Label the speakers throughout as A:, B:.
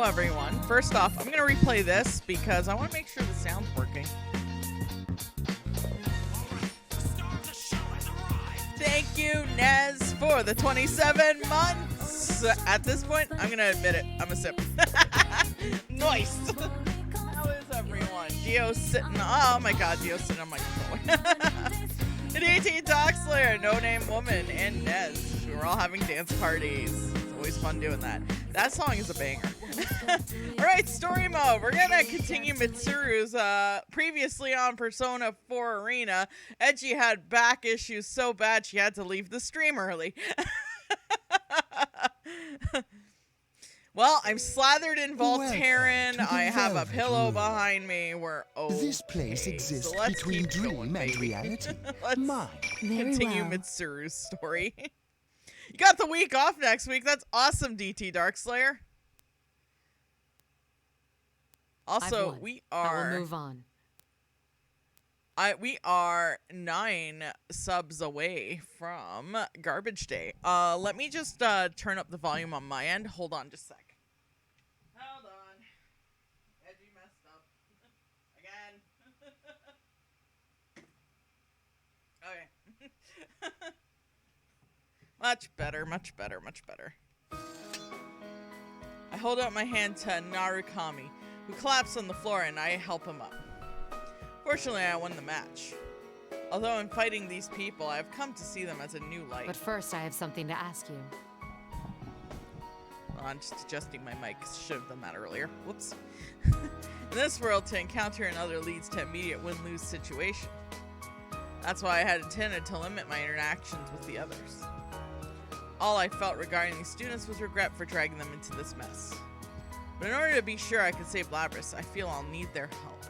A: everyone. First off, I'm going to replay this because I want to make sure the sound's working. Thank you, Nez, for the 27 months. At this point, I'm going to admit it. I'm a sip. Nice. How is everyone? Gio's sitting. Oh my god, Gio's sitting on my controller. DT Doxler, No Name Woman, and Nez. We were all having dance parties. It's always fun doing that. That song is a banger. Alright, story mode. We're gonna continue Mitsuru's previously on Persona 4 Arena. Edgey had back issues so bad she had to leave the stream early. Well, I'm slathered in Voltaren. I have a pillow behind me. We're okay.
B: This place exists
A: so let's
B: between
A: keep
B: dream
A: going,
B: and reality.
A: Let's
B: Mine.
A: continue Mitsuru's story. You got the week off next week. That's awesome, DT Darkslayer. Also, we are.
C: I will move on.
A: We are 9 subs away from Garbage Day. Let me just turn up the volume on my end. Hold on just a sec. Hold on. Edgy messed up. Again. Okay. Much better, much better, much better. I hold out my hand to Narukami, who collapsed on the floor, and I help him up. Fortunately, I won the match. Although in fighting these people, I have come to see them as a new light.
C: But first, I have something to ask you.
A: Well, I'm just adjusting my mic. Should have done that earlier. Whoops. In this world, to encounter another leads to immediate win-lose situation. That's why I had intended to limit my interactions with the others. All I felt regarding these students was regret for dragging them into this mess. But in order to be sure I can save Labrys, I feel I'll need their help.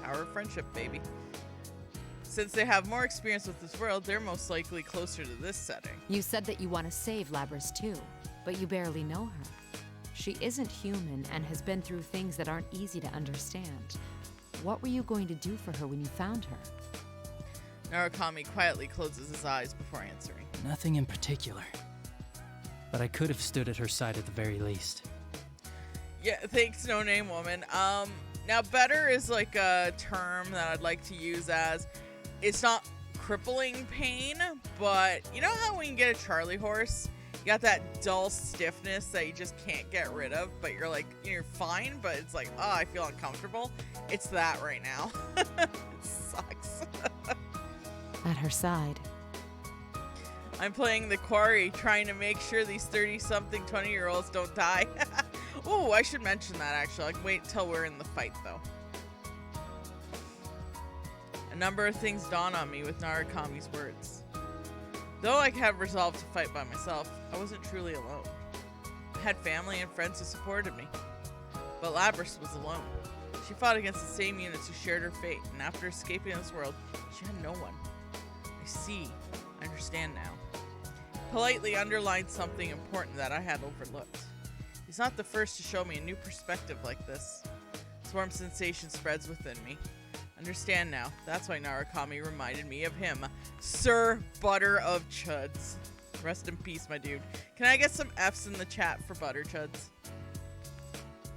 A: Power of friendship, baby. Since they have more experience with this world, they're most likely closer to this setting.
C: You said that you want to save Labrys too, but you barely know her. She isn't human and has been through things that aren't easy to understand. What were you going to do for her when you found her?
A: Narukami quietly closes his eyes before answering.
D: Nothing in particular. But I could have stood at her side at the very least.
A: Yeah, thanks, No Name Woman. Now better is like a term that I'd like to use as, it's not crippling pain, but you know how when you get a Charlie horse, you got that dull stiffness that you just can't get rid of, but you're like, you're fine, but it's like, oh, I feel uncomfortable. It's that right now. It sucks.
C: At her side.
A: I'm playing the quarry, trying to make sure these 30-something 20-year-olds don't die. Oh, I should mention that, actually. Like, wait till we're in the fight, though. A number of things dawn on me with Narukami's words. Though I have resolved to fight by myself, I wasn't truly alone. I had family and friends who supported me. But Labrys was alone. She fought against the same units who shared her fate, and after escaping this world, she had no one. I see. I understand now. Politely underlined something important that I had overlooked. He's not the first to show me a new perspective like this. Swarm sensation spreads within me. Understand now. That's why Narukami reminded me of him. Sir Butter of Chuds. Rest in peace, my dude. Can I get some F's in the chat for Butter Chuds?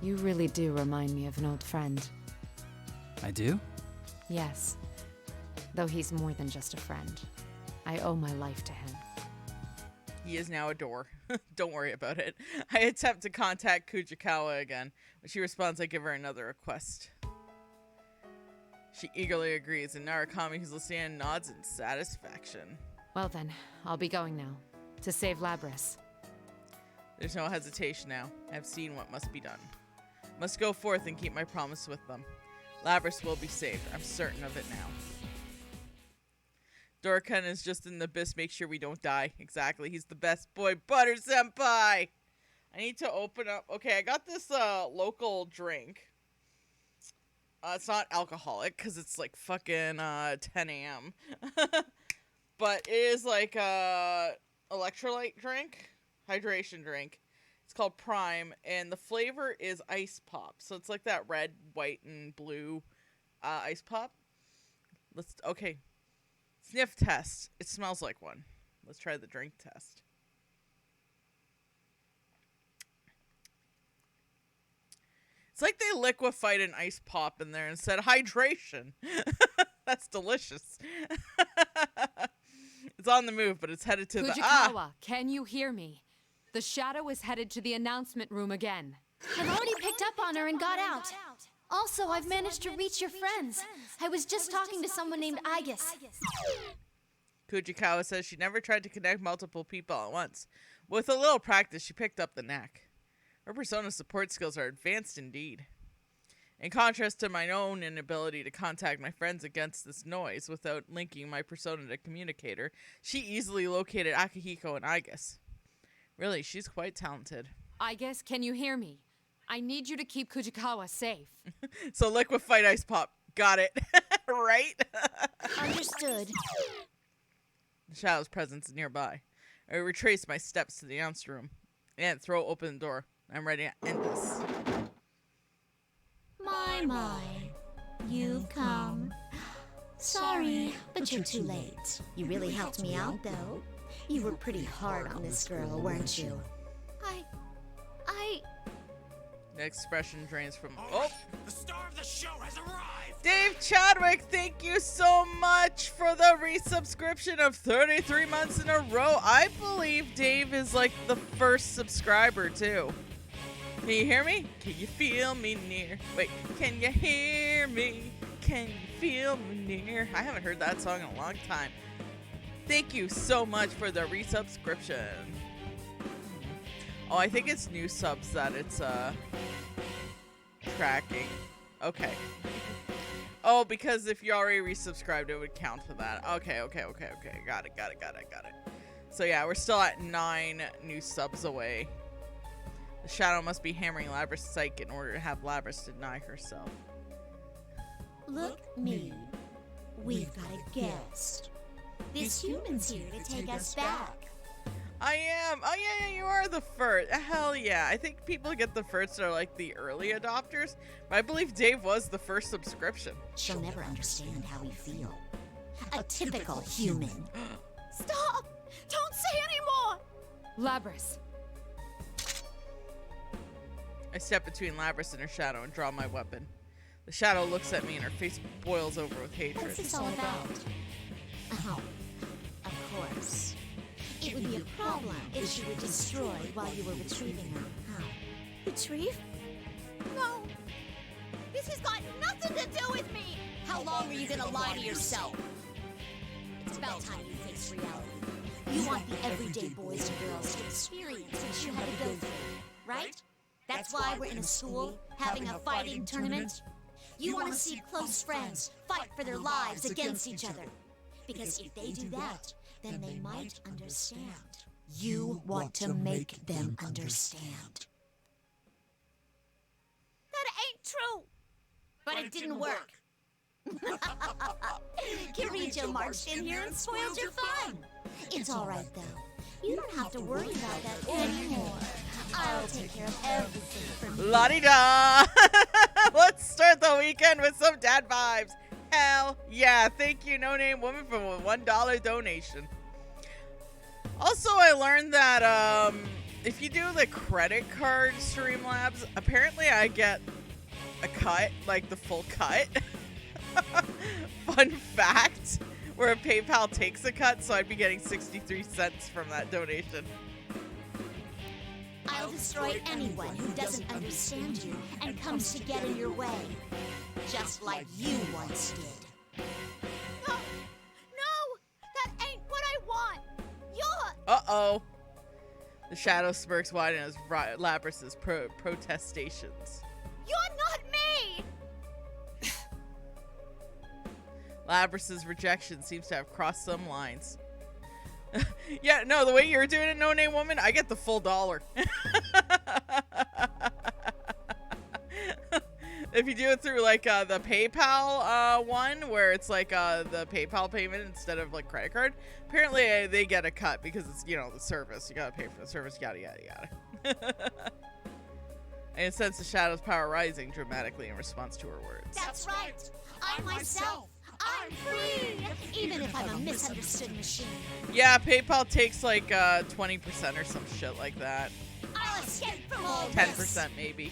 C: You really do remind me of an old friend.
D: I do?
C: Yes. Though he's more than just a friend. I owe my life to him.
A: He is now a door. Don't worry about it. I attempt to contact Kujikawa again. When she responds, I give her another request. She eagerly agrees, and Narukami, who's listening, nods in satisfaction.
C: Well then, I'll be going now. To save Labrys.
A: There's no hesitation now. I've seen what must be done. Must go forth and keep my promise with them. Labrys will be saved. I'm certain of it now. Dorkan is just in the abyss. Make sure we don't die. Exactly. He's the best boy. Butter Senpai! I need to open up. Okay, I got this local drink. It's not alcoholic because it's like fucking 10 a.m. But it is like a electrolyte drink. Hydration drink. It's called Prime. And the flavor is ice pop. So it's like that red, white, and blue ice pop. Okay. Sniff test. It smells like one. Let's try the drink test. It's like they liquefied an ice pop in there and said hydration. That's delicious. It's on the move, but it's headed to
C: Fujikawa, can you hear me? The shadow is headed to the announcement room again.
B: I've already picked up on her and got out. Also, I've managed to reach your friends. I was just talking to someone named Edgey.
A: Fujikawa says she never tried to connect multiple people at once. With a little practice, she picked up the knack. Her persona support skills are advanced indeed. In contrast to my own inability to contact my friends against this noise without linking my persona to communicator, she easily located Akihiko and Edgey. Really, she's quite talented.
C: Edgey, can you hear me? I need you to keep Fujikawa safe.
A: So liquefied ice pop. Got it. Right?
B: Understood.
A: The shadow's presence is nearby. I retrace my steps to the announce room and throw open the door. I'm ready to end this.
B: My. You've come. Sorry, but you're too late. You really helped me out, though. You were pretty hard on this girl, weren't you?
A: The expression drains from...
E: The star of the show has arrived!
A: Dave Chadwick, thank you so much for the resubscription of 33 months in a row. I believe Dave is like the first subscriber, too. Can you hear me? Can you feel me near? Wait, can you hear me? Can you feel me near? I haven't heard that song in a long time. Thank you so much for the resubscription. Oh, I think it's new subs that it's tracking. Okay. Oh, because if you already resubscribed, it would count for that. Okay. Got it. So yeah, we're still at 9 new subs away. The shadow must be hammering Labrys' psyche in order to have Labrys deny herself.
B: Look me. We've got a guest. This human's here to take us back.
A: I am. Oh, yeah, you are the first. Hell yeah. I think people get the first are like the early adopters. But I believe Dave was the first subscription.
B: She'll never understand how we feel. A typical human. Stop! Don't say anymore!
C: Labrys.
A: I step between Labrys and her shadow and draw my weapon. The shadow looks at me and her face boils over with hatred.
B: What's this all about? Oh, of course. It would be a problem if she were destroyed while you were retrieving her, huh? Retrieve? No. This has got nothing to do with me! How long are you gonna lie to yourself? It's about time you face reality. You want the everyday boys and girls to experience what you had to go through, right? That's why we're in a school, having a fighting tournament. You want to see close friends fight for their lives against each other. Because if they do that, then they might understand. You want to make them understand. That ain't true! But it didn't work. Kirito marched in here and spoiled your fun. It's all right, though. You don't have to worry about that anymore. I'll take care of everything for you.
A: La-di-da! Let's start the weekend with some dad vibes. Hell yeah. Thank you, No Name Woman, for a $1 donation. Also, I learned that if you do the credit card Streamlabs, apparently I get a cut, like the full cut. Fun fact, where PayPal takes a cut, so I'd be getting 63 cents from that donation.
B: I'll destroy anyone who doesn't understand you and comes to get in your way. Just like you once did. No! That ain't what I want! You're...
A: Uh-oh. The shadow smirks wide in his Labrys' protestations.
B: You're not me!
A: Labrys' rejection seems to have crossed some lines. Yeah, no, the way you're doing it, No Name Woman, I get the full $1. If you do it through like the PayPal one, where it's like the PayPal payment instead of like credit card, apparently they get a cut because it's, you know, the service. You gotta pay for the service, yada yada yada. And it sends the shadow's power rising dramatically in response to her words.
B: That's right. I'm myself. I'm free, even if I'm a misunderstood machine.
A: Yeah, PayPal takes like 20% or some shit like that.
B: I'll escape from all
A: 10% maybe.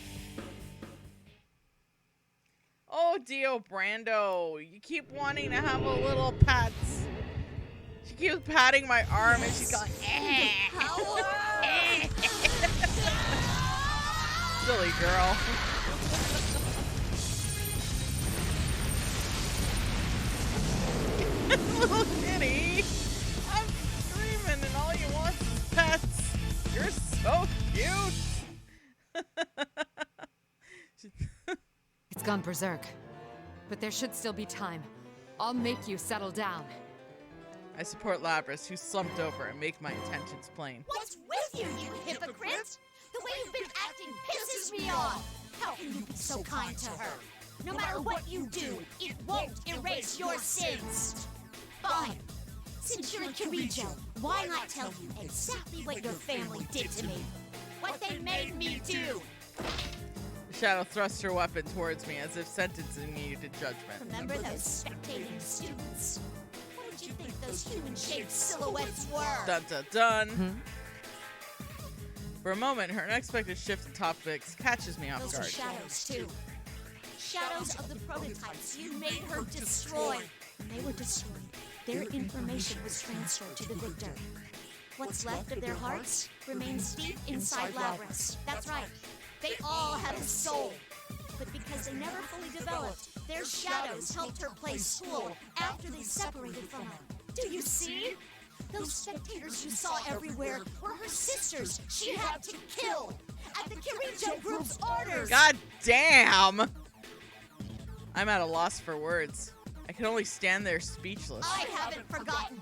A: Oh, Dio Brando, you keep wanting to have a little pets. She keeps patting my arm and she's going, eh. Silly girl. Little kitty. I'm screaming and all you want is pets. You're so cute.
C: It's gone berserk. But there should still be time. I'll make you settle down.
A: I support Labras, who's slumped over, and make my intentions plain.
B: What's with you, you hypocrite? The way you've been acting pisses me off. How can you be so kind to her? No matter what you do, it won't erase your sins. Fine. Since you're a Kirijo, why not tell you exactly what your family did to me? What they made me do?
A: Shadow thrust her weapon towards me as if sentencing me to judgment.
B: Remember those spectating students? What did you think those human-shaped silhouettes were?
A: Dun dun dun. For a moment, her unexpected shift in topics catches me off
B: Those
A: guard.
B: are shadows, too. Shadows of the prototypes you made her destroy. When they were destroyed, their information was transferred to the victor. What's left of their hearts remains deep inside Labras. That's right. They all had a soul. But because they never fully developed, their shadows helped her play school after they separated from her. Do you see? Those spectators you saw everywhere were her sisters she had to kill at the Kirijo group's orders.
A: God damn! I'm at a loss for words. I can only stand there speechless.
B: I haven't forgotten.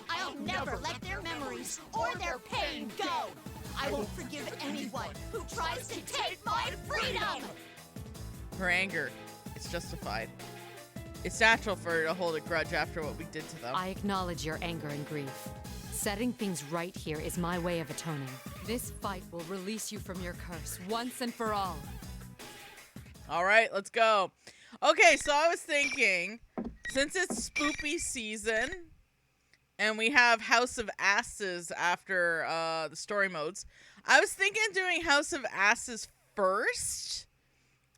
B: I'll never let their memories or their pain go. I won't forgive anyone who tries to take my freedom.
A: Her anger, it's justified. It's natural for her to hold a grudge after what we did to them.
C: I acknowledge your anger and grief. Setting things right here is my way of atoning. This fight will release you from your curse once and for all.
A: All right, let's go. Okay, so I was thinking, since it's spoopy season, and we have House of Asses after the story modes, I was thinking doing House of Asses first,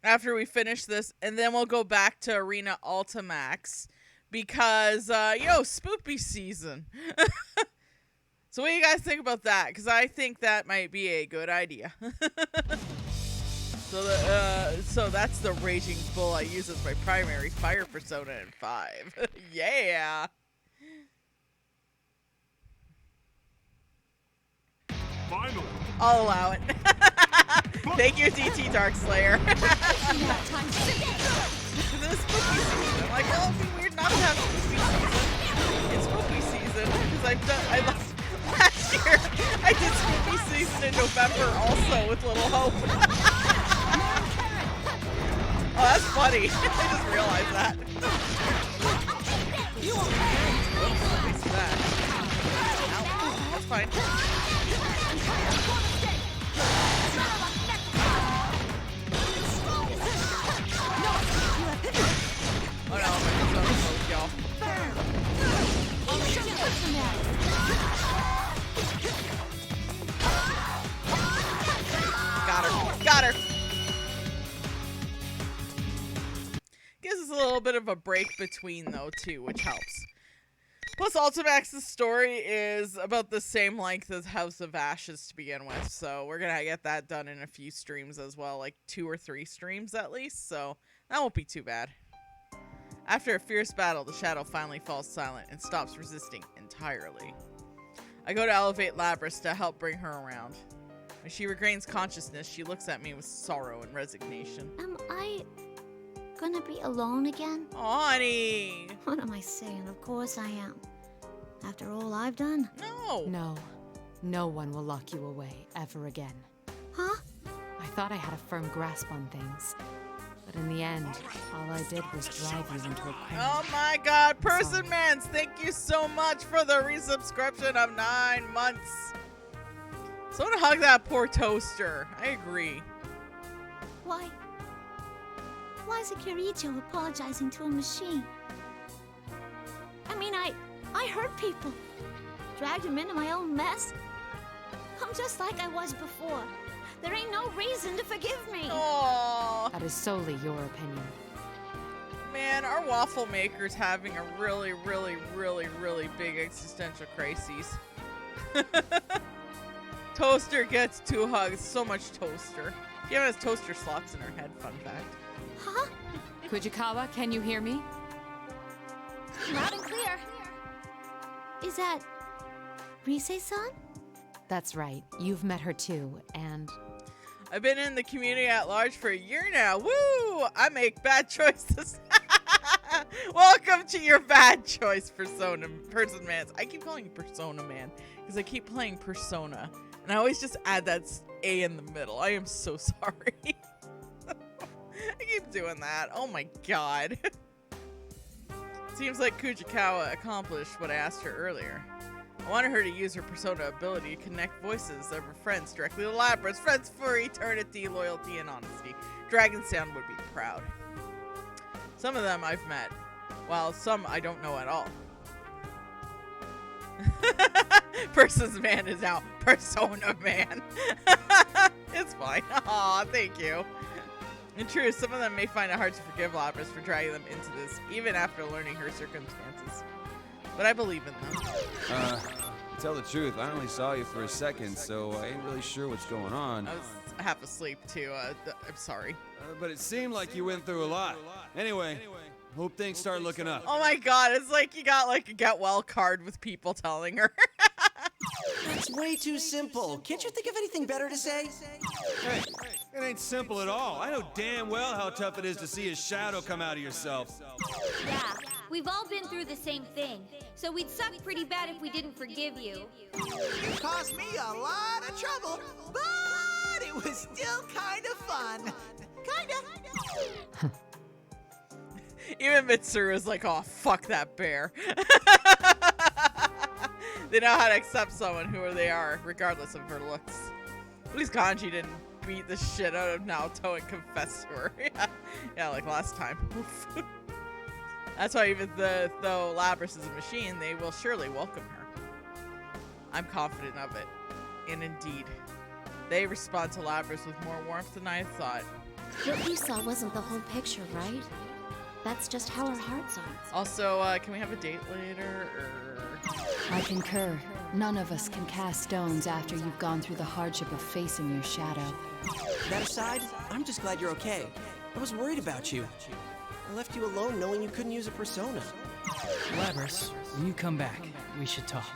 A: after we finish this, and then we'll go back to Arena Ultimax, because, spoopy season. So what do you guys think about that? Because I think that might be a good idea. So that's the Raging Bull I use as my primary fire persona in 5. Yeah.
E: Finally.
A: I'll allow it. Thank you, DT Darkslayer. This spooky season. I'm like, well, it'd be weird not to have spooky season. It's spooky season because last year I did spooky season in November also with Little Hope. Oh, that's funny. I just realized that. Whoops, that. Ow. That's fine. Oh no, I'm so close, y'all. Got her. Gives us a little bit of a break between, though, too, which helps. Plus, Ultimax's story is about the same length as House of Ashes to begin with, so we're gonna get that done in a few streams as well, like 2 or 3 streams at least, so that won't be too bad. After a fierce battle, the shadow finally falls silent and stops resisting entirely. I go to elevate Labras to help bring her around. When she regains consciousness, she looks at me with sorrow and resignation.
B: Am I gonna be alone again?
A: Oh, honey!
B: What am I saying? Of course I am. After all I've done.
A: No!
C: No. No one will lock you away ever again.
B: Huh?
C: I thought I had a firm grasp on things. But in the end, all I did was drive you into a corner.
A: Oh my god, Person Mans, thank you so much for the resubscription of 9 months. Someone hug that poor toaster. I agree.
B: Why is a Kirijo apologizing to a machine? I mean, I hurt people. Dragged them into my own mess. I'm just like I was before. There ain't no reason to forgive me.
A: Aww.
C: That is solely your opinion.
A: Man, our waffle maker's having a really, really, really, really big existential crisis. Toaster gets 2 hugs. So much toaster. She even has toaster slots in her head, fun fact.
B: Huh?
C: Kujikawa, can you hear me?
B: Loud and clear. Is that Rise-san?
C: That's right. You've met her too, and
A: I've been in the community at large for a year now. Woo! I make bad choices. Welcome to your bad choice, Person Man. I keep calling you Persona Man because I keep playing Persona, and I always just add that A in the middle. I am so sorry. I keep doing that. Oh my god. Seems like Kujikawa accomplished what I asked her earlier. I wanted her to use her persona ability to connect voices of her friends directly to Labrys. Friends for eternity, loyalty, and honesty. Dragon Sound would be proud. Some of them I've met, while some I don't know at all. Person's Man is out. Persona Man. It's fine. Aw, thank you. In truth, some of them may find it hard to forgive Labrys for dragging them into this, even after learning her circumstances. But I believe in them.
F: To tell the truth, I only saw you for a second, so I ain't really sure what's going on.
A: I was half asleep too. I'm sorry.
F: But it seemed like you went through a lot. Anyway, hope things start looking up.
A: Oh my god, it's like you got like a get well card with people telling her.
G: That's way too simple. Can't you think of anything better to say?
F: Hey, it ain't simple at all. I know damn well how tough it is to see a shadow come out of yourself.
H: Yeah, we've all been through the same thing, so we'd suck pretty bad if we didn't forgive you.
G: You caused me a lot of trouble, but it was still kind of fun. Kinda.
A: Even Mitsuru is like, oh, fuck that bear. They know how to accept someone who they are, regardless of her looks. At least Kanji didn't beat the shit out of Naoto and confess to her. Yeah, like last time. That's why even though Labrys is a machine, they will surely welcome her. I'm confident of it. And indeed, they respond to Labrys with more warmth than I had thought.
B: What you saw wasn't the whole picture, right? That's just how our hearts are.
A: Also, can we have a date later, or...
I: I concur. None of us can cast stones after you've gone through the hardship of facing your shadow.
G: That aside, I'm just glad you're okay. I was worried about you. I left you alone knowing you couldn't use a persona.
D: Labrys, when you come back, we should talk.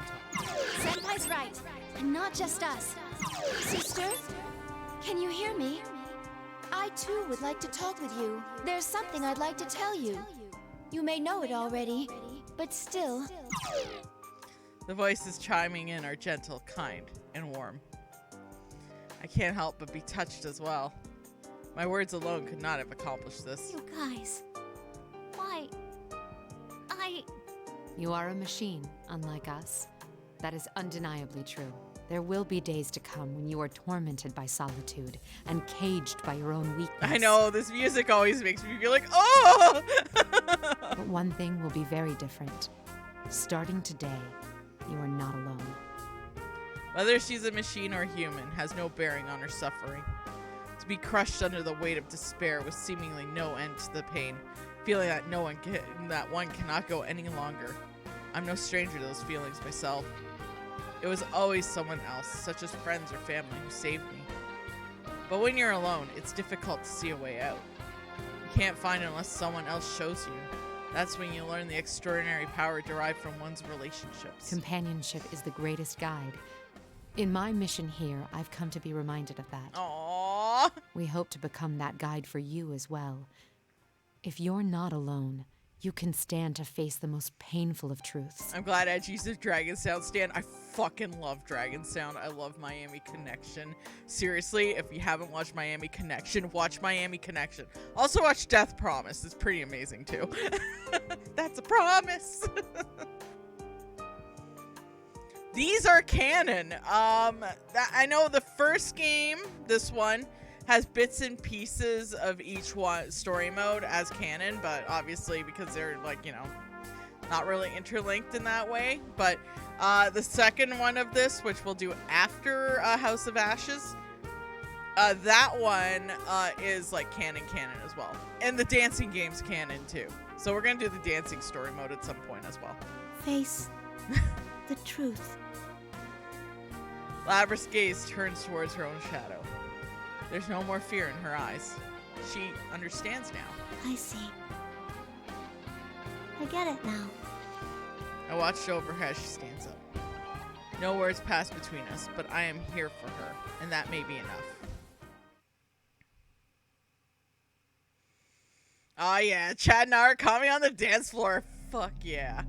B: Senpai's right. And not just us. Sister? Can you hear me? I too would like to talk with you. There's something I'd like to tell you. You may know it already, but still.
A: The voices chiming in are gentle, kind, and warm. I can't help but be touched as well. My words alone could not have accomplished this.
B: You guys. Why?
C: You are a machine, unlike us. That is undeniably true. There will be days to come when you are tormented by solitude and caged by your own weakness.
A: I know, this music always makes me feel like, oh!
C: But one thing will be very different. Starting today, you are not alone.
A: Whether she's a machine or human has no bearing on her suffering. To be crushed under the weight of despair with seemingly no end to the pain, feeling that one cannot go any longer. I'm no stranger to those feelings myself. It was always someone else, such as friends or family, who saved me. But when you're alone, it's difficult to see a way out. You can't find it unless someone else shows you. That's when you learn the extraordinary power derived from one's relationships.
C: Companionship is the greatest guide. In my mission here, I've come to be reminded of that.
A: Aww.
C: We hope to become that guide for you as well. If you're not alone, you can stand to face the most painful of truths.
A: I'm glad Edgey's a Dragon Sound stan. I fucking love Dragon Sound. I love Miami Connection. Seriously, if you haven't watched Miami Connection, watch Miami Connection. Also watch Death Promise. It's pretty amazing too. That's a promise. These are canon. I know the first game, this one, has bits and pieces of each one story mode as canon, but obviously because they're like, you know, not really interlinked in that way. But the second one of this, which we'll do after House of Ashes, That one is like canon as well. And the dancing game's canon too. So we're gonna do the dancing story mode at some point as well.
B: Face the truth.
A: Labra's gaze turns towards her own shadow. There's no more fear in her eyes. She understands now.
B: I see. I get it now.
A: I watched over her as she stands up. No words pass between us, but I am here for her, and that may be enough. Oh yeah, Chad and Narukami on the dance floor. Fuck yeah.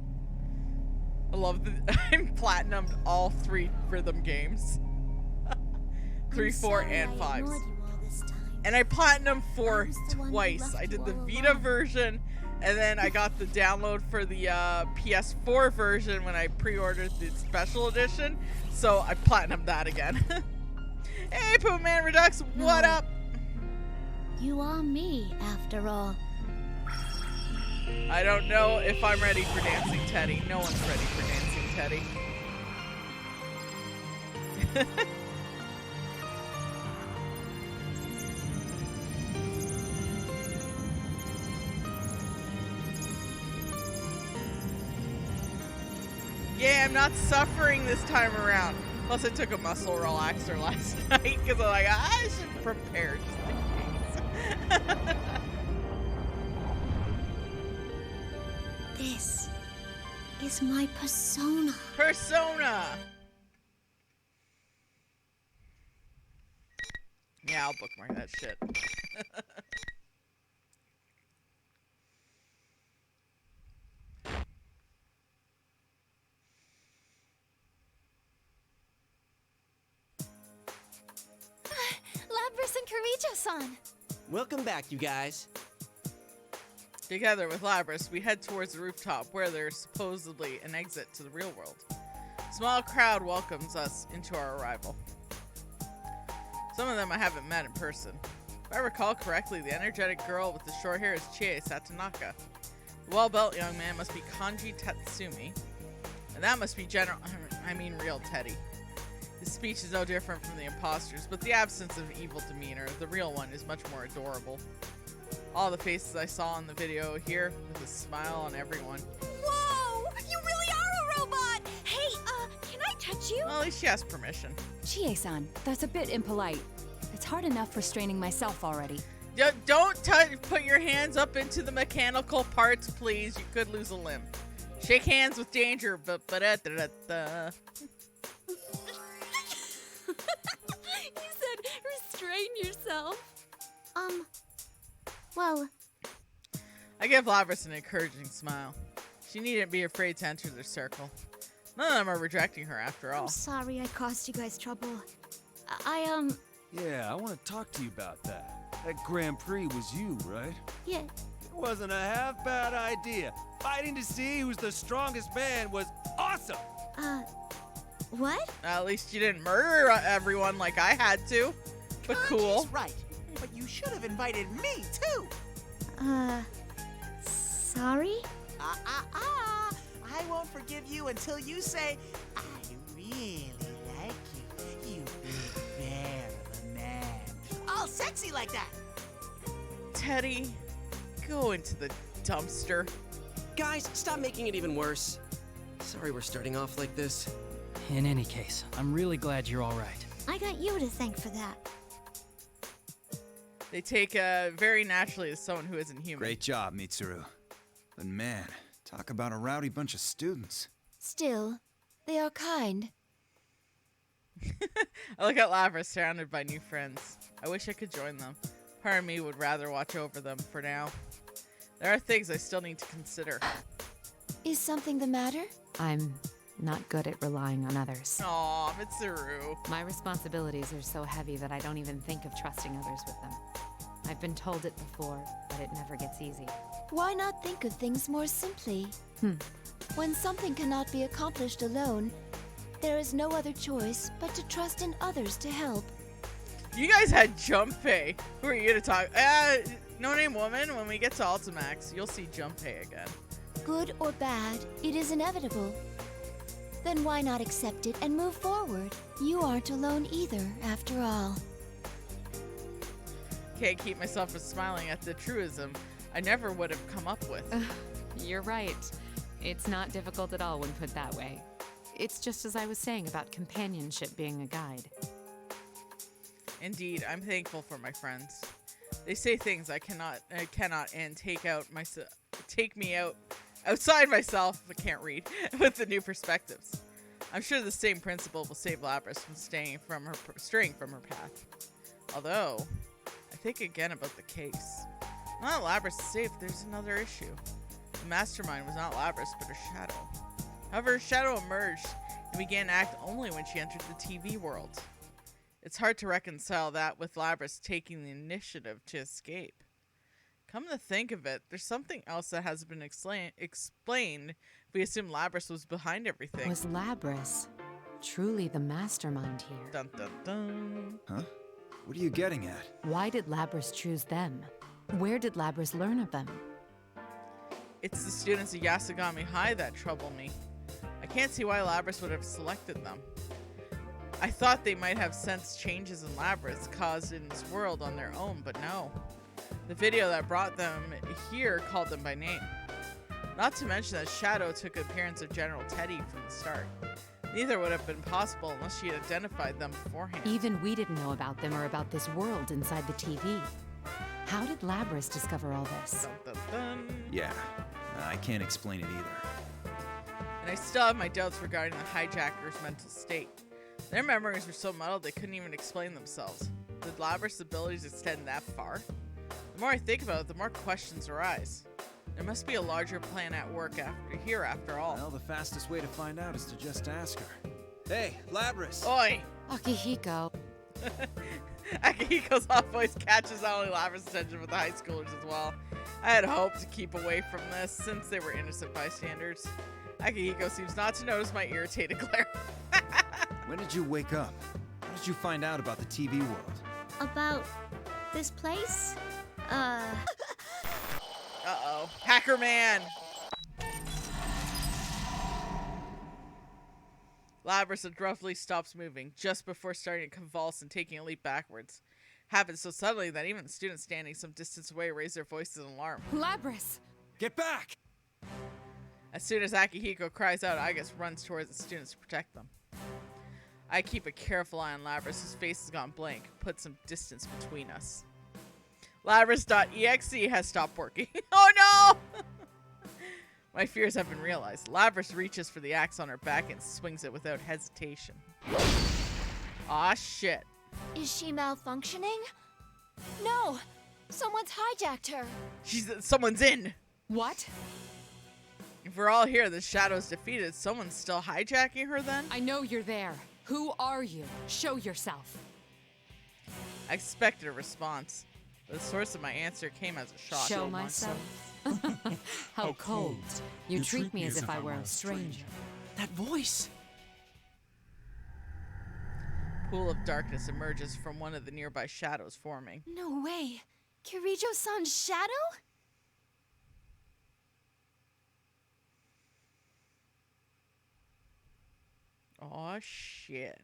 A: I love the I'm platinumed all 3 rhythm games. 3, 4, and 5. And I platinumed 4 twice. I did the Vita version, and then I got the download for the PS4 version when I pre-ordered the special edition. So I platinumed that again. Hey, Pooh Man Redux, what up?
B: You are me, after all.
A: I don't know if I'm ready for Dancing Teddy. No one's ready for Dancing Teddy. Yeah, I'm not suffering this time around. Plus, I took a muscle relaxer last night because I'm like, I should prepare just in case.
B: This is my persona.
A: Persona! Yeah, I'll bookmark that shit.
B: Labrys and Karijo-san.
J: Welcome back, you guys.
A: Together with Labrys, we head towards the rooftop where there's supposedly an exit to the real world. A small crowd welcomes us into our arrival. Some of them I haven't met in person. If I recall correctly, the energetic girl with the short hair is Chie Satonaka. The well-built young man must be Kanji Tatsumi. And that must be real Teddy. His speech is no different from the imposters, but the absence of evil demeanor of the real one is much more adorable. All the faces I saw in the video here, with a smile on everyone.
B: Whoa! You really are a robot! Hey, can I touch you?
A: Well, at least she has permission.
I: Chie-san, that's a bit impolite. It's hard enough restraining myself already.
A: Don't put your hands up into the mechanical parts, please. You could lose a limb. Shake hands with danger, but
B: You said restrain yourself. Well...
A: I give Labrys an encouraging smile. She needn't be afraid to enter their circle. None of them are rejecting her after all.
B: I'm sorry I caused you guys trouble.
F: Yeah, I want to talk to you about that. That Grand Prix was you, right?
B: Yeah.
F: It wasn't a half bad idea. Fighting to see who's the strongest man was awesome!
B: What?
A: At least you didn't murder everyone like I had to. But cool.
G: Kanji's right. But you should have invited me, too.
B: Sorry?
G: I won't forgive you until you say, I really like you. You big bear of a man. All sexy like that.
A: Teddy, go into the dumpster.
J: Guys, stop making it even worse. Sorry we're starting off like this.
D: In any case, I'm really glad you're all right.
B: I got you to thank for that.
A: They take very naturally as someone who isn't human.
K: Great job, Mitsuru. But man, talk about a rowdy bunch of students.
I: Still, they are kind.
A: I look at Labrys surrounded by new friends. I wish I could join them. Part of me would rather watch over them for now. There are things I still need to consider.
I: Is something the matter?
C: I'm not good at relying on others.
A: Aw, Mitsuru.
C: My responsibilities are so heavy that I don't even think of trusting others with them. I've been told it before, but it never gets easy.
I: Why not think of things more simply? When something cannot be accomplished alone, there is no other choice but to trust in others to help.
A: You guys had Junpei. Who are you to talk? No Name Woman, when we get to Ultimax, you'll see Junpei again.
I: Good or bad, it is inevitable. Then why not accept it and move forward? You aren't alone either, after all.
A: can't keep myself from smiling at the truism I never would have come up with.
C: You're right. It's not difficult at all when put that way. It's just as I was saying about companionship being a guide.
A: Indeed, I'm thankful for my friends. They say things I cannot, and take me out outside myself. I can't read with the new perspectives. I'm sure the same principle will save Labrys from straying from her path. Although, I think again about the case. Now that Labrys is safe, there's another issue. The mastermind was not Labrys, but her shadow. However, her shadow emerged and began to act only when she entered the TV world. It's hard to reconcile that with Labrys taking the initiative to escape. Come to think of it, there's something else that hasn't been explained if we assume Labrys was behind everything.
C: Was Labrys truly the mastermind here?
A: Dun dun dun.
K: Huh? What are you getting at?
C: Why did Labrys choose them? Where did Labrys learn of them?
A: It's the students of Yasogami High that trouble me. I can't see why Labrys would have selected them. I thought they might have sensed changes in Labrys caused in this world on their own, but no. The video that brought them here called them by name. Not to mention that Shadow took the appearance of General Teddy from the start. Neither would have been possible unless she had identified them beforehand.
C: Even we didn't know about them or about this world inside the TV. How did Labrys discover all this?
A: Dun, dun, dun.
K: Yeah, I can't explain it either.
A: And I still have my doubts regarding the hijackers' mental state. Their memories were so muddled they couldn't even explain themselves. Did Labrys' abilities extend that far? The more I think about it, the more questions arise. There must be a larger plan at work after all.
F: Well, the fastest way to find out is to just ask her. Hey, Labrys!
A: Oi!
C: Akihiko.
A: Akihiko's hot voice catches not only Labrys' attention but the high schoolers as well. I had hoped to keep away from this since they were innocent bystanders. Akihiko seems not to notice my irritated glare.
K: When did you wake up? How did you find out about the TV world?
B: About this place?
A: Uh-oh. Hacker man! Labrys abruptly stops moving just before starting to convulse and taking a leap backwards. Happens so suddenly that even the students standing some distance away raise their voices in alarm.
C: Labrys!
F: Get back!
A: As soon as Akihiko cries out, Agus runs towards the students to protect them. I keep a careful eye on Labrys, whose face has gone blank, put some distance between us. Labrys.exe has stopped working. Oh no! My fears have been realized. Labrys reaches for the axe on her back and swings it without hesitation. Aw, shit.
I: Is she malfunctioning? No! Someone's hijacked her!
A: Someone's in!
C: What?
A: If we're all here, the Shadow's defeated. Someone's still hijacking her then?
C: I know you're there. Who are you? Show yourself.
A: I expected a response, but the source of my answer came as a shock.
C: Show myself? How cold. You treat me as if I were a stranger.
J: That voice!
A: Pool of darkness emerges from one of the nearby shadows forming.
I: No way! Kirijo-san's shadow?
A: Aw, shit.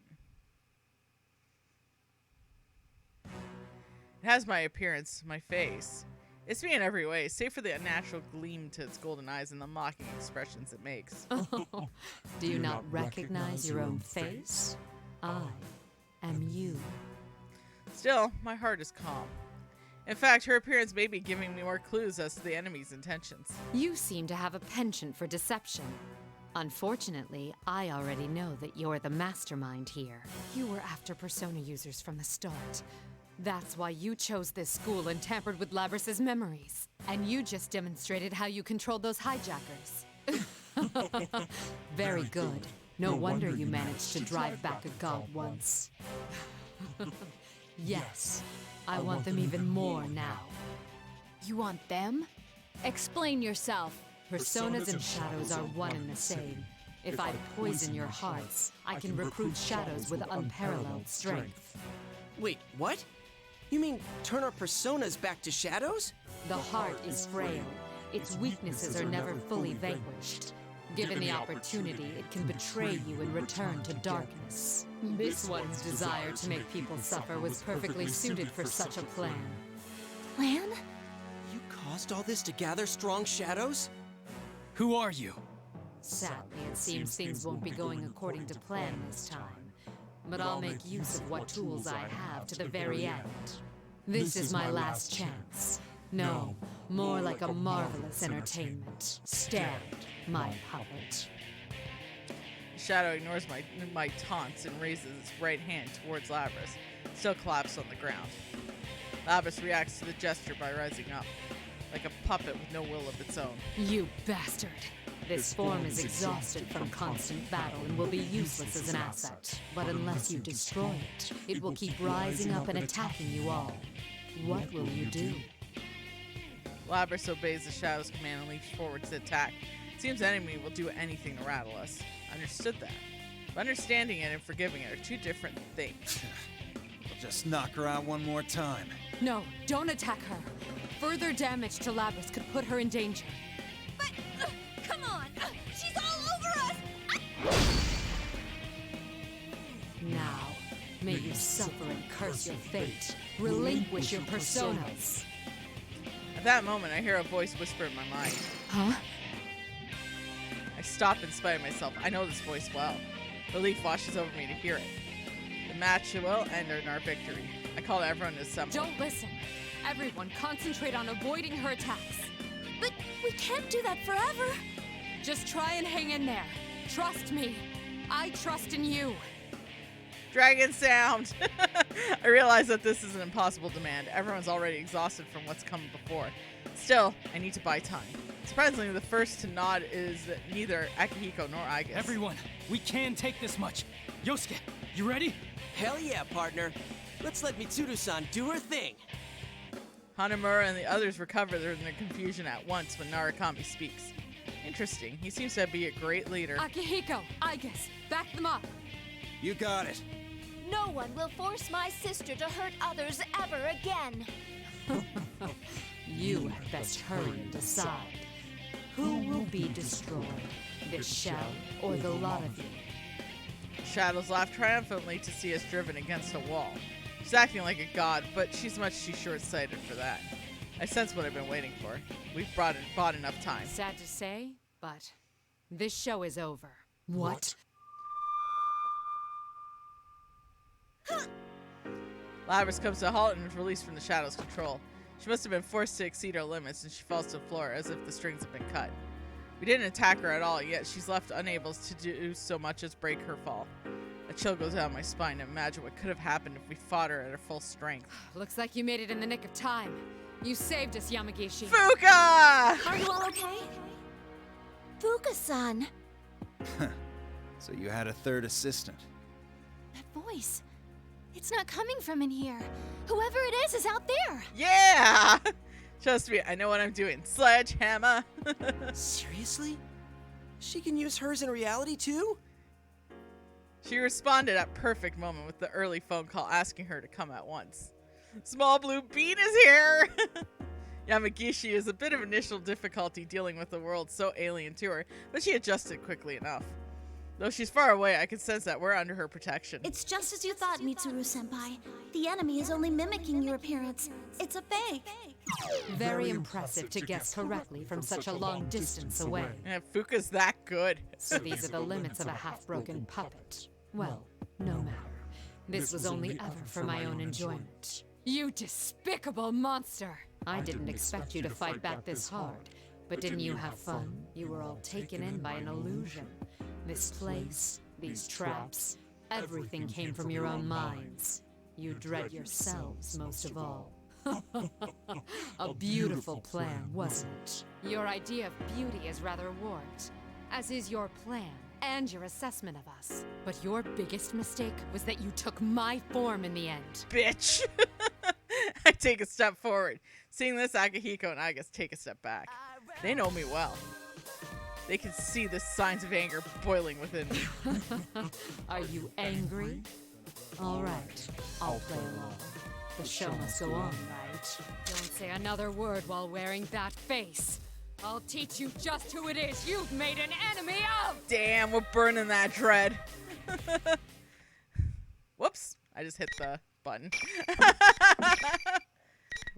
A: It has my appearance, my face. It's me in every way, save for the unnatural gleam to its golden eyes and the mocking expressions it makes.
C: Do you not recognize your own face? I am you.
A: Still, my heart is calm. In fact, her appearance may be giving me more clues as to the enemy's intentions.
C: You seem to have a penchant for deception. Unfortunately, I already know that you're the mastermind here. You were after Persona users from the start. That's why you chose this school and tampered with Labrys' memories. And you just demonstrated how you controlled those hijackers. Very good. No wonder you managed to drive back a god once. Yes, I want them even more now.
I: You want them? Explain yourself.
C: Personas and shadows are one and the same. If I poison your hearts, I can recruit shadows with unparalleled strength.
J: Wait, what? You mean turn our personas back to shadows?
C: The heart is frail. Its weaknesses are never fully vanquished. Given the opportunity, it can betray you and return to darkness. This one's desire to make people suffer was perfectly suited for such a plan.
J: caused all this to gather strong shadows?
D: Who are you?
C: Sadly, it seems things won't be going according to plan this time. But I'll make use of what tools I have to the very end. This is my last chance. No, more like a marvelous entertainment. Stand, my puppet.
A: Shadow ignores my taunts and raises its right hand towards Labras, still collapsed on the ground. Labras reacts to the gesture by rising up, like a puppet with no will of its own.
C: You bastard! This form is exhausted from constant battle and will be useless as an asset. But unless you destroy it, it will keep rising up and attacking you all. What will you do?
A: Labras obeys the Shadow's command and leaps forward to attack. It seems the enemy will do anything to rattle us. I understood that. But understanding it and forgiving it are two different things.
K: We'll just knock her out one more time.
C: No, don't attack her. Further damage to Labras could put her in danger.
B: But, come on! She's all over us!
C: Now, may you suffer and curse your fate. Relinquish your personas.
A: At that moment, I hear a voice whisper in my mind.
C: Huh?
A: I stop in spite of myself. I know this voice well. Relief washes over me to hear it. The match will end in our victory. I call everyone to assemble.
C: Don't listen. Everyone, concentrate on avoiding her attacks.
B: But we can't do that forever!
C: Just try and hang in there. Trust me. I trust in you.
A: Dragon sound! I realize that this is an impossible demand. Everyone's already exhausted from what's come before. Still, I need to buy time. Surprisingly, the first to nod is neither Akihiko nor Aigis.
D: Everyone, we can take this much. Yosuke, you ready?
J: Hell yeah, partner. Let's let Mitsuru-san do her thing.
A: Hanamura and the others recover their confusion at once when Narukami speaks. Interesting. He seems to be a great leader.
C: Akihiko, Aigis, back them up.
K: You got it.
I: No one will force my sister to hurt others ever again.
C: You had best hurry and decide. Who will be destroyed? This shell or the lot of you?
A: Shadows laugh triumphantly to see us driven against a wall. She's acting like a god, but she's much too short-sighted for that. I sense what I've been waiting for. We've bought enough time.
C: Sad to say, but this show is over. What?
A: Labras comes to a halt and is released from the Shadow's control. She must have been forced to exceed her limits, and she falls to the floor as if the strings have been cut. We didn't attack her at all, yet she's left unable to do so much as break her fall. A chill goes down my spine to imagine what could have happened if we fought her at her full strength.
C: Looks like you made it in the nick of time. You saved us, Yamagishi.
A: Fuka!
B: Are you all okay?
I: Fuka-san!
K: So you had a third assistant.
B: That voice. It's not coming from in here. Whoever it is out there.
A: Yeah! Trust me, I know what I'm doing. Sledgehammer!
J: Seriously? She can use hers in reality too?
A: She responded at perfect moment with the early phone call asking her to come at once. Small Blue Bean is here! Yamagishi is a bit of initial difficulty dealing with a world so alien to her, but she adjusted quickly enough. Though she's far away, I can sense that we're under her protection.
B: It's just as you thought, Mitsuru-senpai. The enemy is only mimicking your appearance. It's a fake.
C: Very impressive to guess correctly from such a long distance away.
A: Yeah, Fuka's that good.
C: So these are the limits of a half-broken puppet. Well, no matter. This was only ever for my own enjoyment. You despicable monster! I didn't expect you to fight back this hard. But didn't you have fun? You were all taken in by an illusion. This place, these traps, everything came from your own minds. You dread yourselves most of all. A beautiful plan, wasn't it? Your idea of beauty is rather warped, as is your plan and your assessment of us. But your biggest mistake was that you took my form in the end.
A: Bitch! I take a step forward. Seeing this, Akihiko and Aigis take a step back. They know me well. They can see the signs of anger boiling within me.
C: Are you angry? All right, I'll play along. The show must go on, right? Don't say another word while wearing that face. I'll teach you just who it is you've made an enemy of!
A: Damn, we're burning that dread. Whoops, I just hit the button.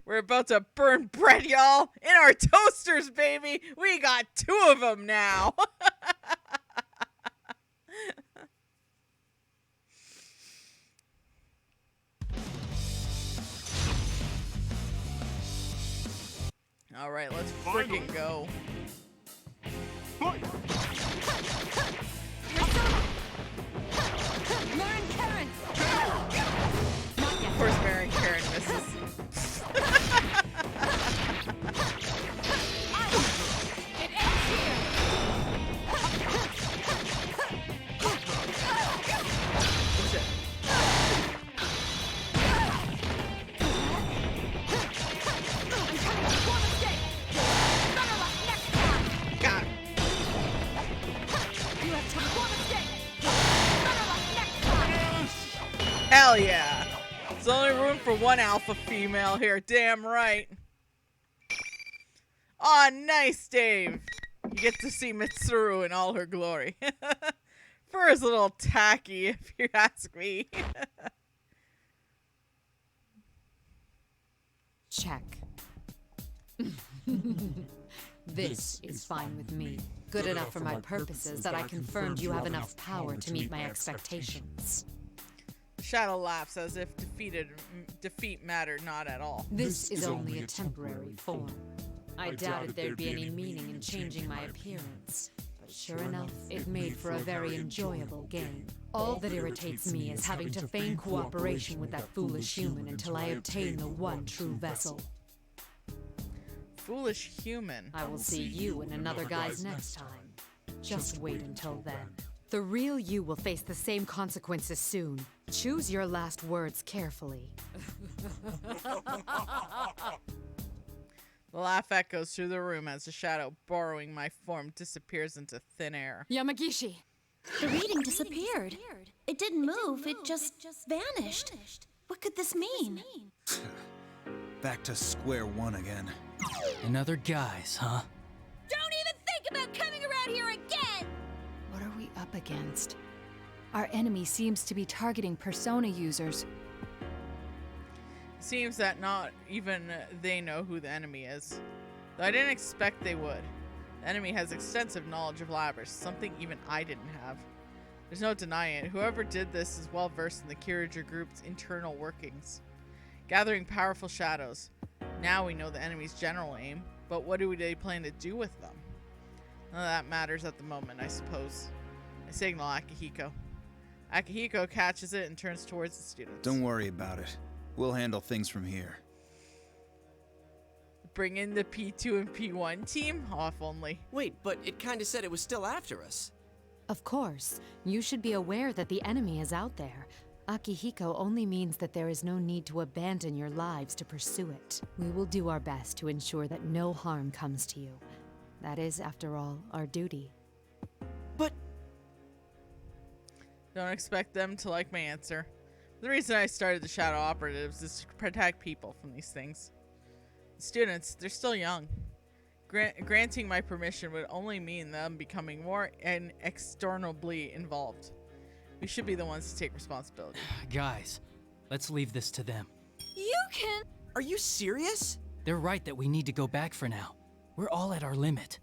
A: We're about to burn bread, y'all, in our toasters, baby. We got 2 of them now. All right, let's freaking go.
C: Marin Karen!
A: Of course, Marin Karen misses.
C: It ends here!
A: Shit. Got him. Hell yeah. There's only room for one alpha female here. Damn right. Aw, nice, Dave. You get to see Mitsuru in all her glory. Fur is a little tacky, if you ask me.
C: Check. This is fine with me. Good enough for my purposes that I confirmed you have enough power to meet my expectations.
A: Shadow laughs as if defeat mattered not at all.
C: This is only a temporary form. I doubted there'd be any meaning in changing my appearance. But sure enough, it made for a very enjoyable game. All that irritates me is having to feign cooperation with that foolish human until I obtain the one true vessel.
A: Foolish human.
C: I will see you and another guy's next time. Just wait until then. The real you will face the same consequences soon. Choose your last words carefully.
A: The laugh echoes through the room as the shadow borrowing my form disappears into thin air.
C: Yamagishi!
B: The reading disappeared. It didn't move, it just vanished. What could this mean?
K: Back to square one again.
D: Another guys, huh?
H: Don't even think about coming around here again!
L: What are we up against? Our enemy seems to be targeting Persona users.
A: Seems that not even they know who the enemy is. Though I didn't expect they would. The enemy has extensive knowledge of Labrys, something even I didn't have. There's no denying it. Whoever did this is well versed in the Kirager group's internal workings. Gathering powerful shadows. Now we know the enemy's general aim, but what do they plan to do with them? None of that matters at the moment, I suppose. I signal Akihiko. Akihiko catches it and turns towards the students.
K: Don't worry about it. We'll handle things from here.
A: Bring in the P2 and P1 team? Off only.
J: Wait, but it kinda said it was still after us.
C: Of course. You should be aware that the enemy is out there. Akihiko only means that there is no need to abandon your lives to pursue it. We will do our best to ensure that no harm comes to you. That is, after all, our duty.
J: But...
A: Don't expect them to like my answer. The reason I started the Shadow Operatives is to protect people from these things. The students, they're still young. Granting my permission would only mean them becoming more externally involved. We should be the ones to take responsibility.
D: Guys, let's leave this to them.
H: You can...
J: Are you serious?
D: They're right that we need to go back for now. We're all at our limit.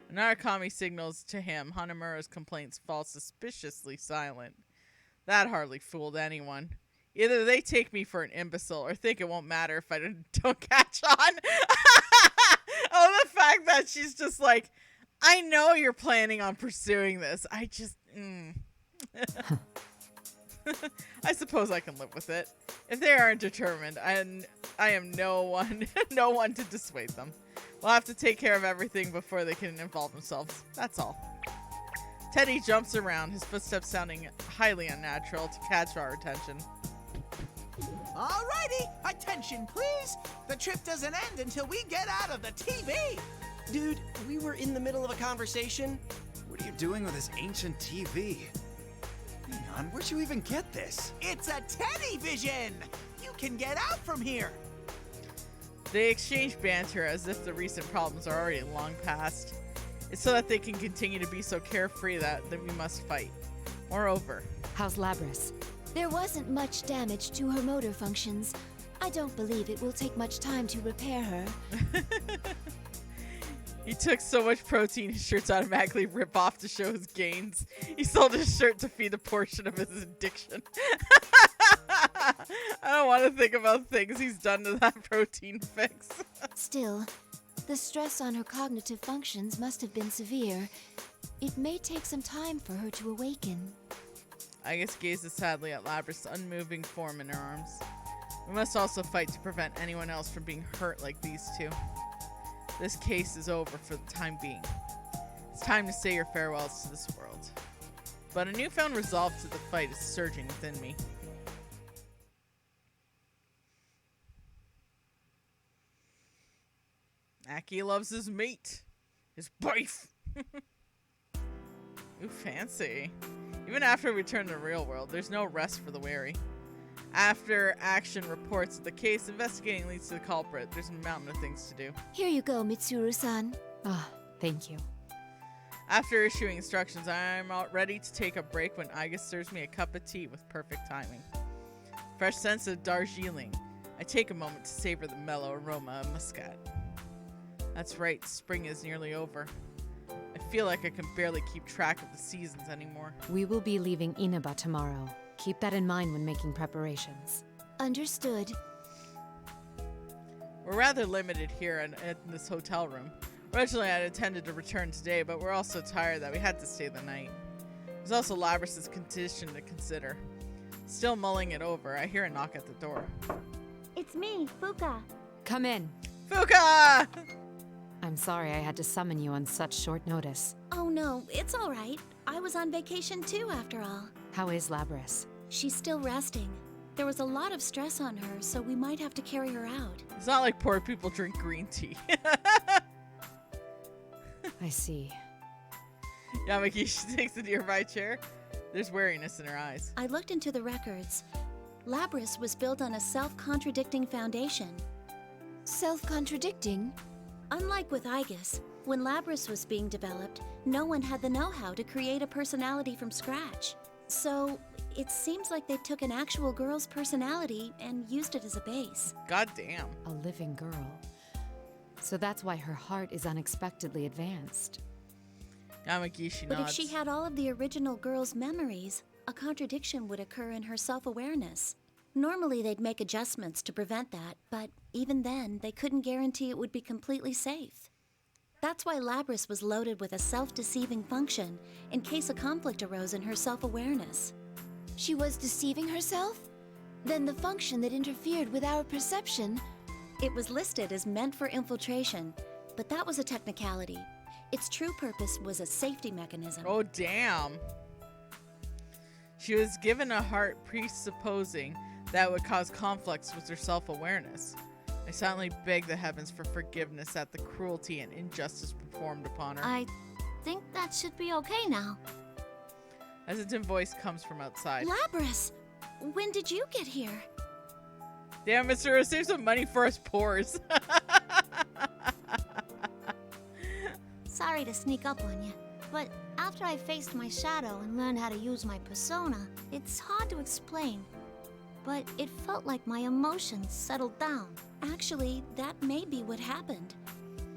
A: When Narukami signals to him, Hanamura's complaints fall suspiciously silent. That hardly fooled anyone. Either they take me for an imbecile or think it won't matter if I don't catch on. Oh, the fact that she's just like, I know you're planning on pursuing this. I just... I suppose I can live with it. If they aren't determined, I am no one to dissuade them. We'll have to take care of everything before they can involve themselves. That's all. Teddy jumps around, his footsteps sounding highly unnatural to catch our attention.
G: Alrighty, attention please. The trip doesn't end until we get out of the TV.
J: Dude, we were in the middle of a conversation.
K: What are you doing with this ancient TV? Hang on, where'd you even get this?
G: It's a Teddy Vision. You can get out from here.
A: They exchange banter as if the recent problems are already long past. It's so that they can continue to be so carefree that we must fight. Moreover,
C: how's Labrys?
I: There wasn't much damage to her motor functions, I don't believe it will take much time to repair her.
A: He took so much protein, his shirts automatically rip off to show his gains. He sold his shirt to feed a portion of his addiction. I don't want to think about things he's done to that protein fix.
I: Still, the stress on her cognitive functions must have been severe. It may take some time for her to awaken.
A: Agus gazes sadly at Labrys' unmoving form in her arms. We must also fight to prevent anyone else from being hurt like these two. This case is over for the time being. It's time to say your farewells to this world. But a newfound resolve to the fight is surging within me. Aki loves his meat. His beef. Ooh, fancy. Even after we return to the real world, there's no rest for the wary. After action reports of the case, investigating leads to the culprit. There's a mountain of things to do.
I: Here you go, Mitsuru-san.
C: Ah, thank you.
A: After issuing instructions, I'm all ready to take a break when Agus serves me a cup of tea with perfect timing. Fresh scents of Darjeeling. I take a moment to savor the mellow aroma of muscat. That's right, spring is nearly over. I feel like I can barely keep track of the seasons anymore.
C: We will be leaving Inaba tomorrow. Keep that in mind when making preparations.
I: Understood.
A: We're rather limited here in this hotel room. Originally, I'd intended to return today, but we're all so tired that we had to stay the night. There's also Labrys' condition to consider. Still mulling it over, I hear a knock at the door.
H: It's me, Fuka.
C: Come in.
A: Fuka!
C: I'm sorry I had to summon you on such short notice.
B: Oh no, it's all right. I was on vacation too, after all.
C: How is Labrys?
B: She's still resting. There was a lot of stress on her, so we might have to carry her out.
A: It's not like poor people drink green tea.
C: I see.
A: Yamagishi takes a nearby chair. There's wariness in her eyes.
B: I looked into the records. Labrys was built on a self-contradicting foundation.
I: Self-contradicting?
B: Unlike with Aegis, when Labrys was being developed, no one had the know-how to create a personality from scratch. So, it seems like they took an actual girl's personality and used it as a base.
A: God damn.
C: A living girl. So that's why her heart is unexpectedly advanced.
A: Yamagishi
B: But
A: nods.
B: if she had all of the original girl's memories, a contradiction would occur in her self-awareness. Normally they'd make adjustments to prevent that, but even then, they couldn't guarantee it would be completely safe. That's why Labrys was loaded with a self-deceiving function, in case a conflict arose in her self-awareness.
I: She was deceiving herself? Then the function that interfered with our perception...
B: It was listed as meant for infiltration, but that was a technicality. Its true purpose was a safety mechanism.
A: Oh, damn. She was given a heart presupposing that would cause conflicts with her self-awareness. I silently beg the heavens for forgiveness at the cruelty and injustice performed upon her.
B: I think that should be okay now.
A: A hesitant voice comes from outside.
B: Labrys! When did you get here?
A: Damn, Mr. Save some money for us poors.
M: Sorry to sneak up on you, but after I faced my shadow and learned how to use my persona, it's hard to explain. But it felt like my emotions settled down.
B: Actually, that may be what happened.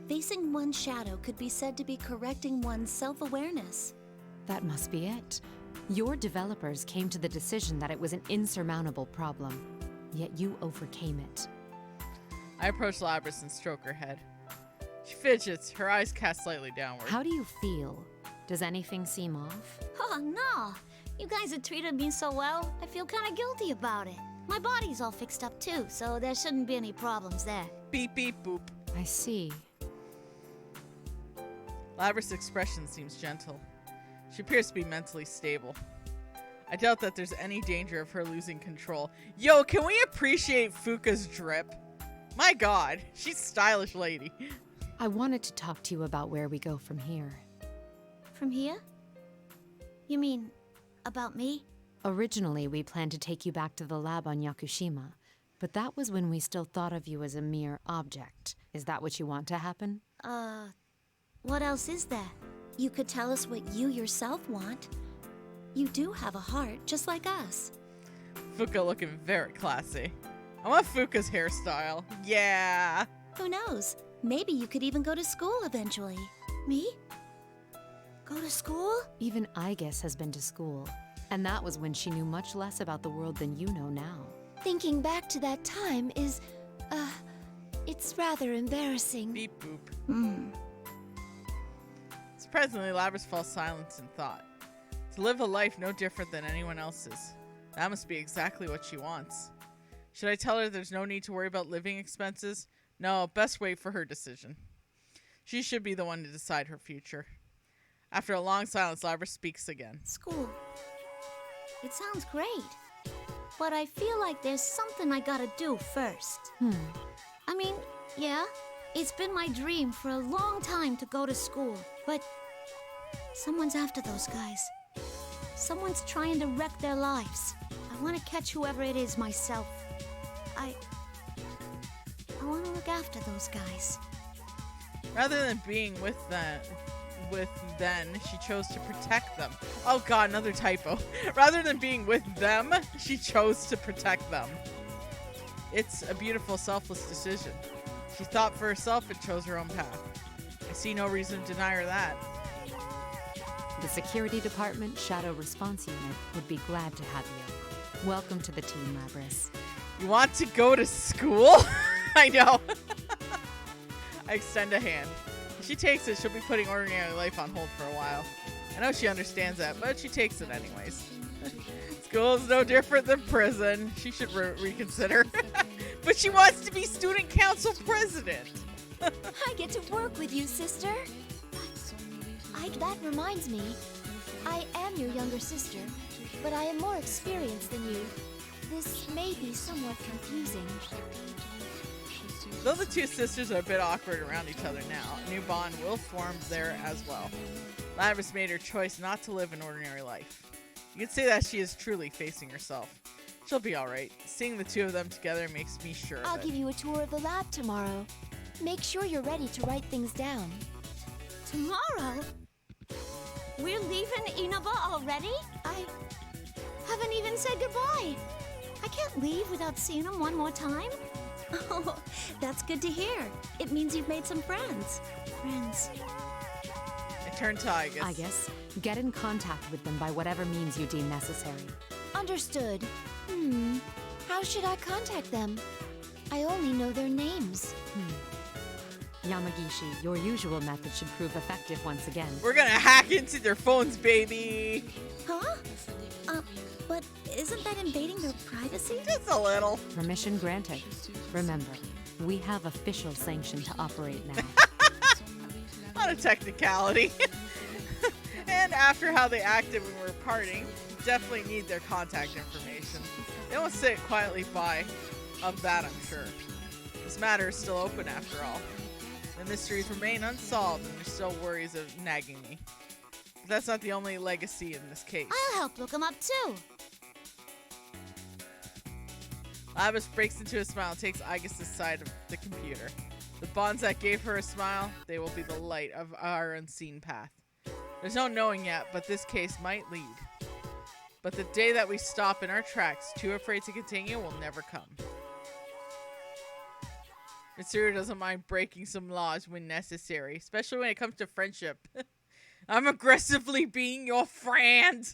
B: Facing one's shadow could be said to be correcting one's self-awareness.
C: That must be it. Your developers came to the decision that it was an insurmountable problem, yet you overcame it.
A: I approach Labrys and stroke her head. She fidgets, her eyes cast slightly downward.
C: How do you feel? Does anything seem off?
M: Oh no! You guys have treated me so well, I feel kinda guilty about it. My body's all fixed up too, so there shouldn't be any problems there.
A: Beep beep boop.
C: I see.
A: Labrys' expression seems gentle. She appears to be mentally stable. I doubt that there's any danger of her losing control. Yo, can we appreciate Fuka's drip? My god, she's a stylish lady.
C: I wanted to talk to you about where we go from here.
M: From here? You mean, about me?
C: Originally, we planned to take you back to the lab on Yakushima, but that was when we still thought of you as a mere object. Is that what you want to happen?
M: What else is there?
B: You could tell us what you yourself want. You do have a heart, just like us.
A: Fuka looking very classy. I want Fuka's hairstyle. Yeah.
M: Who knows? Maybe you could even go to school eventually. Me? Go to school?
C: Even Aigis has been to school, and that was when she knew much less about the world than you know now.
I: Thinking back to that time is, it's rather embarrassing.
A: Beep boop. Surprisingly, Labrys falls silent in thought. To live a life no different than anyone else's. That must be exactly what she wants. Should I tell her there's no need to worry about living expenses? No, best wait for her decision. She should be the one to decide her future. After a long silence, Labrys speaks again.
M: School. It sounds great. But I feel like there's something I gotta do first. I mean, yeah, it's been my dream for a long time to go to school, but someone's after those guys. Someone's trying to wreck their lives. I want to catch whoever it is myself. I want to look after those guys.
A: Rather than being with them, she chose to protect them. Oh god, another typo. Rather than being with them, she chose to protect them. It's a beautiful, selfless decision. She thought for herself and chose her own path. I see no reason to deny her that.
C: The Security Department Shadow Response Unit would be glad to have you. Welcome to the team, Labrys.
A: You want to go to school? I know. I extend a hand. If she takes it, she'll be putting ordinary life on hold for a while. I know she understands that, but she takes it anyways. School is no different than prison. She should reconsider. But she wants to be student council president.
I: I get to work with you, sister. That reminds me, I am your younger sister, but I am more experienced than you. This may be somewhat confusing.
A: Though the two sisters are a bit awkward around each other now, a new bond will form there as well. Labrys made her choice not to live an ordinary life. You could say that she is truly facing herself. She'll be alright. Seeing the two of them together makes me sure of
I: I'll
A: it.
I: give you a tour of the lab tomorrow. Make sure you're ready to write things down.
M: Tomorrow? We're leaving Inaba already? I haven't even said goodbye. I can't leave without seeing him one more time. Oh, that's good to hear. It means you've made some friends.
A: I turn to Aigis.
C: Aigis, get in contact with them by whatever means you deem necessary.
I: Understood. How should I contact them? I only know their names.
C: Yamagishi, your usual method should prove effective once again.
A: We're gonna hack into their phones, baby!
M: Huh? But isn't that invading their privacy?
A: Just a little.
C: Permission granted. Remember, we have official sanction to operate now.
A: On a technicality. And after how they acted when we were parting, definitely need their contact information. They won't sit quietly by of that, I'm sure. This matter is still open after all. The mysteries remain unsolved and there's still worries of nagging me. But that's not the only legacy in this case.
M: I'll help look him up too.
A: Labrys breaks into a smile and takes Aigis' side of the computer. The bonds that gave her a smile, they will be the light of our unseen path. There's no knowing yet, but this case might lead. But the day that we stop in our tracks, too afraid to continue, will never come. Mitsuru doesn't mind breaking some laws when necessary, especially when it comes to friendship. I'm aggressively being your friend.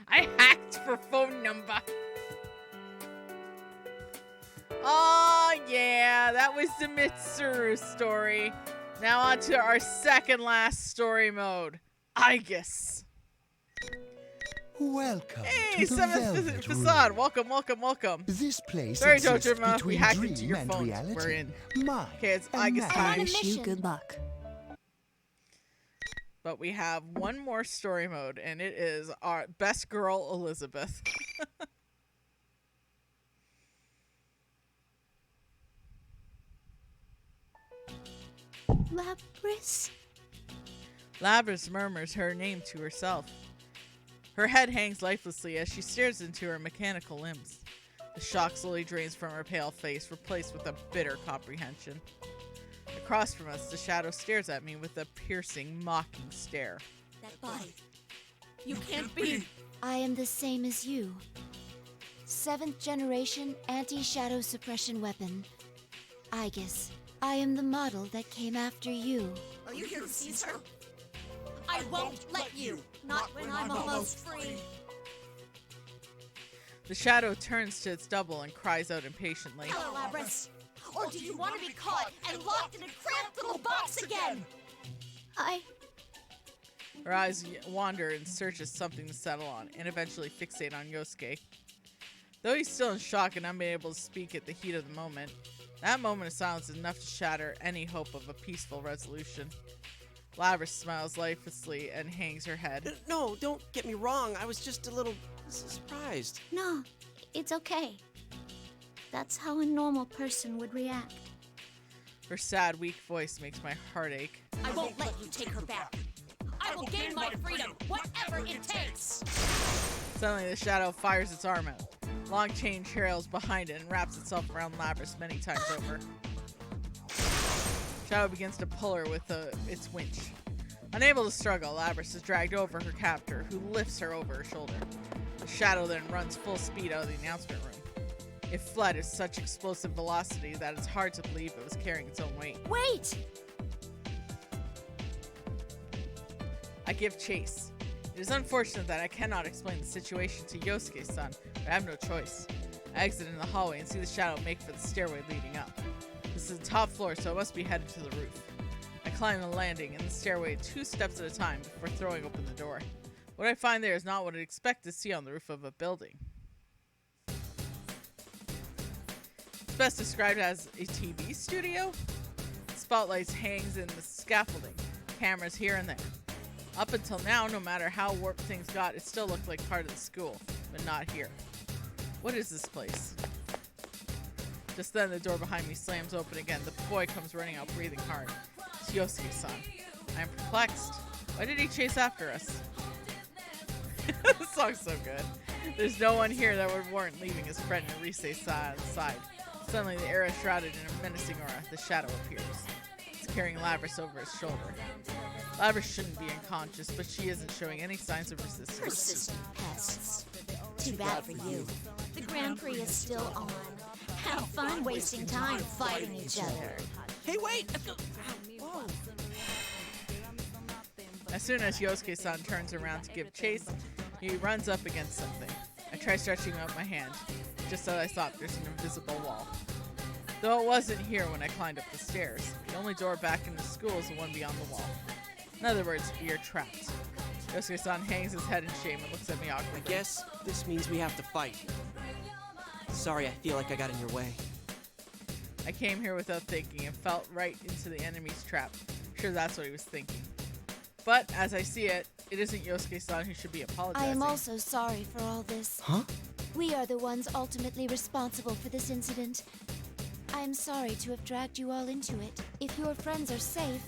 A: I hacked her phone number. Oh yeah, that was the Mitsuru story. Now on to our second last story mode, Aigis.
N: Welcome
A: Hey,
N: to the Velvet
A: Facade.
N: Room.
A: Welcome.
N: This place
A: Sorry,
N: exists
A: Dojima, we
N: between
A: hacked
N: dream
A: into your
N: and
A: phones.
N: reality.
A: We're in.
N: Mine
A: Okay, it's
N: and
A: Aigis
N: magic.
A: time.
L: I wish you good luck.
A: But we have one more story mode, and it is our best girl, Elizabeth.
M: Labrys?
A: Labrys murmurs her name to herself. Her head hangs lifelessly as she stares into her mechanical limbs. The shock slowly drains from her pale face, replaced with a bitter comprehension. Across from us, the shadow stares at me with a piercing, mocking stare.
B: That body. You can't be.
I: I am the same as you. 7th generation anti-shadow suppression weapon. Aegis, I am the model that came after you.
G: Are you here to seize her? I won't let you. Not when I'm almost free.
A: The shadow turns to its double and cries out impatiently.
G: Hello, Labrys. Or do you want to be caught and locked in a cramped little box again?
A: Her eyes wander in search of something to settle on, and eventually fixate on Yosuke. Though he's still in shock and unable to speak at the heat of the moment, that moment of silence is enough to shatter any hope of a peaceful resolution. Labrys smiles lifelessly and hangs her head.
J: No, don't get me wrong. I was just a little surprised.
M: No, it's okay. That's how a normal person would react.
A: Her sad, weak voice makes my heart ache.
G: I won't let you take her back. I will gain my freedom, whatever it takes.
A: Suddenly, the shadow fires its arm out. Long chain trails behind it and wraps itself around Labrys many times over. Shadow begins to pull her with its winch. Unable to struggle, Labrys is dragged over her captor, who lifts her over her shoulder. The shadow then runs full speed out of the announcement room. It fled at such explosive velocity that it's hard to believe it was carrying its own weight.
I: Wait!
A: I give chase. It is unfortunate that I cannot explain the situation to Yosuke-san, but I have no choice. I exit in the hallway and see the shadow make for the stairway leading up. This is the top floor, so I must be headed to the roof. I climb the landing and the stairway 2 steps at a time before throwing open the door. What I find there is not what I'd expect to see on the roof of a building. It's best described as a TV studio. Spotlights hangs in the scaffolding, cameras here and there. Up until now, no matter how warped things got, it still looked like part of the school, but not here. What is this place? Just then, the door behind me slams open again. The boy comes running out, breathing hard. It's Yosuke-san. I am perplexed. Why did he chase after us? This song's so good. There's no one here that would warrant leaving his friend Narise side. Suddenly, the air is shrouded in a menacing aura. The shadow appears. It's carrying Labrys over his shoulder. Labrys shouldn't be unconscious, but she isn't showing any signs of resistance.
M: Persistent pests. Too bad for you. The Grand Prix is still on. Have fun wasting time fighting each other.
J: Hey, wait! Whoa.
A: As soon as Yosuke-san turns around to give chase, he runs up against something. I try stretching out my hand. Just as I thought, there's an invisible wall. Though it wasn't here when I climbed up the stairs, the only door back into school is the one beyond the wall. In other words, we are trapped. Yosuke-san hangs his head in shame and looks at me awkwardly.
J: I guess this means we have to fight. Sorry, I feel like I got in your way.
A: I came here without thinking and felt right into the enemy's trap. Sure, that's what he was thinking. But, as I see it, it isn't Yosuke-san who should be apologizing.
I: I am also sorry for all this.
J: Huh?
I: We are the ones ultimately responsible for this incident. I am sorry to have dragged you all into it. If your friends are safe,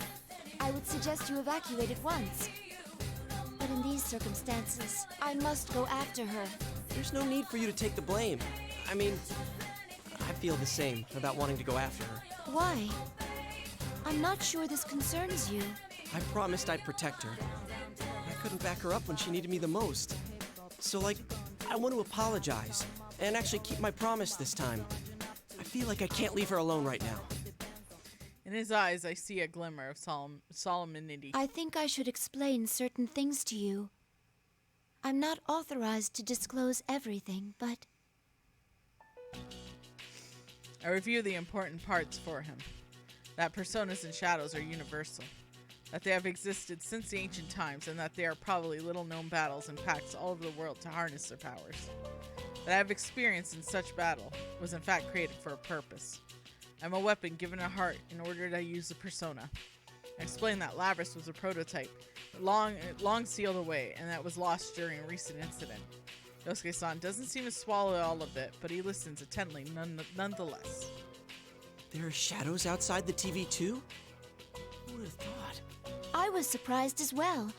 I: I would suggest you evacuate at once. But in these circumstances, I must go after her.
J: There's no need for you to take the blame. I mean, I feel the same about wanting to go after her.
I: Why? I'm not sure this concerns you.
J: I promised I'd protect her. I couldn't back her up when she needed me the most. So, I want to apologize and actually keep my promise this time. I feel like I can't leave her alone right now.
A: In his eyes, I see a glimmer of solemnity.
I: I think I should explain certain things to you. I'm not authorized to disclose everything, but...
A: I review the important parts for him. That personas and shadows are universal. That they have existed since the ancient times, and that they are probably little-known battles and pacts all over the world to harness their powers. That I have experience in such battle was in fact created for a purpose. I'm a weapon given a heart in order to use a persona. I explained that Labrys was a prototype, long sealed away, and that was lost during a recent incident. Yosuke-san doesn't seem to swallow all of it, but he listens attentively nonetheless.
J: There are shadows outside the TV too? Who would have thought?
I: I was surprised as well,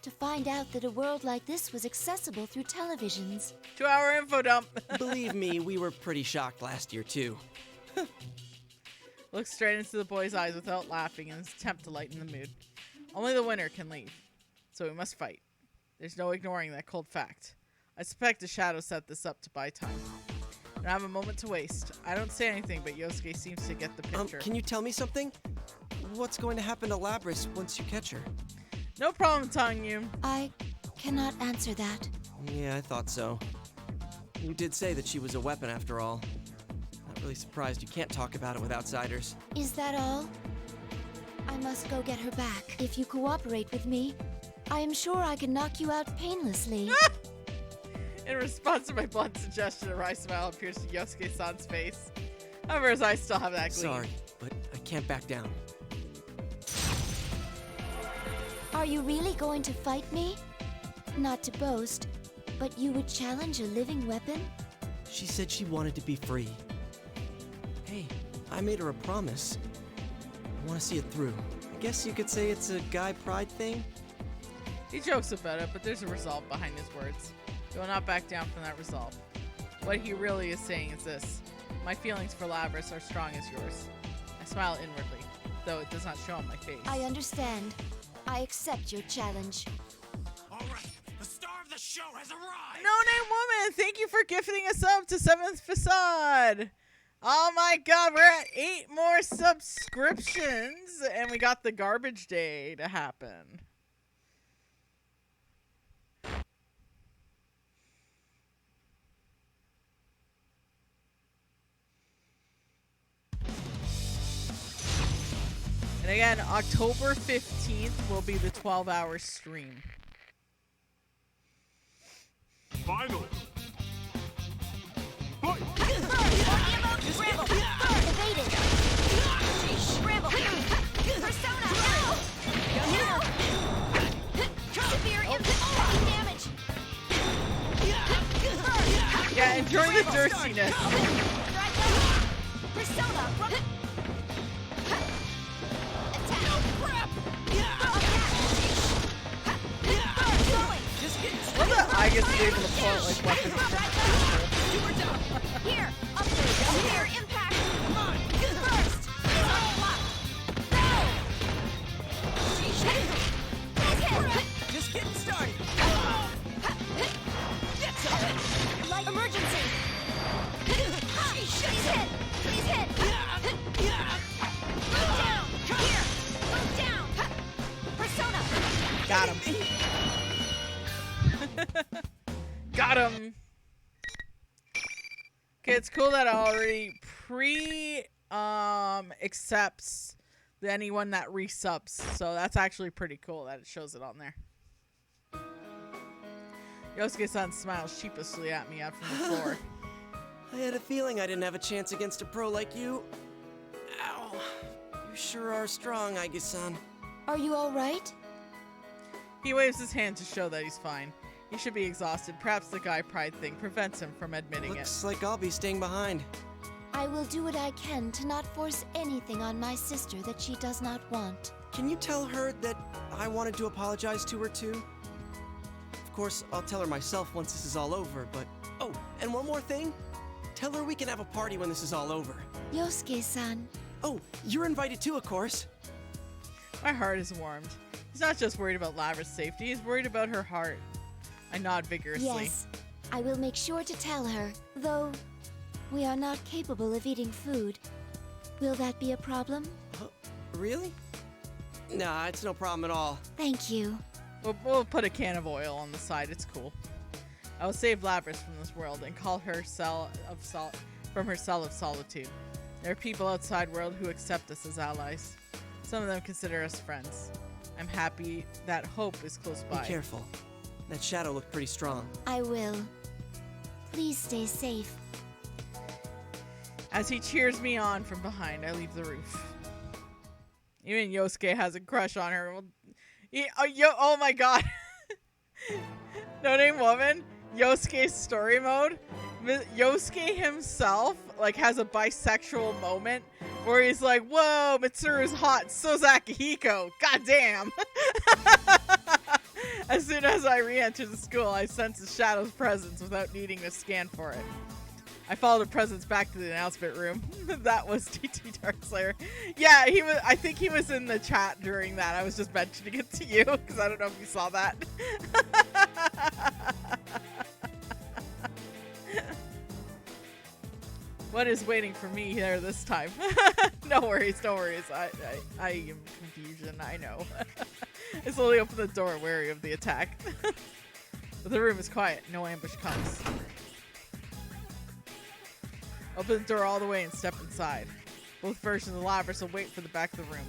I: to find out that a world like this was accessible through televisions.
A: 2-hour info dump!
J: Believe me, we were pretty shocked last year too.
A: Looks straight into the boy's eyes without laughing in his attempt to lighten the mood. Only the winner can leave, so we must fight. There's no ignoring that cold fact. I suspect the shadow set this up to buy time. I don't have a moment to waste. I don't say anything, but Yosuke seems to get the picture.
J: Can you tell me something? What's going to happen to Labris once you catch her?
A: No problem telling you.
I: I cannot answer that.
J: Yeah, I thought so. You did say that she was a weapon after all. Not really surprised you can't talk about it with outsiders.
I: Is that all? I must go get her back. If you cooperate with me, I am sure I can knock you out painlessly.
A: In response to my blunt suggestion, a wry smile appears to Yosuke-san's face. However, as I still have that gleam.
J: Sorry, but I can't back down.
I: Are you really going to fight me? Not to boast, but you would challenge a living weapon?
J: She said she wanted to be free. Hey, I made her a promise. I want to see it through. I guess you could say it's a guy pride thing?
A: He jokes about it, but there's a resolve behind his words. He will not back down from that resolve. What he really is saying is this. My feelings for Labris are strong as yours. I smile inwardly, though it does not show on my face.
I: I understand. I accept your challenge.
E: All right, the star of the show has arrived.
A: No Name Woman, thank you for gifting us up to 7th Facade. Oh my god, we're at 8 more subscriptions, and we got the garbage day to happen. And again, October 15th will be the 12-hour stream.
E: Finals.
A: Yeah, enjoy the dirtiness. Well, I guess to be able to pull like weapons.
B: Here, up here, impact. Come on, first.
G: Just getting started.
B: Light emergency. Please hit. Please hit. Move down. Here. Move down. Persona.
A: Got him. Got him. Okay, it's cool that it already accepts anyone that resubs. So that's actually pretty cool that it shows it on there. Yosuke-san smiles sheepishly at me out from the floor.
J: I had a feeling I didn't have a chance against a pro like you. Ow. You sure are strong, Edgey-san.
I: Are you all right?
A: He waves his hand to show that he's fine. He should be exhausted. Perhaps the guy pride thing prevents him from admitting
J: Looks like I'll be staying behind.
I: I will do what I can to not force anything on my sister that she does not want.
J: Can you tell her that I wanted to apologize to her too? Of course, I'll tell her myself once this is all over, but... Oh, and one more thing. Tell her we can have a party when this is all over.
I: Yosuke-san.
J: Oh, you're invited too, of course.
A: My heart is warmed. He's not just worried about Lavra's safety, he's worried about her heart. I nod vigorously.
I: Yes, I will make sure to tell her, though we are not capable of eating food. Will that be a problem?
J: Really? Nah, it's no problem at all.
I: Thank you.
A: We'll put a can of oil on the side, it's cool. I will save Lavras from this world and call her from her cell of solitude. There are people outside world who accept us as allies. Some of them consider us friends. I'm happy that hope is close by.
J: Be careful. That shadow looked pretty strong.
I: I will. Please stay safe.
A: As he cheers me on from behind, I leave the roof. Even Yosuke has a crush on her. Oh my god. No Name Woman, Yosuke's story mode. Yosuke himself like has a bisexual moment where he's like, whoa, Mitsuru's hot, so's Akihiko. God damn. As soon as I re-enter the school, I sense the shadow's presence without needing to scan for it. I followed the presence back to the announcement room. That was TT Darkslayer. Yeah, he was. I think he was in the chat during that. I was just mentioning it to you because I don't know if you saw that. What is waiting for me there this time? No worries, no worries. I am confusion, I know. I slowly open the door, wary of the attack. But the room is quiet, no ambush comes. Open the door all the way and step inside. Both versions of Labras will wait for the back of the room.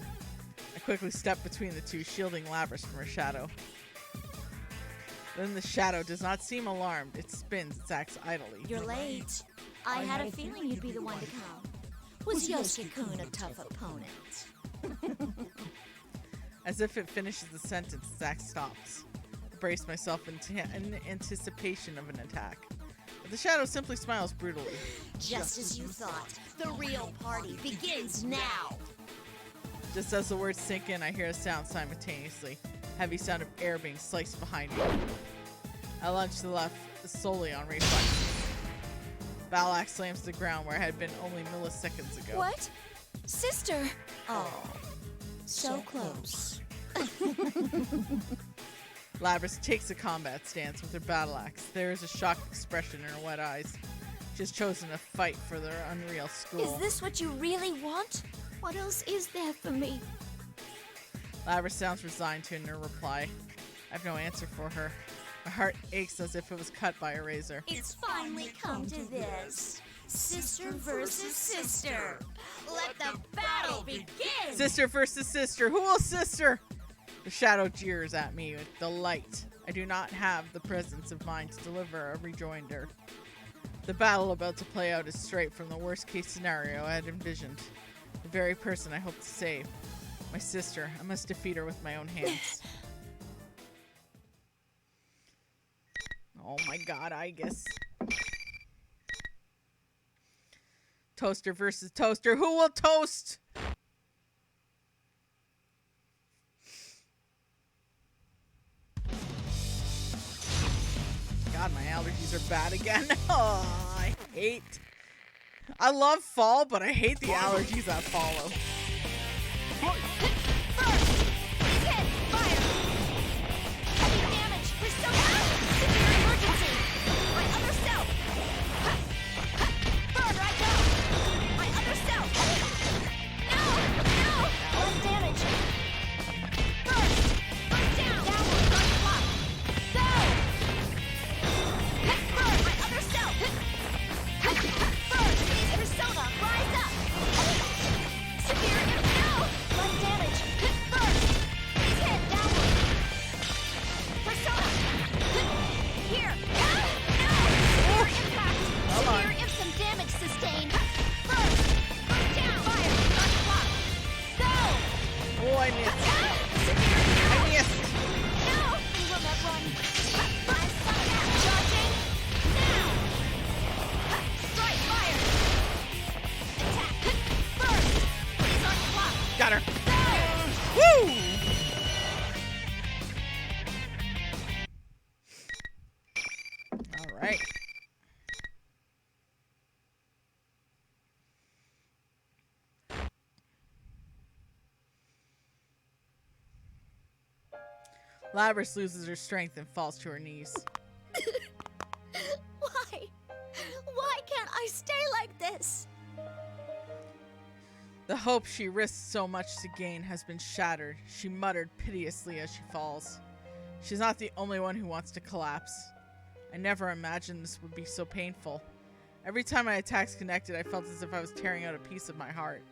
A: I quickly step between the two, shielding Labras from her shadow. Then the shadow does not seem alarmed. It spins its axe idly.
B: You're late. I had a feeling you'd be the one to come. Was Yosuke-kun a tough opponent?
A: As if it finishes the sentence, its axe stops. I brace myself in anticipation of an attack. But the shadow simply smiles brutally.
B: Just as you thought. The real party begins now.
A: Just as the words sink in, I hear a sound simultaneously. Heavy sound of air being sliced behind me. I lunge to the left, solely on reflexes. Battle axe slams to the ground where I had been only milliseconds ago.
I: What? Sister!
B: Oh, so close.
A: Labras takes a combat stance with her battle axe. There is a shocked expression in her wet eyes. She has chosen to fight for their unreal school.
I: Is this what you really want?
M: What else is there for me?
A: Labras sounds resigned to her reply. I have no answer for her. My heart aches as if it was cut by a razor.
B: It's finally come to this. Sister versus sister. Let the battle begin!
A: Sister versus sister. Who will sister? The shadow jeers at me with delight. I do not have the presence of mind to deliver a rejoinder. The battle about to play out is straight from the worst case scenario I had envisioned. The very person I hope to save. My sister. I must defeat her with my own hands. Oh my god, I guess. Toaster versus toaster. Who will toast? God, my allergies are bad again. Oh, I love fall, but I hate the allergies that follow. Got her. Woo! All right. Labras loses her strength and falls to her knees.
M: Why? Why can't I stay like this?
A: The hope she risked so much to gain has been shattered. She muttered piteously as she falls. She's not the only one who wants to collapse. I never imagined this would be so painful. Every time my attacks connected, I felt as if I was tearing out a piece of my heart.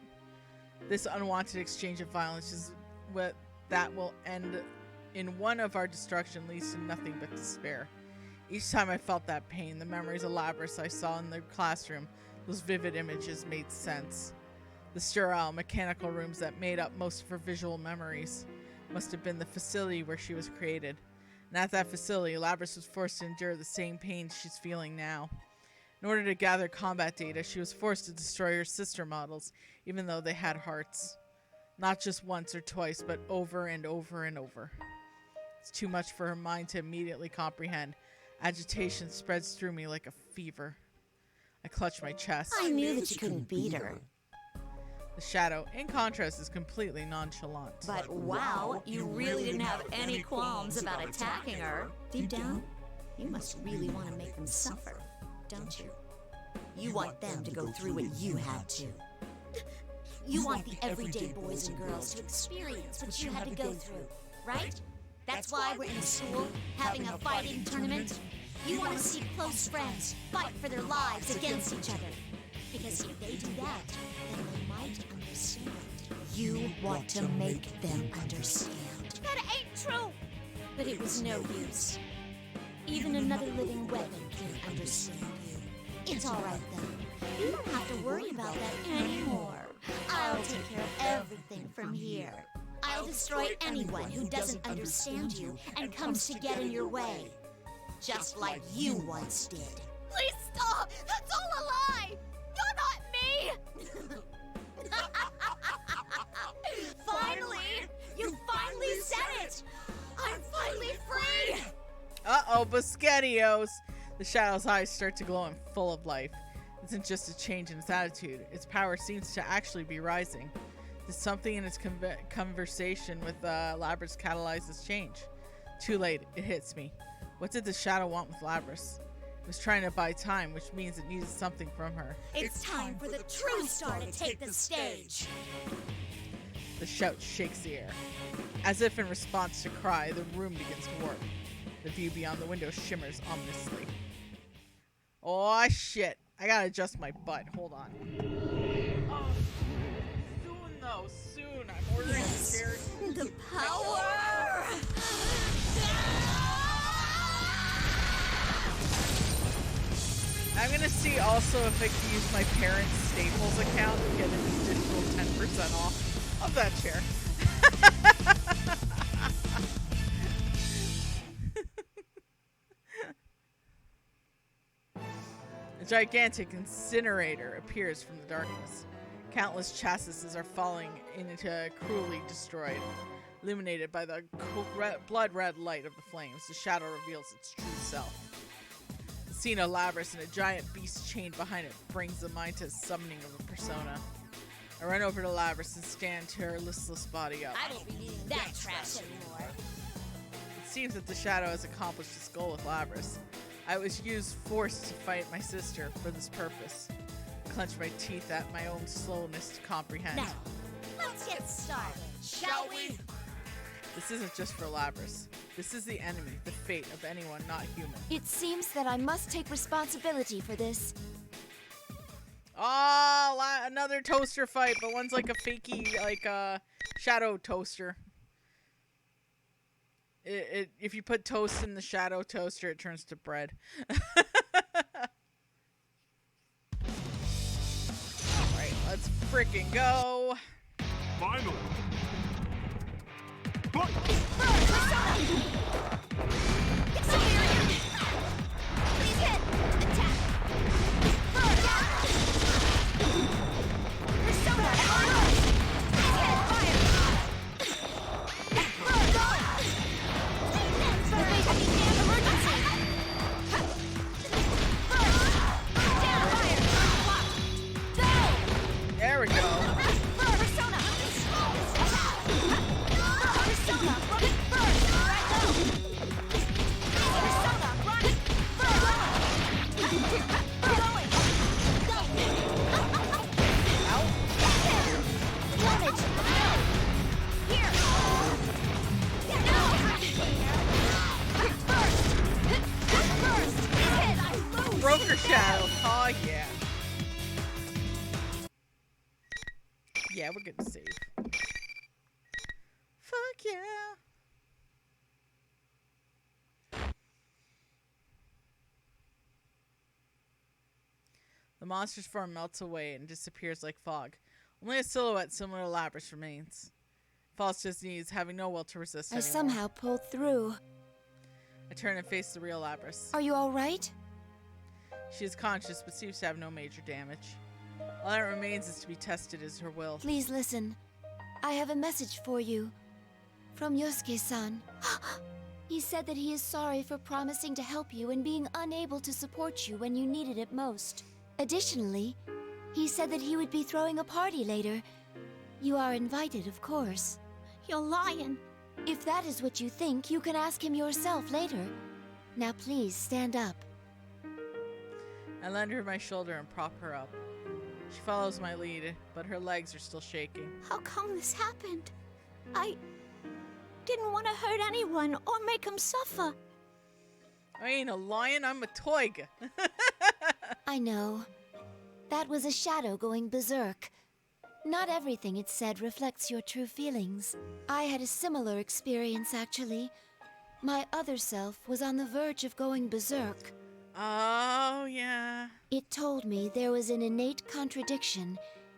A: This unwanted exchange of violence is what that will end in one of our destruction leads to nothing but despair. Each time I felt that pain, the memories of Labras I saw in the classroom, those vivid images made sense. The sterile, mechanical rooms that made up most of her visual memories must have been the facility where she was created. And at that facility, Labras was forced to endure the same pain she's feeling now. In order to gather combat data, she was forced to destroy her sister models, even though they had hearts. Not just once or twice, but over and over and over. It's too much for her mind to immediately comprehend. Agitation spreads through me like a fever. I clutch my chest.
B: I knew that you couldn't beat her.
A: The shadow, in contrast, is completely nonchalant.
B: But wow, you really didn't have any qualms about attacking her. Deep down, you must really want to make them suffer, don't you? You want them to go through what you had to. You want the everyday boys and girls to experience what you had to go through, right? That's why we're in school, having a fighting tournament. You want to see close friends fight for their lives against each other. Because if they do that, then they might understand. You want to make them understand.
I: That ain't true!
B: But it was no use. Even another living weapon can't understand you. It's alright though. You don't have to worry about that anymore. I'll take care of everything from here. I'll destroy anyone who doesn't understand you and comes to get in your way. Just like you once did.
I: Please stop! That's all a lie! You're not me!
B: Finally! You finally said it! I'm finally free!
A: Uh-oh, Buscettios! The Shadow's eyes start to glow and full of life. It isn't just a change in its attitude. Its power seems to actually be rising. There's something in its conversation with Labrys catalyzed this change. Too late. It hits me. What did the Shadow want with Labrys? It was trying to buy time, which means it needed something from her.
B: It's time for the true star to take the stage!
A: The shout shakes the air. As if in response to cry, the room begins to warp. The view beyond the window shimmers ominously. Oh, shit. I gotta adjust my butt. Hold on. Oh, soon, though. Soon. I'm ordering chairs.
B: The power!
A: I'm gonna see also if I can use my parents' Staples account to get an additional 10% off of that chair. A gigantic incinerator appears from the darkness. Countless chassis are falling into cruelly destroyed. Illuminated by the blood-red light of the flames, the Shadow reveals its true self. The scene of Labrys and a giant beast chained behind it brings the mind to a summoning of a persona. I run over to Labrys and stand to her listless body up.
B: I won't be needing that trash anymore.
A: It seems that the Shadow has accomplished its goal with Labrys. I was used force to fight my sister for this purpose. I clench my teeth at my own slowness to comprehend.
B: Now, let's get started, shall we?
A: This isn't just for Labrys. This is the enemy, the fate of anyone not human.
I: It seems that I must take responsibility for this.
A: Oh, another toaster fight, but one's like a fakey, like a shadow toaster. If you put toast in the shadow toaster, it turns to bread. Alright, let's freaking go.
E: Finally.
I: Please hit! Attack! Persona! Please hit! Fire! Emergency! Down! Fire!
A: There we go.
I: Persona! Persona! Run first! Right now! Persona! Run first! Damage! Here! First!
A: Broker Shadow. Oh, yeah. Yeah, we're gonna save. Fuck yeah. The monster's form melts away and disappears like fog. Only a silhouette similar to Labrys remains. Falls to his knees, having no will to resist
I: I
A: anymore.
I: somehow pulled through.
A: I turn and face the real Labrys.
I: Are you all right?
A: She is conscious, but seems to have no major damage. All that remains is to be tested as her will.
I: Please listen. I have a message for you. From Yosuke-san. He said that he is sorry for promising to help you and being unable to support you when you needed it most. Additionally, he said that he would be throwing a party later. You are invited, of course.
B: You're lying.
I: If that is what you think, you can ask him yourself later. Now please, stand up.
A: I lend her my shoulder and prop her up. She follows my lead, but her legs are still shaking.
M: How come this happened? I didn't want to hurt anyone or make them suffer.
A: I ain't a lion, I'm a toiga.
I: I know. That was a shadow going berserk. Not everything it said reflects your true feelings. I had a similar experience, actually. My other self was on the verge of going berserk.
A: Oh, yeah.
I: It told me there was an innate contradiction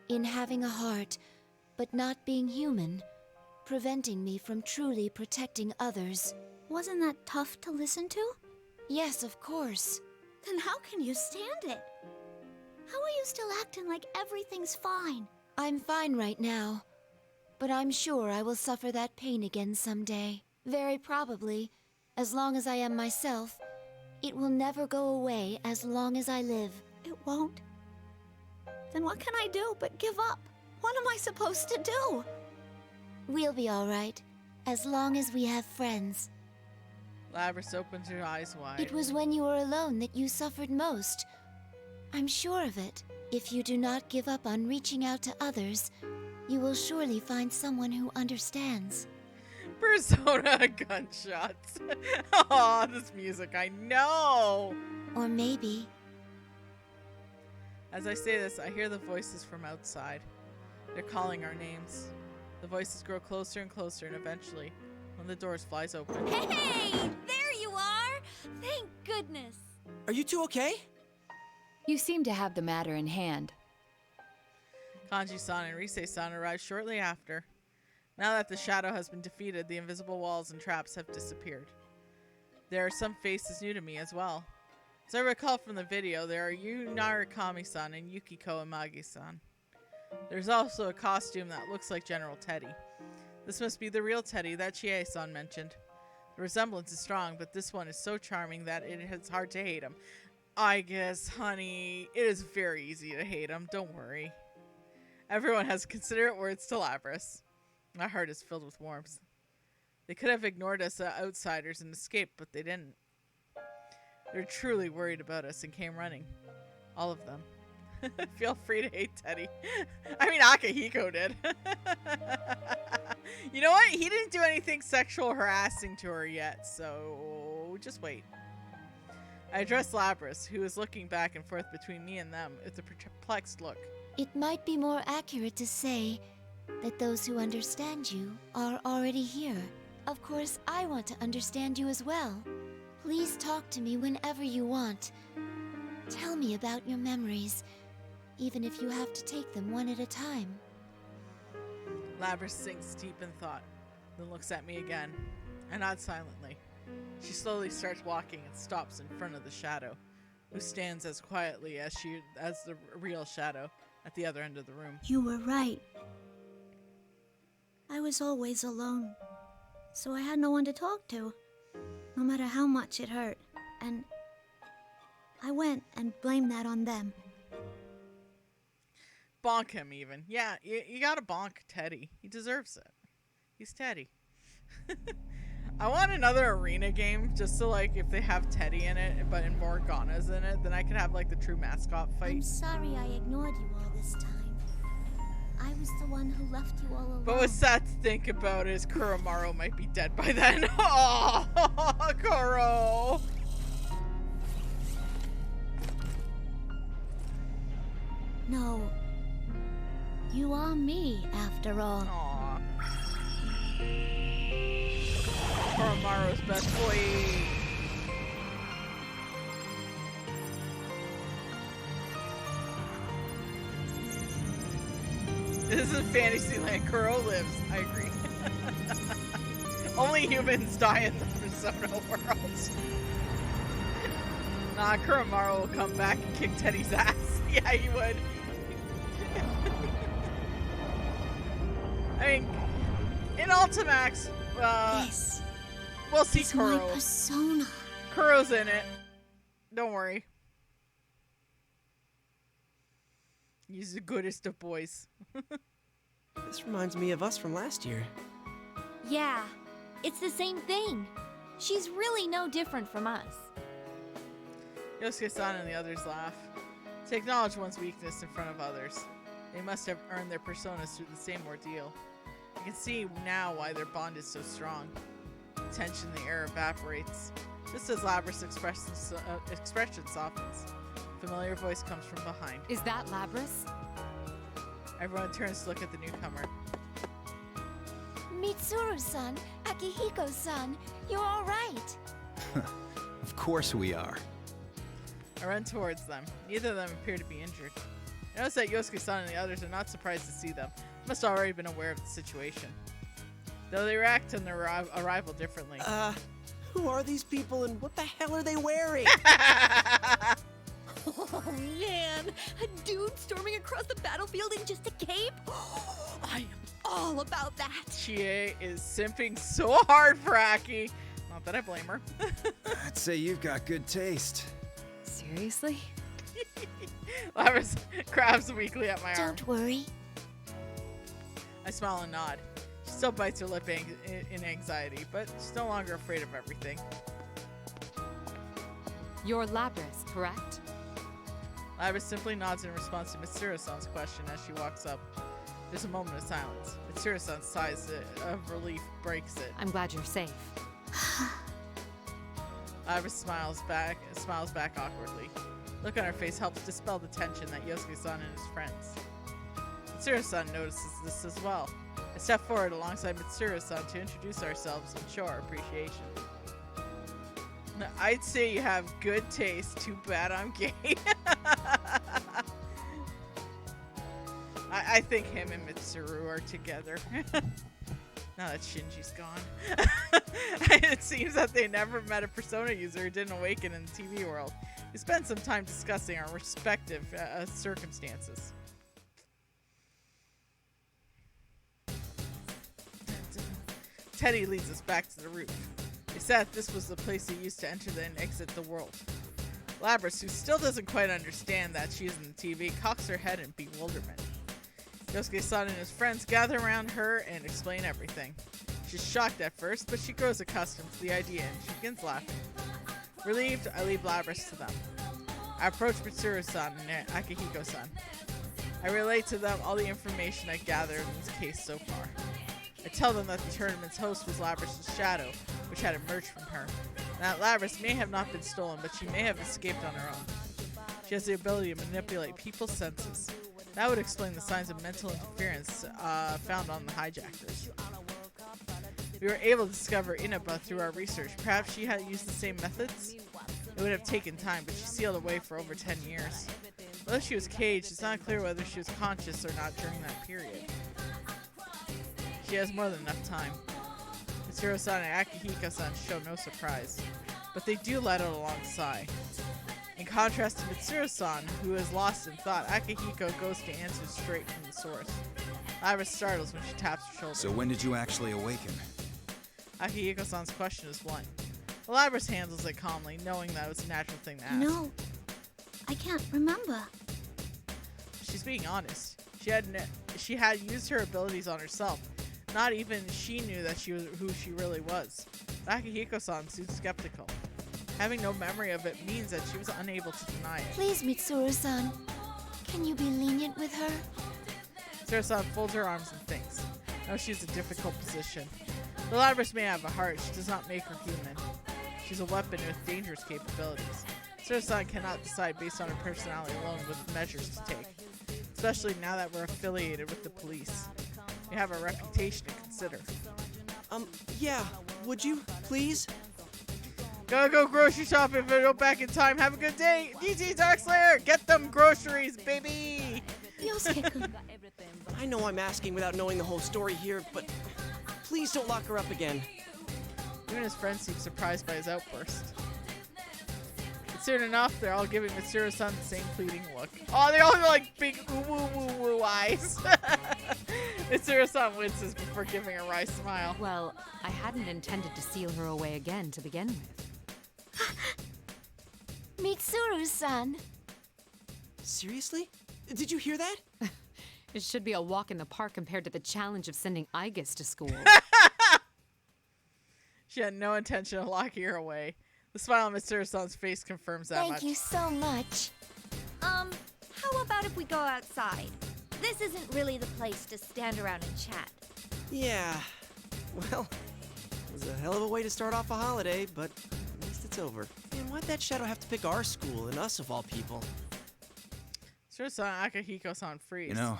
I: in having a heart, but not being human, preventing me from truly protecting others.
M: Wasn't that tough to listen to?
I: Yes, of course.
M: Then how can you stand it? How are you still acting like everything's fine?
I: I'm fine right now, but I'm sure I will suffer that pain again someday. Very probably, as long as I am myself. It will never go away as long as I live.
M: It won't? Then what can I do but give up? What am I supposed to do?
I: We'll be all right, as long as we have friends.
A: Labrys opens her eyes wide.
I: It was when you were alone that you suffered most. I'm sure of it. If you do not give up on reaching out to others, you will surely find someone who understands.
A: Persona gunshots. Oh, this music, I know.
I: Or maybe.
A: As I say this, I hear the voices from outside. They're calling our names. The voices grow closer and closer, and eventually, one of the doors flies open.
H: Hey, there you are! Thank goodness.
J: Are you two okay?
L: You seem to have the matter in hand.
A: Kanji-san and Rise-san arrive shortly after. Now that the shadow has been defeated, the invisible walls and traps have disappeared. There are some faces new to me as well. As I recall from the video, there are Yu Narukami-san and Yukiko Imagi-san. There's also a costume that looks like General Teddy. This must be the real Teddy that Chie-san mentioned. The resemblance is strong, but this one is so charming that it's hard to hate him. I guess, honey, it is very easy to hate him, don't worry. Everyone has considerate words to Labrys. My heart is filled with warmth. They could have ignored us outsiders and escaped, but they didn't. They're truly worried about us and came running. All of them. Feel free to hate Teddy. I mean, Akihiko did. You know what? He didn't do anything sexual harassing to her yet, so just wait. I addressed Labrys, who is looking back and forth between me and them with a perplexed look.
I: It might be more accurate to say that those who understand you are already here. Of course, I want to understand you as well. Please talk to me whenever you want. Tell me about your memories, even if you have to take them one at a time.
A: Labrys sinks deep in thought, then looks at me again. I nod silently. She slowly starts walking and stops in front of the shadow, who stands as quietly as the real shadow at the other end of the room.
M: You were right. I was always alone, so I had no one to talk to, no matter how much it hurt. And I went and blamed that on them.
A: Bonk him even. Yeah, you gotta bonk Teddy. He deserves it. He's Teddy. I want another arena game, just so like if they have Teddy in it, but in more Ganas in it, then I could have like the true mascot fight.
M: I'm sorry I ignored you all this time. I was the one who left you all alone.
A: But what's sad to think about is Kuromaru might be dead by then. Oh, Kuro!
M: No. You are me, after all.
A: Aww. Kuromaru's best boy. This is Fantasyland. Kuro lives. I agree. Only humans die in the Persona world. Nah, Kuromaru will come back and kick Teddy's ass. Yeah, he would. I mean, in Ultimax,
M: this
A: we'll see
M: is
A: Kuro.
M: my persona.
A: Kuro's in it. Don't worry. He's the goodest of boys.
J: This reminds me of us from last year.
H: Yeah, it's the same thing. She's really no different from us.
A: Yosuke-san and the others laugh. To acknowledge one's weakness in front of others. They must have earned their personas through the same ordeal. You can see now why their bond is so strong. The tension in the air evaporates. Just as Labrys' expression softens. A familiar voice comes from behind.
C: Is that Labrys?
A: Everyone turns to look at the newcomer.
I: Mitsuru-san, Akihiko-san, you're all right.
K: Of course we are.
A: I run towards them. Neither of them appear to be injured. I notice that Yosuke-san and the others are not surprised to see them. They must have already been aware of the situation. Though they react on their arrival differently.
J: Who are these people and what the hell are they wearing?
N: Oh man, a dude storming across the battlefield in just a cape? I am all about that.
A: Chie is simping so hard for Aki. Not that I blame her.
K: I'd say you've got good taste.
L: Seriously?
A: Labrys grabs weakly at my arm.
M: Don't worry.
A: I smile and nod. She still bites her lip in anxiety, but she's no longer afraid of everything.
C: You're Labrys, correct?
A: Labrys simply nods in response to Mitsuru-san's question as she walks up. There's a moment of silence. Mitsuru-san's sighs of relief breaks it.
C: I'm glad you're safe.
A: Labrys smiles back awkwardly. Look on her face helps dispel the tension that Yosuke-san and his friends. Mitsuru-san notices this as well. I step forward alongside Mitsuru-san to introduce ourselves and show our appreciation. I'd say you have good taste. Too bad I'm gay. I think him and Mitsuru are together. Now that Shinji's gone. It seems that they never met a Persona user who didn't awaken in the TV world. We spent some time discussing our respective circumstances. Teddy leads us back to the roof. They said this was the place they used to enter and exit the world. Labrys, who still doesn't quite understand that she is in the TV, cocks her head in bewilderment. Yosuke-san and his friends gather around her and explain everything. She's shocked at first, but she grows accustomed to the idea and she begins laughing. Relieved, I leave Labrys to them. I approach Mitsuru-san and Akihiko-san. I relate to them all the information I gathered in this case so far. I tell them that the tournament's host was Labrys' shadow, which had emerged from her. And that Labrys may have not been stolen, but she may have escaped on her own. She has the ability to manipulate people's senses. That would explain the signs of mental interference found on the hijackers. We were able to discover Inaba through our research. Perhaps she had used the same methods? It would have taken time, but she sealed away for over 10 years. Although she was caged, it's not clear whether she was conscious or not during that period. She has more than enough time. Mitsuru-san and Akihiko-san show no surprise, but they do let out a long sigh. In contrast to Mitsuru-san, who is lost in thought, Akihiko goes to answers straight from the source. Labrys startles when she taps her shoulder.
K: So when did you actually awaken?
A: Akihiko-san's question is blunt. Labrys handles it calmly, knowing that it was a natural thing to ask.
M: No, I can't remember.
A: She's being honest. She had used her abilities on herself. Not even she knew that she was who she really was. Akihiko-san seems skeptical. Having no memory of it means that she was unable to deny it.
I: Please, Mitsuru-san, can you be lenient with her?
A: Mitsuru-san folds her arms and thinks. No, she's a difficult position. The Labrys may have a heart, she does not make her human. She's a weapon with dangerous capabilities. Mitsuru-san cannot decide based on her personality alone what measures to take. Especially now that we're affiliated with the police. We have a reputation to consider.
J: Yeah, would you, please?
A: Gotta go grocery shopping if I go back in time. Have a good day. DT Darkslayer, get them groceries, baby!
M: Yosuke-kun.
J: I know I'm asking without knowing the whole story here, but please don't lock her up again.
A: Even his friends seem surprised by his outburst. But soon enough, they're all giving Mitsuru-san the same pleading look. Oh, they all have like big woo eyes. Mitsuru-san winces before giving a wry smile.
C: Well, I hadn't intended to seal her away again to begin with.
I: Mitsuru-san.
J: Seriously? Did you hear that?
C: It should be a walk in the park compared to the challenge of sending Aigis to school.
A: She had no intention of locking her away. The smile on Mitsuru-san's face confirms that much.
I: Thank you so much.
H: How about if we go outside? This isn't really the place to stand around and chat.
J: Yeah. Well, it was a hell of a way to start off a holiday, but at least it's over. Man, why'd that shadow have to pick our school and us of all people?
A: Mitsuru-san, Akihiko-san freeze.
K: You know,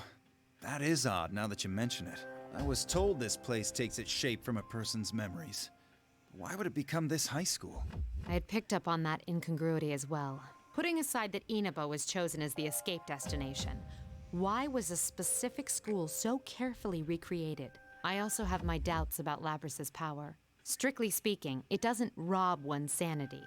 K: that is odd now that you mention it. I was told this place takes its shape from a person's memories. Why would it become this high school?
C: I had picked up on that incongruity as well. Putting aside that Inaba was chosen as the escape destination, why was a specific school so carefully recreated? I also have my doubts about Labrys's power. Strictly speaking, it doesn't rob one's sanity.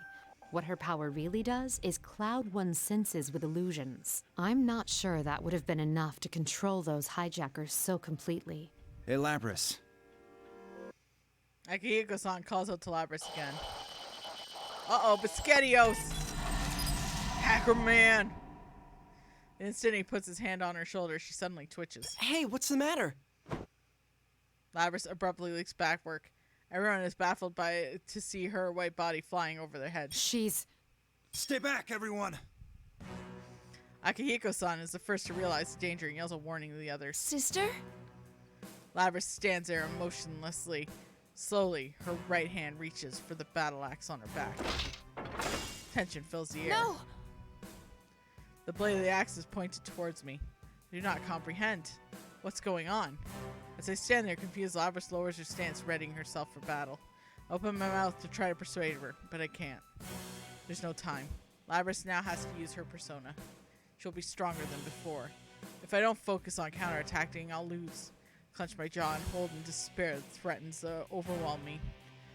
C: What her power really does is cloud one's senses with illusions. I'm not sure that would have been enough to control those hijackers so completely.
K: Hey, Labrys.
A: Akihiko-san calls out to Labrys again. Uh-oh, Biscettios! Hacker man! The instant he puts his hand on her shoulder, she suddenly twitches.
J: Hey, what's the matter?
A: Labrys abruptly leaks backward. Everyone is baffled to see her white body flying over their heads.
C: She's...
K: Stay back, everyone!
A: Akihiko-san is the first to realize the danger and yells a warning to the others.
I: Sister?
A: Labrys stands there motionlessly. Slowly, her right hand reaches for the battle axe on her back. Tension fills the air.
I: No!
A: The blade of the axe is pointed towards me. I do not comprehend. What's going on? As I stand there confused, Labrys lowers her stance, readying herself for battle. I open my mouth to try to persuade her, but I can't. There's no time. Labrys now has to use her persona. She'll be stronger than before. If I don't focus on counterattacking, I'll lose. I clench my jaw and hold in despair that threatens to overwhelm me.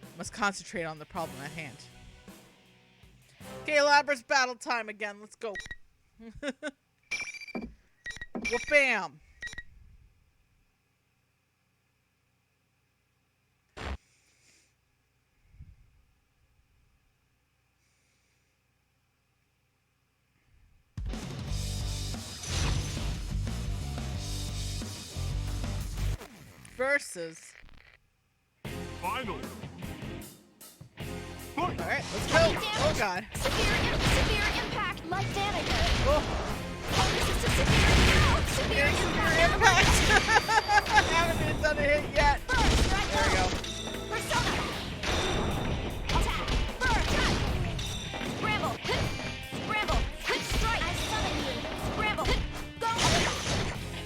A: I must concentrate on the problem at hand. Okay, Labrys, battle time again. Let's go. Wha-bam! Versus.
E: Final.
A: Alright, let's go. Oh god.
I: Severe impact, life damage.
A: Oh.
I: This is severe
A: impact. I haven't even done a hit yet. There we go.
I: Persona. Attack. Burn. Scramble. Scramble. Strike. I summon you. Scramble. Go.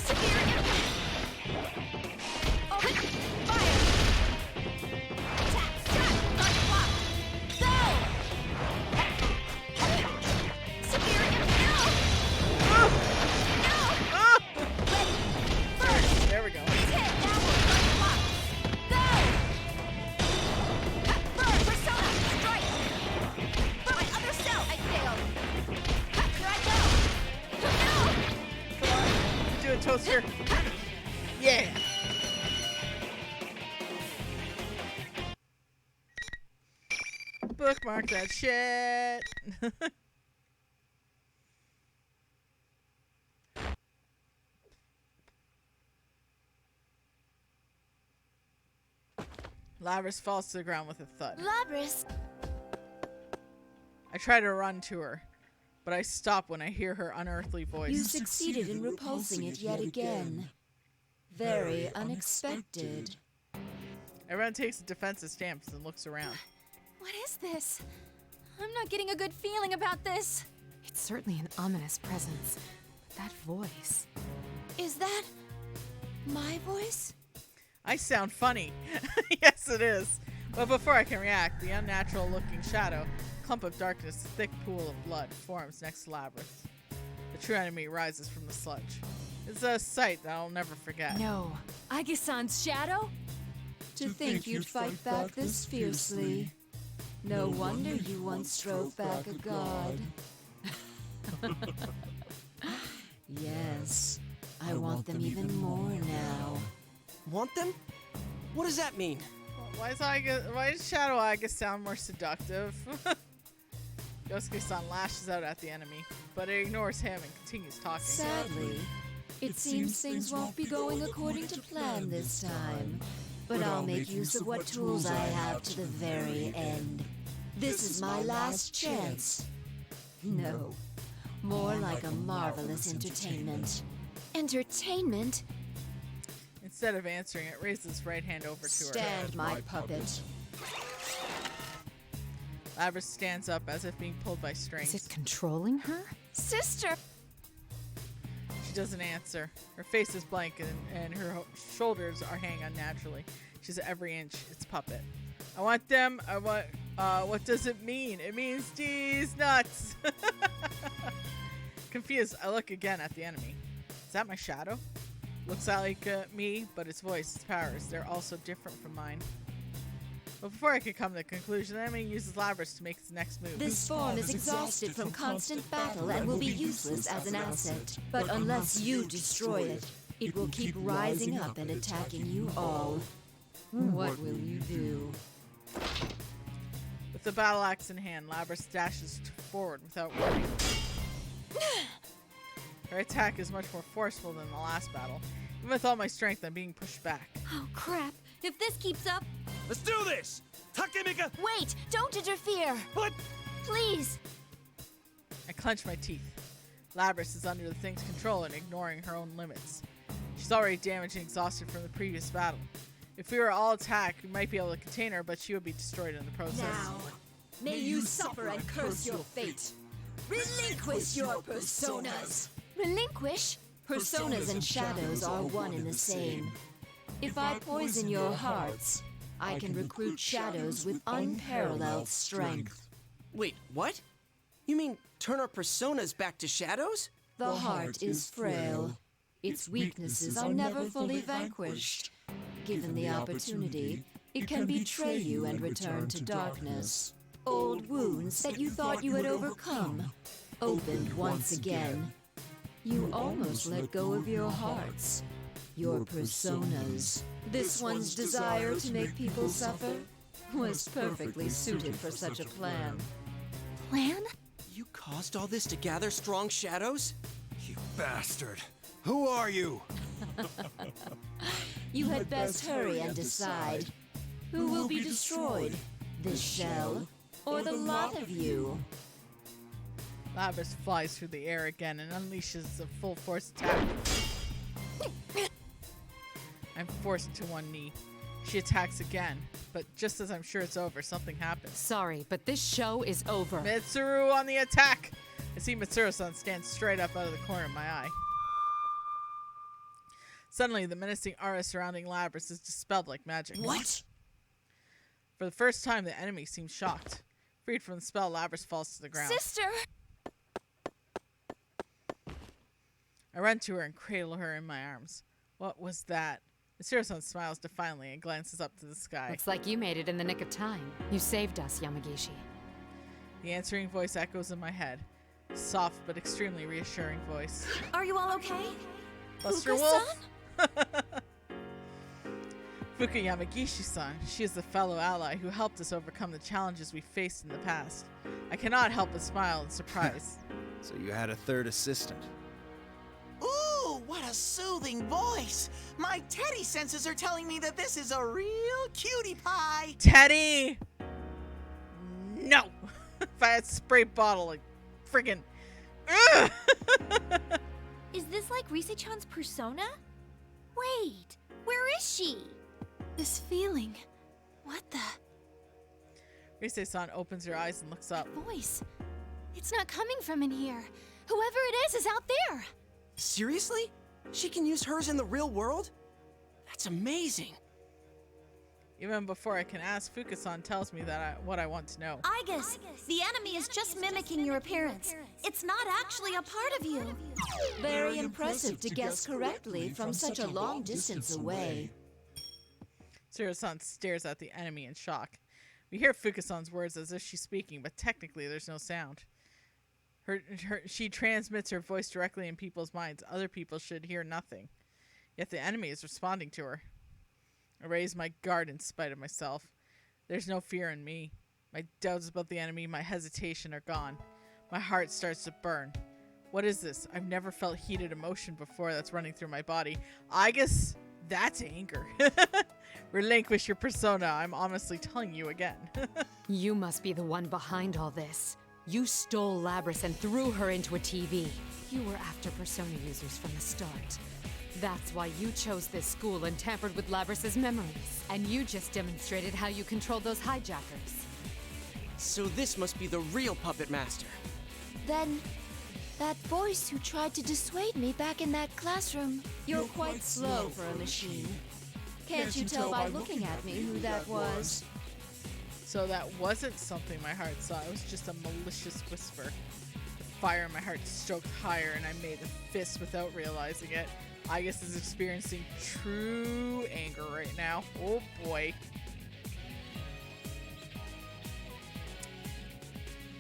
I: Severe impact. Fire. Attack. Stop. Guard block. Go. Severe impact. No. Ready. First.
A: There we go.
I: Please hit. Downward. Guard block. Go. Burn. Persona. Strike. Burn. My other self. I failed. Here I go. No.
A: Come on. Do it, Toaster. Yeah. Bookmark that shit. Labrys falls to the ground with a thud.
I: Labrys.
A: I try to run to her, but I stop when I hear her unearthly voice.
O: You succeeded in repulsing it yet again. Very unexpected.
A: Everyone takes a defensive stance and looks around.
L: What is this? I'm not getting a good feeling about this.
C: It's certainly an ominous presence. But that voice...
I: Is that my voice?
A: I sound funny. Yes, it is. But before I can react, the unnatural-looking shadow, clump of darkness, a thick pool of blood, forms next to Labrys. The true enemy rises from the sludge. It's a sight that I'll never forget.
L: No. Aige-san's shadow?
O: To think you'd fight back this fiercely. No wonder you once drove back a god. Yes, I want them even more now.
J: Want them? What does that mean?
A: Why does Shadow Aige sound more seductive? Yosuke-san lashes out at the enemy, but it ignores him and continues talking.
O: Sadly, it seems things won't be going according to plan this time. But I'll make use of what tools I have to the very end. This is my last chance. No, more like a marvelous entertainment.
L: Entertainment?
A: Instead of answering it, raised his right hand over to her.
O: Stand, my puppet.
A: Labrys stands up as if being pulled by strings.
C: Is it controlling her?
L: Sister!
A: She doesn't answer. Her face is blank and her shoulders are hanging unnaturally. She's every inch its puppet. I want them. I want. What does it mean? It means these nuts. Confused, I look again at the enemy. Is that my shadow? Looks like me, but its voice, its powers, they're also different from mine. But before I could come to the conclusion, the enemy uses Labrys to make its next move.
O: This form is exhausted from constant battle and will be useless as an asset. But unless you destroy it, it will keep rising up and attacking you all. What will you do?
A: With the battle axe in hand, Labrys dashes forward without warning. Her attack is much more forceful than the last battle. Even with all my strength, I'm being pushed back.
H: Oh, crap. If this keeps up...
F: Let's do this! Takemika!
I: Wait! Don't interfere!
F: What?
I: Please!
A: I clench my teeth. Labrys is under the thing's control and ignoring her own limits. She's already damaged and exhausted from the previous battle. If we were all attacked, we might be able to contain her, but she would be destroyed in the process.
O: Now, may you suffer and curse your fate. Relinquish your personas.
I: Relinquish?
O: Personas and shadows are one and the same. If I poison your hearts, I can recruit shadows with unparalleled strength.
J: Wait, what? You mean turn our personas back to shadows?
O: The heart is frail. Its weaknesses are never fully vanquished. Given the opportunity, it can betray you and return to darkness. Old wounds that you thought you had overcome, opened once again. You almost let go of your hearts, your personas. This one's desire to make people suffer was perfectly suited for such a plan.
I: Plan?
J: You caused all this to gather strong shadows?
F: You bastard! Who are you?
O: You had best hurry and decide. Who will be destroyed? This shell, or the lot of you?
A: Labrys flies through the air again and unleashes a full force attack. I'm forced to one knee. She attacks again, but just as I'm sure it's over, something happens.
C: Sorry, but this show is over.
A: Mitsuru on the attack! I see Mitsuru-san stand straight up out of the corner of my eye. Suddenly, the menacing aura surrounding Labrys is dispelled like magic.
J: What?
A: For the first time, the enemy seems shocked. Freed from the spell, Labrys falls to the ground.
I: Sister!
A: I run to her and cradle her in my arms. What was that? Mitsuru-san smiles defiantly and glances up to the sky.
C: Looks like you made it in the nick of time. You saved us, Yamagishi.
A: The answering voice echoes in my head. Soft but extremely reassuring voice.
I: Are you all okay?
A: Buster Wolf? Fuka Yamagishi-san. She is the fellow ally who helped us overcome the challenges we faced in the past. I cannot help but smile in surprise.
K: So you had a third assistant.
G: Ooh, what a soothing voice! My Teddy senses are telling me that this is a real cutie pie!
A: Teddy! No! If I had spray bottle, like friggin'. Ugh!
H: Is this like Rise-chan's persona? Wait, where is she?
I: This feeling. What the?
A: Rise-san opens her eyes and looks up.
I: Voice. It's not coming from in here. Whoever it is out there.
J: Seriously? She can use hers in the real world? That's amazing.
A: Even before I can ask, Fuka-san tells me that what I want to know.
M: Igus, the enemy is just mimicking your appearance. It's not actually a part of you.
O: Very impressive to guess correctly from such a long distance away.
A: Mitsuru-san stares at the enemy in shock. We hear Fuka-san's words as if she's speaking, but technically there's no sound. She transmits her voice directly in people's minds. Other people should hear nothing. Yet the enemy is responding to her. I raise my guard in spite of myself. There's no fear in me. My doubts about the enemy, my hesitation are gone. My heart starts to burn. What is this? I've never felt heated emotion before that's running through my body. I guess that's anger. Relinquish your persona. I'm honestly telling you again.
C: You must be the one behind all this. You stole Labrys and threw her into a TV. You were after Persona users from the start. That's why you chose this school and tampered with Labrys' memories. And you just demonstrated how you controlled those hijackers.
J: So this must be the real puppet master.
I: Then, that voice who tried to dissuade me back in that classroom.
O: You're quite slow for a machine. Can't you tell by looking at me who that was?
A: So that wasn't something my heart saw. It was just a malicious whisper. The fire in my heart stroked higher and I made a fist without realizing it. I guess is experiencing true anger right now. Oh boy.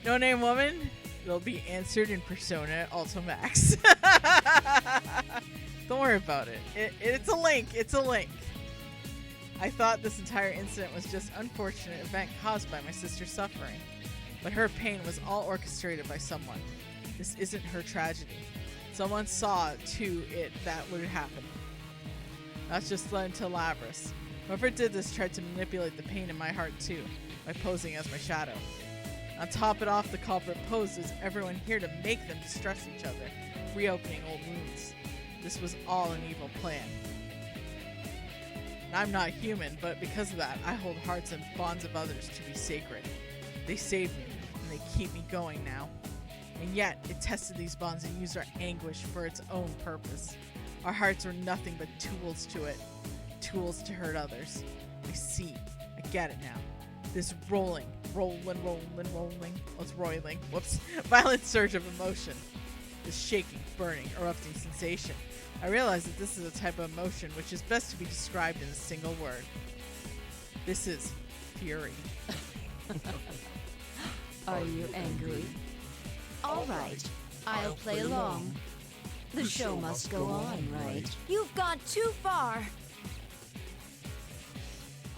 A: No name woman? It'll be answered in Persona Ultra Max. Don't worry about it. It's a link. It's a link. I thought this entire incident was just an unfortunate event caused by my sister's suffering. But her pain was all orchestrated by someone. This isn't her tragedy. Someone saw to it that would happen. That's just led to Labrys. Whoever did this tried to manipulate the pain in my heart too, by posing as my shadow. On top of it off, the culprit poses everyone here to make them distrust each other, reopening old wounds. This was all an evil plan. I'm not human, but because of that, I hold hearts and bonds of others to be sacred. They saved me, and they keep me going now. And yet, it tested these bonds and used our anguish for its own purpose. Our hearts were nothing but tools to it. Tools to hurt others. I see. I get it now. This rolling, oh, it's roiling, whoops, violent surge of emotion. This shaking, burning, erupting sensation. I realize that this is a type of emotion which is best to be described in a single word. This is fury.
O: Are you angry? All right, I'll play along. The show must go on, right?
I: You've gone too far.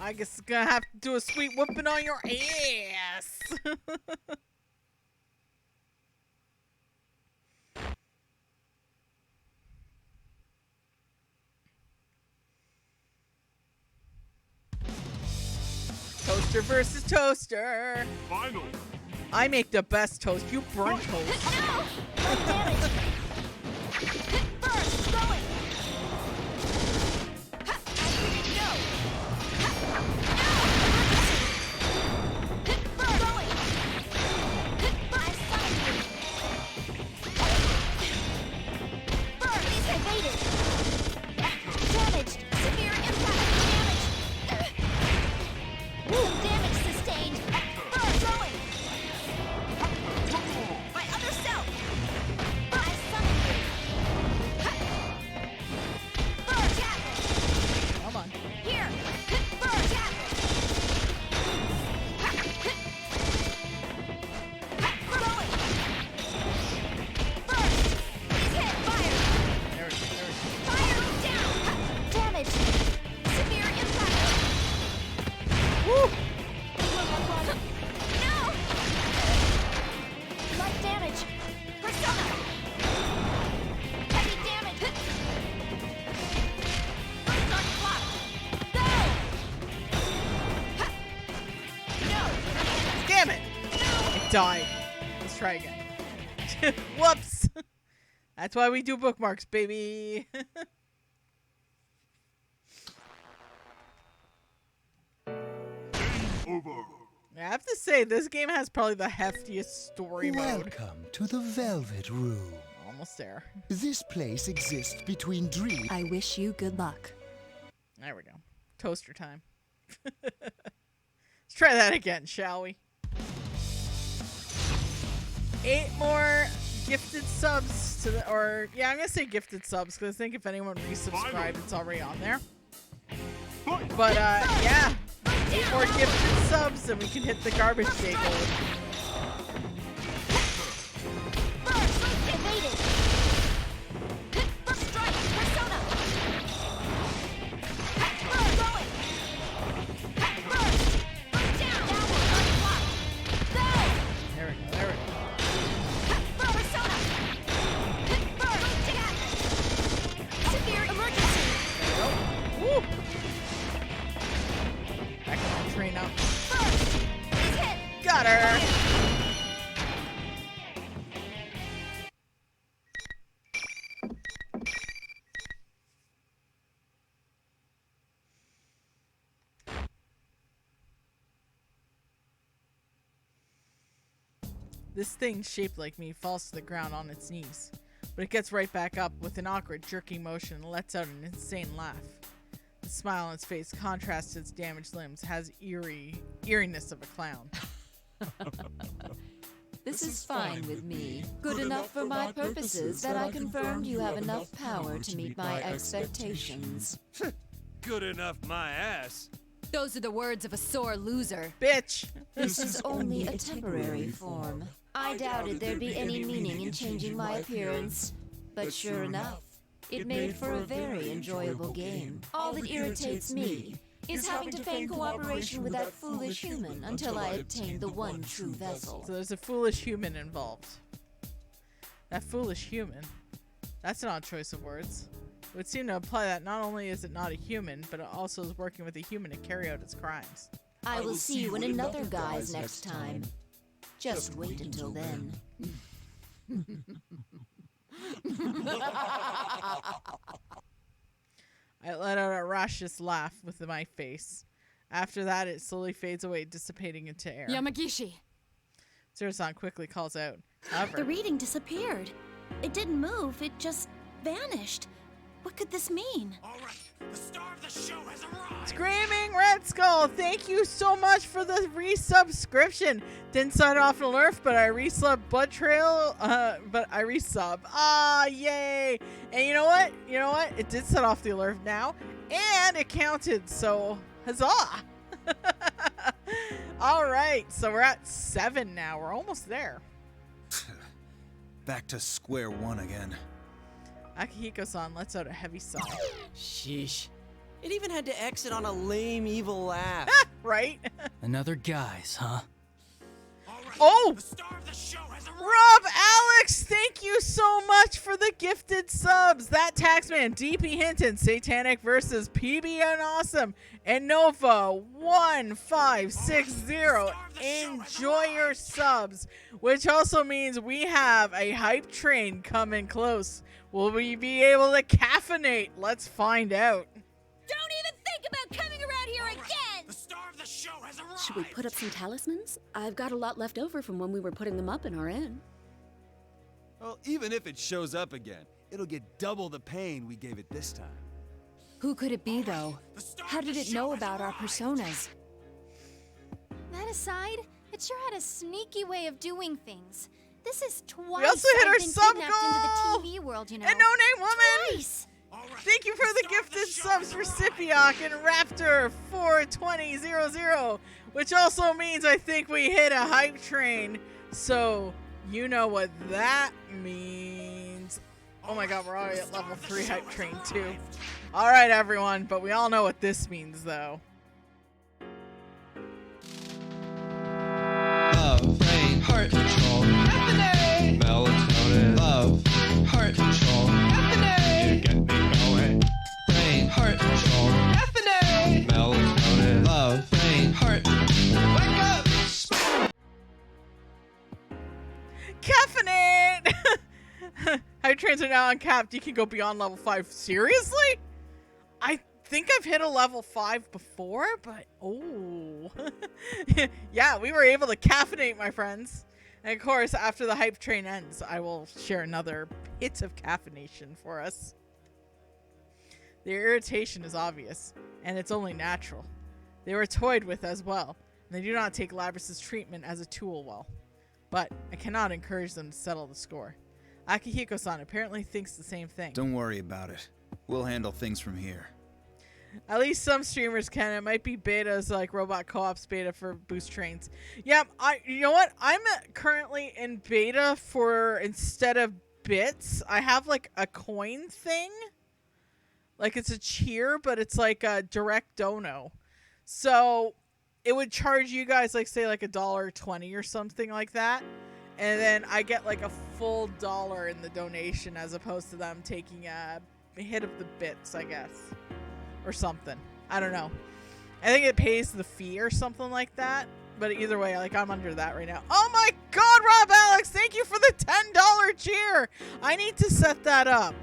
A: I guess it's gonna have to do a sweet whooping on your ass. Toaster versus toaster.
E: Finally.
A: I make the best toast. You burn toast.
I: Burst, going. Damaged. Severe impact. Damage. Damage sustained. Burn going. My other self. I summoned you. Burn tackle.
A: Come on.
I: Here. Burn tackle. Going. Burst. Please hit. Fire.
A: There we go.
I: Fire down. Damage. Severe impact.
A: Woo!
I: No! Light damage. Persona. Heavy damage. Start clock. Go! No!
A: Damn it! It died. Let's try again. Whoops! That's why we do bookmarks, baby.
E: Over.
A: I have to say, this game has probably the heftiest story mode.
P: Welcome to the Velvet Room.
A: Almost there.
P: This place exists between dreams.
L: I wish you good luck.
A: There we go. Toaster time. Let's try that again, shall we? 8 more gifted subs to the, or yeah, I'm gonna say gifted subs because I think if anyone resubscribed, it's already on there. But yeah, 8 more gifted subs and we can hit the garbage day goal.
I: Evaded. Strike. Persona. Going. Burst. Down. Downward. Block. Go.
A: There we go. There we go.
I: Persona. Burst. Severe emergency.
A: Woo. Got her! This thing shaped like me falls to the ground on its knees, but it gets right back up with an awkward jerking motion and lets out an insane laugh. The smile on its face contrasts to its damaged limbs, has eeriness of a clown.
O: This is fine with me. Good enough for my purposes that I confirmed you have enough power to meet my expectations.
F: Good enough, my ass.
C: Those are the words of a sore loser.
A: Bitch!
O: This is only a temporary form. I doubted there'd be any meaning in changing my appearance. But sure enough, it made for a very enjoyable game. All that irritates me is having to feign cooperation with that foolish human until I obtain the one true vessel.
A: So there's a foolish human involved. That foolish human? That's an odd choice of words. It would seem to imply that not only is it not a human, but it also is working with a human to carry out its crimes.
O: I will see you in another guise next time. Just wait until then.
A: I let out a raucous laugh with my face. After that, it slowly fades away, dissipating into air.
C: Yamagishi!
A: Zero-san quickly calls out. However,
B: The reading disappeared. It didn't move, it just vanished. What could this mean?
E: All right, the star of the show has arrived.
A: Screaming Red Skull, thank you so much for the resubscription. Didn't start off an alert, but I resub Blood Trail, but I resub. Ah, yay. And you know what? You know what? It did set off the alert now, and it counted, so huzzah. All right, so we're at 7 now. We're almost there.
K: Back to square one again.
A: Akihiko-san lets out a heavy sigh.
J: Sheesh. It even had to exit on a lame, evil laugh.
A: Right?
D: Another guys, huh?
A: Oh!
E: The star of the show has arrived.
A: Rob Alex, thank you so much for the gifted subs. That Taxman, DP Hinton, Satanic versus PB and Awesome, and Nova 1560. Enjoy your subs, which also means we have a hype train coming close. Will we be able to caffeinate? Let's find out.
H: Don't even think about coming around here again!
E: The star of the show has arrived.
N: Should we put up some talismans? I've got a lot left over from when we were putting them up in our inn.
F: Well, even if it shows up again, it'll get double the pain we gave it this time.
L: Who could it be, though? How did it know about our personas?
I: That aside, it sure had a sneaky way of doing things. This is twice
A: We also hit
I: I've
A: our
I: been
A: sub
I: kidnapped
A: goal!
I: into the TV world, you know.
A: And No Name Woman!
I: Twice!
A: Thank you for the gifted subs for Scipiok and Raptor 42000, which also means I think we hit a hype train. So you know what that means. Oh my god, we're already at level 3 hype train too. Alright everyone, but we all know what this means though.
Q: Love, brain, heart control, caffeine, melatonin, love, heart control, caffeine, you get me going. Brain, heart control, caffeine, melatonin, love, brain, heart, wake up,
A: Caffeinate! Hype trains are now uncapped. You can go beyond level 5. Seriously? I think I've hit a level 5 before, but oh. Yeah, we were able to caffeinate, my friends. And of course, after the hype train ends, I will share another hit of caffeination for us. The irritation is obvious, and it's only natural. They were toyed with as well, and they do not take Labrys's treatment as a tool well. But I cannot encourage them to settle the score. Akihiko-san apparently thinks the same thing.
K: Don't worry about it. We'll handle things from here.
A: At least some streamers can. It might be betas like Robot Co-op's beta for boost trains. Yeah, you know what? I'm currently in beta for, instead of bits, I have like a coin thing. Like it's a cheer, but it's like a direct dono. So it would charge you guys like say like $1.20 or something like that. And then I get like a full dollar in the donation as opposed to them taking a hit of the bits, I guess. Or something. I don't know. I think it pays the fee or something like that. But either way, like, I'm under that right now. Oh my God, Rob Alex, thank you for the $10 cheer. I need to set that up.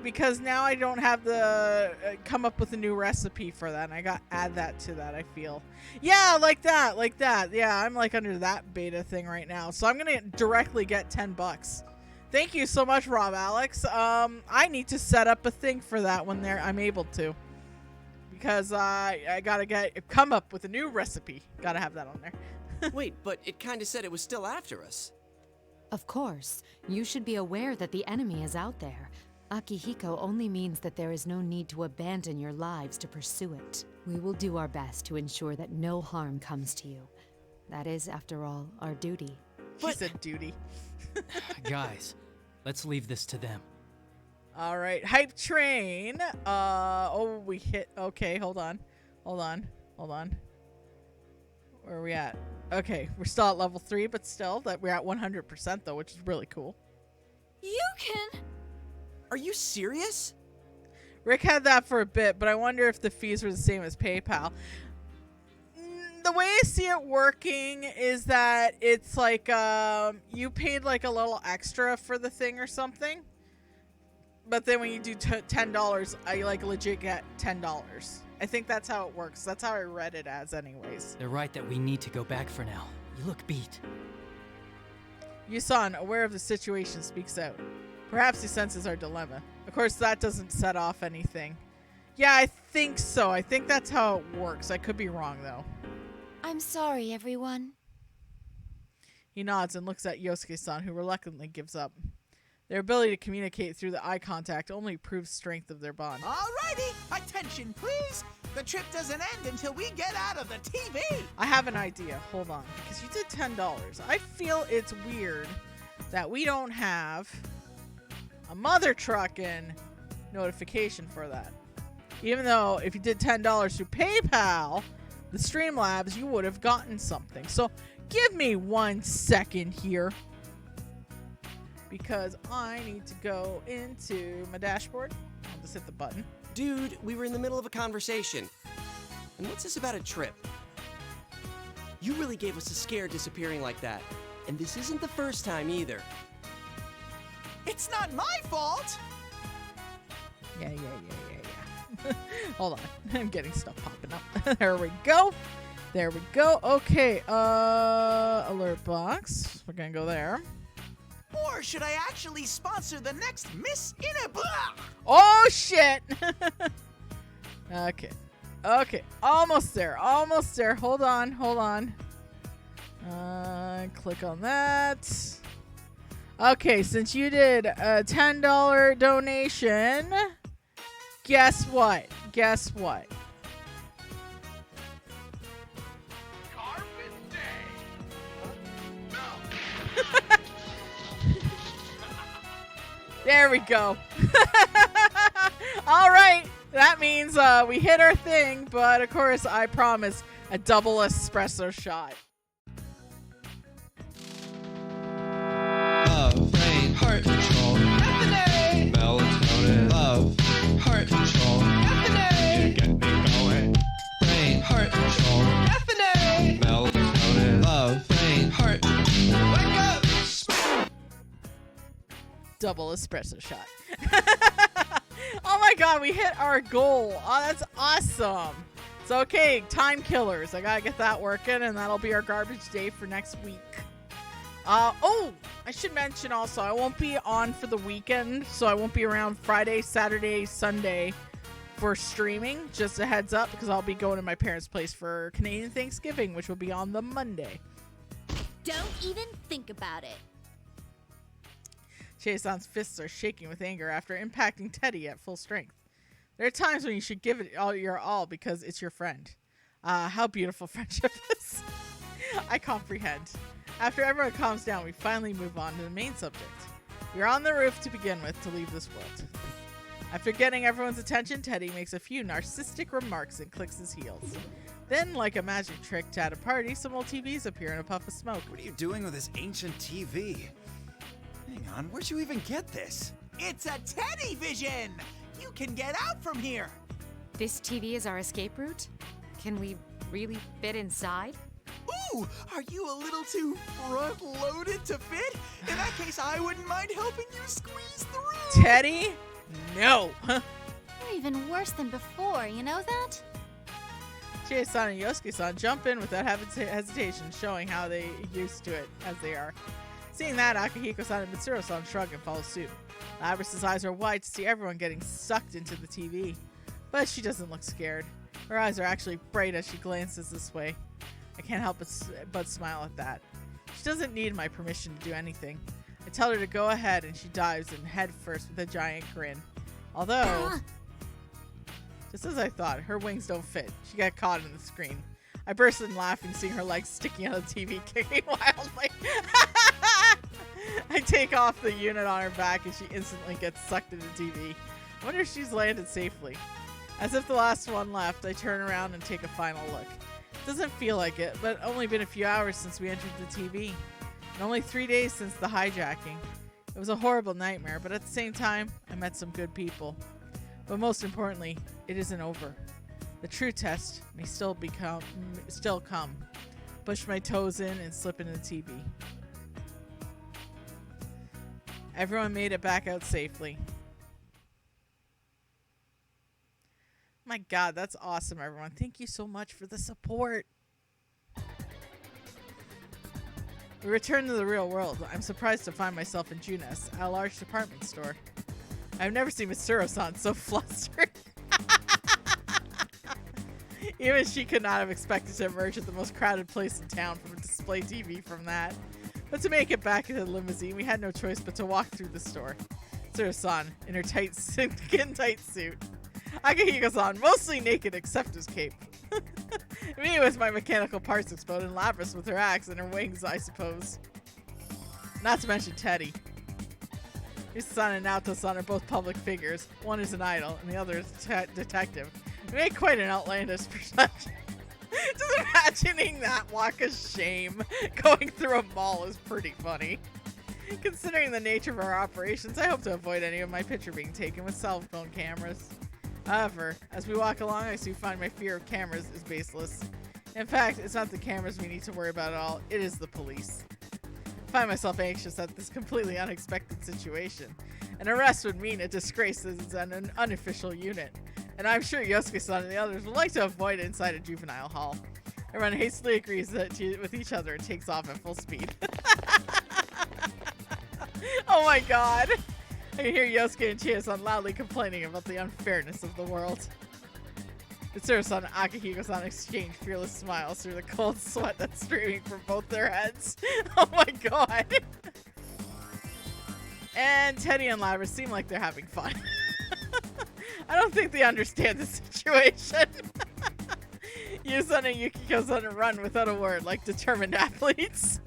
A: Because now I don't have the come up with a new recipe for that, and I got to add that to that, I feel. Yeah, like that. Yeah, I'm like under that beta thing right now. So I'm going to directly get $10. Thank you so much, Rob Alex. I need to set up a thing for that when I'm able to. Because I got to come up with a new recipe. Got to have that on there.
J: Wait, but it kind of said it was still after us.
C: Of course. You should be aware that the enemy is out there. Akihiko only means that there is no need to abandon your lives to pursue it. We will do our best to ensure that no harm comes to you. That is, after all, our duty.
A: She said duty.
D: Guys, let's leave this to them.
A: All right, hype train. Oh, we hit. Okay, hold on. Where are we at? Okay, we're still at level 3, but still, that we're at 100% though, which is really cool.
N: You can.
J: Are you serious?
A: Rick had that for a bit, but I wonder if the fees were the same as PayPal. The way I see it working is that it's like you paid like a little extra for the thing or something, but then when you do $10, I like legit get $10. I think that's how it works. That's how I read it as anyways.
D: They're right that we need to go back for now. You look beat.
A: Yusan, aware of the situation, speaks out. Perhaps he senses our dilemma. Of course, that doesn't set off anything. Yeah, I think so. I think that's how it works. I could be wrong, though.
I: I'm sorry, everyone.
A: He nods and looks at Yosuke-san, who reluctantly gives up. Their ability to communicate through the eye contact only proves strength of their bond.
G: Alrighty, attention please. The trip doesn't end until we get out of the TV.
A: I have an idea. Hold on. Because you did $10. I feel it's weird that we don't have a mother truckin' notification for that. Even though if you did $10 through PayPal, the Streamlabs, you would have gotten something. So give me 1 second here. Because I need to go into my dashboard. I'll just hit the button.
J: Dude, we were in the middle of a conversation. And what's this about a trip? You really gave us a scare disappearing like that. And this isn't the first time either.
G: It's not my fault!
A: Yeah. Hold on. I'm getting stuff popping up. There we go. Okay, alert box. We're gonna go there.
G: Or should I actually sponsor the next Miss Inaba?
A: Oh, shit! Okay. Almost there. Hold on. Click on that. Okay, since you did a $10 donation, guess what?
E: Carpet Day.
A: There we go. All right. That means we hit our thing, but of course, I promise a double espresso shot.
Q: Love, brain, heart control, Bethany! Melatonin, love, heart control, Bethany! You get me going. Brain, heart control, Bethany! Melatonin, love, brain, heart, wake up!
A: Double espresso shot. Oh my god, we hit our goal. Oh, that's awesome. So, okay, time killers. I gotta get that working, and that'll be our garbage day for next week. Oh, I should mention also, I won't be on for the weekend, so I won't be around Friday, Saturday, Sunday for streaming. Just a heads up, because I'll be going to my parents' place for Canadian Thanksgiving, which will be on the Monday.
H: Don't even think about it.
A: Chase-on's fists are shaking with anger after impacting Teddy at full strength. There are times when you should give it all your all because it's your friend. How beautiful friendship is. I comprehend. After everyone calms down, we finally move on to the main subject. We're on the roof to begin with to leave this world. After getting everyone's attention, Teddy makes a few narcissistic remarks and clicks his heels. Then, like a magic trick at a party, some old TVs appear in a puff of smoke.
K: What are you doing with this ancient TV? Hang on, where'd you even get this?
G: It's a Teddy Vision! You can get out from here!
C: This TV is our escape route? Can we really fit inside?
G: Ooh, are you a little too front-loaded to fit? In that case, I wouldn't mind helping you squeeze through.
A: Teddy? No.
B: You're even worse than before, you know that?
A: Chie-san and Yosuke-san jump in without hesitation, showing how they used to it as they are. Seeing that, Akihiko-san and Mitsuru-san shrug and follow suit. Labrys's eyes are wide to see everyone getting sucked into the TV. But she doesn't look scared. Her eyes are actually bright as she glances this way. I can't help but smile at that. She doesn't need my permission to do anything. I tell her to go ahead and she dives in head first with a giant grin. Although, just as I thought, her wings don't fit. She got caught in the screen. I burst in laughing, seeing her legs sticking out of the TV, kicking wildly. I take off the unit on her back and she instantly gets sucked into the TV. I wonder if she's landed safely. As if the last one left, I turn around and take a final look. It doesn't feel like it, but only been a few hours since we entered the TV. And only 3 days since the hijacking. It was a horrible nightmare, but at the same time, I met some good people. But most importantly, it isn't over. The true test may still come. Push my toes in and slip into the TV. Everyone made it back out safely. My God, that's awesome, everyone. Thank you so much for the support. We return to the real world. I'm surprised to find myself in Junes, at a large department store. I've never seen Mitsuru-san so flustered. Even she could not have expected to emerge at the most crowded place in town from a display TV from that. But to make it back into the limousine, we had no choice but to walk through the store. Mitsuru-san, in her skin-tight suit. Akihiko-san, mostly naked except his cape. Me with my mechanical parts exploded, and Labrys with her axe and her wings, I suppose. Not to mention Teddy. Yusa-san and Naoto-san are both public figures. One is an idol, and the other is a detective. We made quite an outlandish perception. Just imagining that walk of shame going through a mall is pretty funny. Considering the nature of our operations, I hope to avoid any of my picture being taken with cell phone cameras. However, as we walk along, I soon find my fear of cameras is baseless. In fact, it's not the cameras we need to worry about at all, it is the police. I find myself anxious at this completely unexpected situation. An arrest would mean a disgrace as an unofficial unit, and I'm sure Yosuke-san and the others would like to avoid it inside a juvenile hall. Everyone hastily agrees with each other and takes off at full speed. Oh my God! I can hear Yosuke and Chie-san loudly complaining about the unfairness of the world. Mitsuru-san and Akihiko-san exchange fearless smiles through the cold sweat that's streaming from both their heads. Oh my God! And Teddy and Labrys seem like they're having fun. I don't think they understand the situation. Yusan and Yukiko-san run without a word like determined athletes.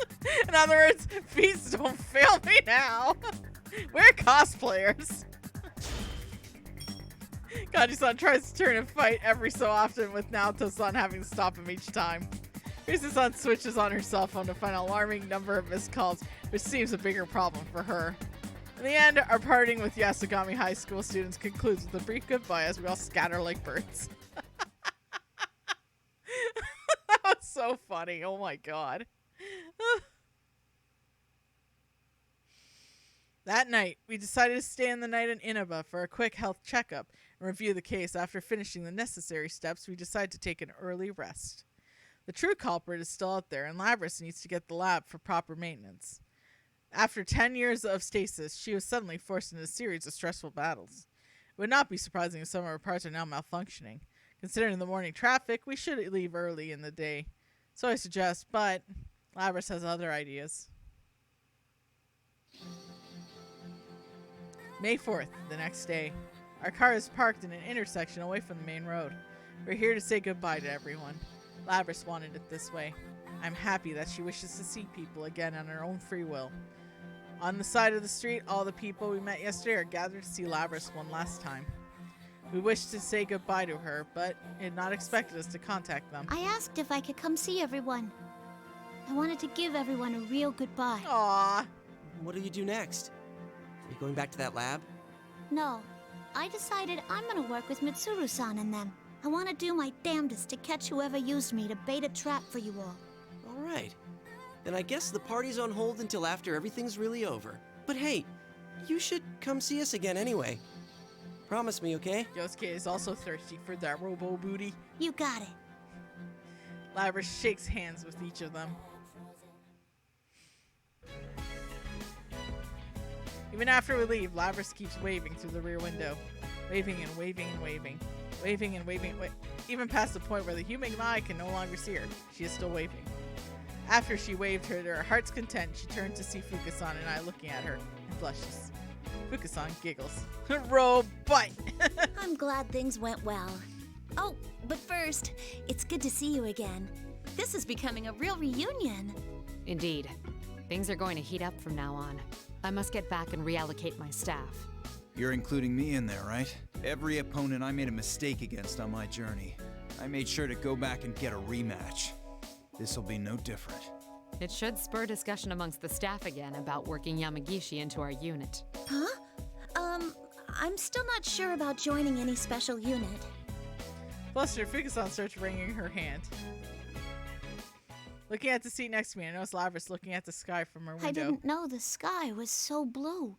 A: In other words, feet don't fail me now. We're cosplayers. Kaji-san tries to turn and fight every so often, with Naoto-san having to stop him each time. Risa-san switches on her cell phone to find an alarming number of missed calls, which seems a bigger problem for her. In the end, our parting with Yasugami High School students concludes with a brief goodbye as we all scatter like birds. That was so funny. Oh my God. That night, we decided to stay in the night in Inaba for a quick health checkup and review the case. After finishing the necessary steps, we decided to take an early rest. The true culprit is still out there, and Labrys needs to get the lab for proper maintenance. After 10 years of stasis, she was suddenly forced into a series of stressful battles. It would not be surprising if some of her parts are now malfunctioning. Considering the morning traffic, we should leave early in the day. So I suggest, but Labrys has other ideas. May 4th, the next day. Our car is parked in an intersection away from the main road. We're here to say goodbye to everyone. Labrys wanted it this way. I'm happy that she wishes to see people again on her own free will. On the side of the street, all the people we met yesterday are gathered to see Labrys one last time. We wished to say goodbye to her, but had not expected us to contact them.
M: I asked if I could come see everyone. I wanted to give everyone a real goodbye.
A: Aww.
J: What do you do next? Are you going back to that lab?
M: No. I decided I'm gonna work with Mitsuru-san and them. I want to do my damnedest to catch whoever used me to bait a trap for you all.
J: All right. Then I guess the party's on hold until after everything's really over. But hey, you should come see us again anyway. Promise me, okay?
A: Yosuke is also thirsty for that robo booty.
M: You got it.
A: Labrys shakes hands with each of them. Even after we leave, Labrys keeps waving through the rear window. Waving and waving and waving. Waving and waving. Even past the point where the human eye can no longer see her, she is still waving. After she waved her to her heart's content, she turned to see Fukasan and I looking at her and blushes. Fukasan giggles. Robot!
M: I'm glad things went well. Oh, but first, it's good to see you again. This is becoming a real reunion.
C: Indeed. Things are going to heat up from now on. I must get back and reallocate my staff.
K: You're including me in there, right? Every opponent I made a mistake against on my journey, I made sure to go back and get a rematch. This'll be no different.
C: It should spur discussion amongst the staff again about working Yamagishi into our unit.
M: Huh? I'm still not sure about joining any special unit.
A: Flustered, Fukasan starts wringing her hand. Looking at the seat next to me, I notice Labrys looking at the sky from her window.
M: I didn't know the sky was so blue.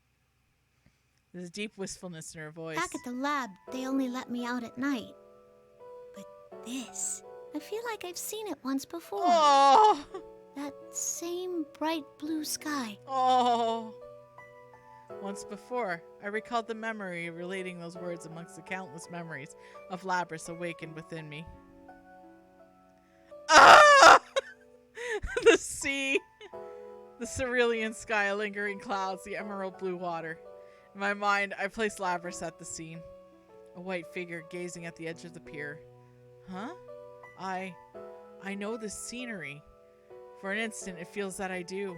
A: There's deep wistfulness in her voice.
M: Back at the lab, they only let me out at night. But this, I feel like I've seen it once before.
A: Oh!
M: That same bright blue sky.
A: Oh! Once before, I recalled the memory of relating those words amongst the countless memories of Labrys awakened within me. Ah! The sea! The cerulean sky, lingering clouds, the emerald blue water. In my mind, I placed Labrys at the scene. A white figure gazing at the edge of the pier. Huh? I know this scenery. For an instant, it feels that I do.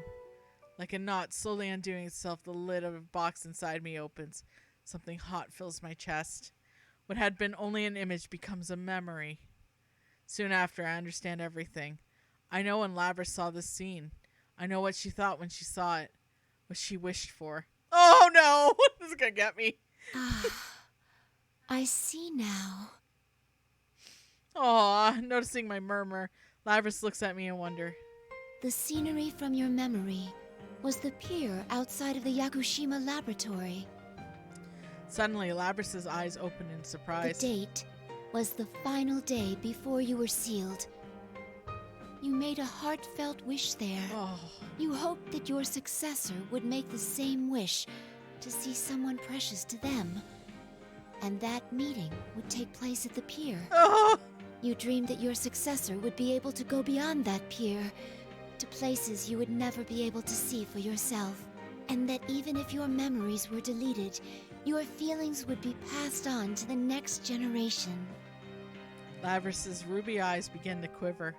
A: Like a knot slowly undoing itself, the lid of a box inside me opens. Something hot fills my chest. What had been only an image becomes a memory. Soon after, I understand everything. I know when Labrys saw this scene. I know what she thought when she saw it. What she wished for. Oh no! This is gonna get me.
I: I see now.
A: Aw, noticing my murmur, Labrys looks at me in wonder.
I: The scenery from your memory was the pier outside of the Yakushima laboratory.
A: Suddenly, Labrys' eyes open in surprise.
I: The date was the final day before you were sealed. You made a heartfelt wish there.
A: Oh.
I: You hoped that your successor would make the same wish to see someone precious to them. And that meeting would take place at the pier.
A: Oh.
I: You dreamed that your successor would be able to go beyond that pier to places you would never be able to see for yourself. And that even if your memories were deleted, your feelings would be passed on to the next generation.
A: Labrys' ruby eyes begin to quiver.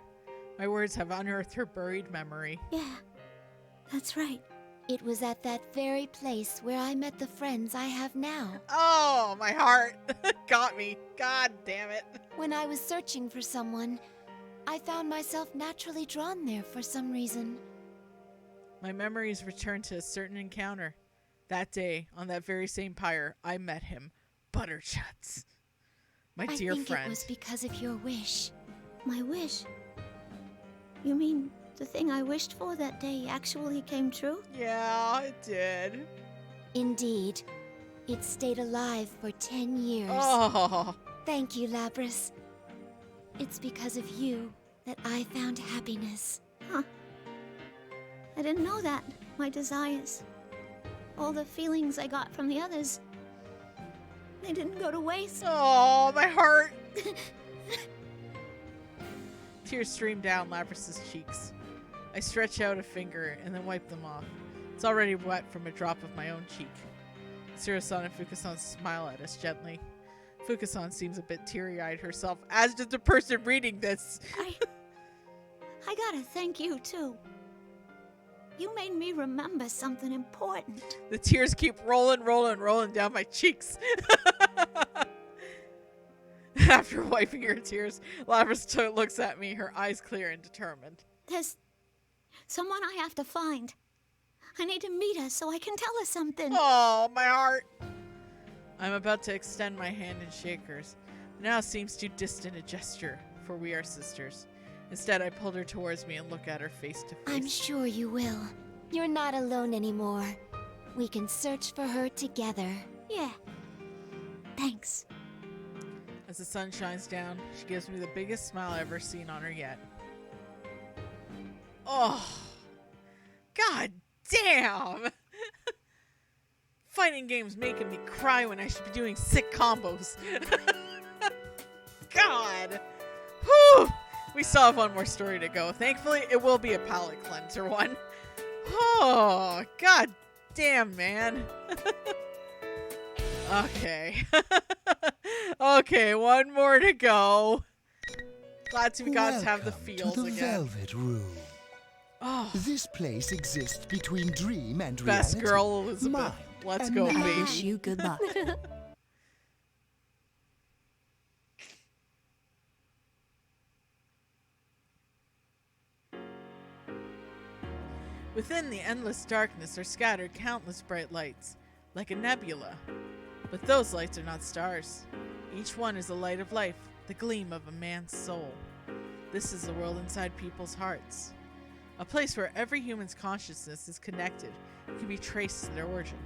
A: My words have unearthed her buried memory.
M: Yeah, that's right.
I: It was at that very place where I met the friends I have now.
A: Oh, my heart. Got me. God damn it.
I: When I was searching for someone, I found myself naturally drawn there for some reason.
A: My memories return to a certain encounter. That day, on that very same pyre, I met him. Butterchuts. My dear
I: I think
A: friend.
I: It was because of your wish.
M: My wish? You mean the thing I wished for that day actually came true?
A: Yeah, it did.
I: Indeed. It stayed alive for 10 years.
A: Oh.
I: Thank you, Labrys. It's because of you that I found happiness.
M: Huh. I didn't know that. My desires. All the feelings I got from the others. They didn't go to waste.
A: Oh, my heart. Tears stream down Labrys' cheeks. I stretch out a finger and then wipe them off. It's already wet from a drop of my own cheek. Siro-san and Fukasan smile at us gently. Fukasan seems a bit teary-eyed herself, as does the person reading this.
M: I gotta thank you, too. You made me remember something important.
A: The tears keep rolling down my cheeks. After wiping her tears, Labrys looks at me, her eyes clear and determined.
M: There's someone I have to find. I need to meet her so I can tell her something.
A: Oh, my heart. I'm about to extend my hand and shake hers, It now seems too distant a gesture, for we are sisters. Instead, I pulled her towards me and looked at her face to face.
I: I'm sure you will. You're not alone anymore. We can search for her together.
M: Yeah. Thanks.
A: As the sun shines down, she gives me the biggest smile I've ever seen on her yet. Oh, god damn! Fighting games making me cry when I should be doing sick combos. God! Whew! We still have one more story to go. Thankfully, it will be a palate cleanser one. Oh, god damn, man. Okay. Okay, one more to go. Glad to God to have the feels
P: to the
A: again.
P: Velvet Room.
A: Oh.
P: This place exists between dream and
A: Best
P: reality.
A: girl, Elizabeth.
P: Mind
A: Let's
P: and
A: go,
P: matter.
A: baby.
O: Wish you good luck.
A: Within the endless darkness are scattered countless bright lights, like a nebula. But those lights are not stars. Each one is a light of life, the gleam of a man's soul. This is the world inside people's hearts. A place where every human's consciousness is connected and can be traced to their origin.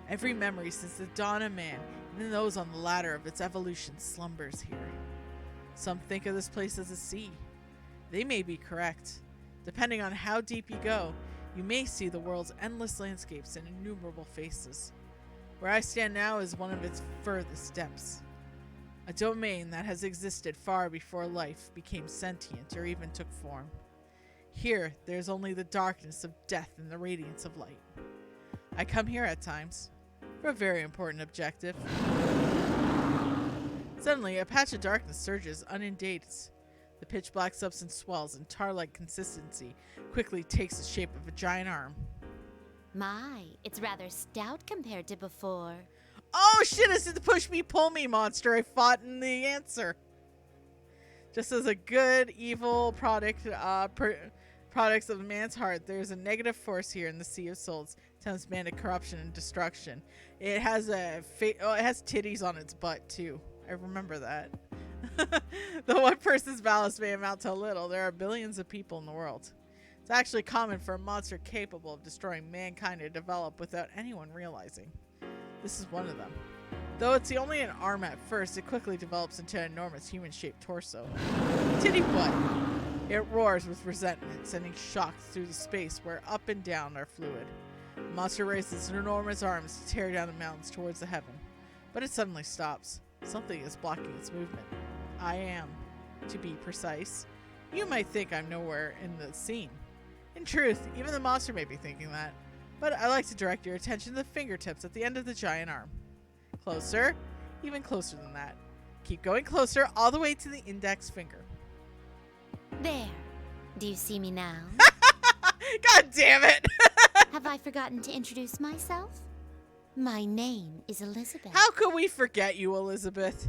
A: Every memory since the dawn of man, even those on the ladder of its evolution, slumbers here. Some think of this place as a sea. They may be correct. Depending on how deep you go, you may see the world's endless landscapes and innumerable faces. Where I stand now is one of its furthest depths. A domain that has existed far before life became sentient or even took form. Here, there's only the darkness of death and the radiance of light. I come here at times for a very important objective. Suddenly, a patch of darkness surges unindated. The pitch black substance swells and tar-like consistency quickly takes the shape of a giant arm.
B: My, it's rather stout compared to before.
A: Oh shit, it's the push me pull me monster I fought in the answer. Just as a good evil products of man's heart, there's a negative force here in the Sea of Souls. Tempts man to corruption and destruction. It has it has titties on its butt too. I remember that. Though one person's malice may amount to a little, there are billions of people in the world. It's actually common for a monster capable of destroying mankind to develop without anyone realizing. This is one of them. Though it's only an arm at first, it quickly develops into an enormous human-shaped torso. Titty butt! It roars with resentment, sending shocks through the space where up and down are fluid. The monster raises its enormous arms to tear down the mountains towards the heaven. But it suddenly stops. Something is blocking its movement. I am, to be precise. You might think I'm nowhere in the scene. In truth, even the monster may be thinking that. But I like to direct your attention to the fingertips at the end of the giant arm. Closer, even closer than that. Keep going closer, all the way to the index finger.
B: There. Do you see me now?
A: God damn it!
B: Have I forgotten to introduce myself? My name is Elizabeth.
A: How could we forget you, Elizabeth?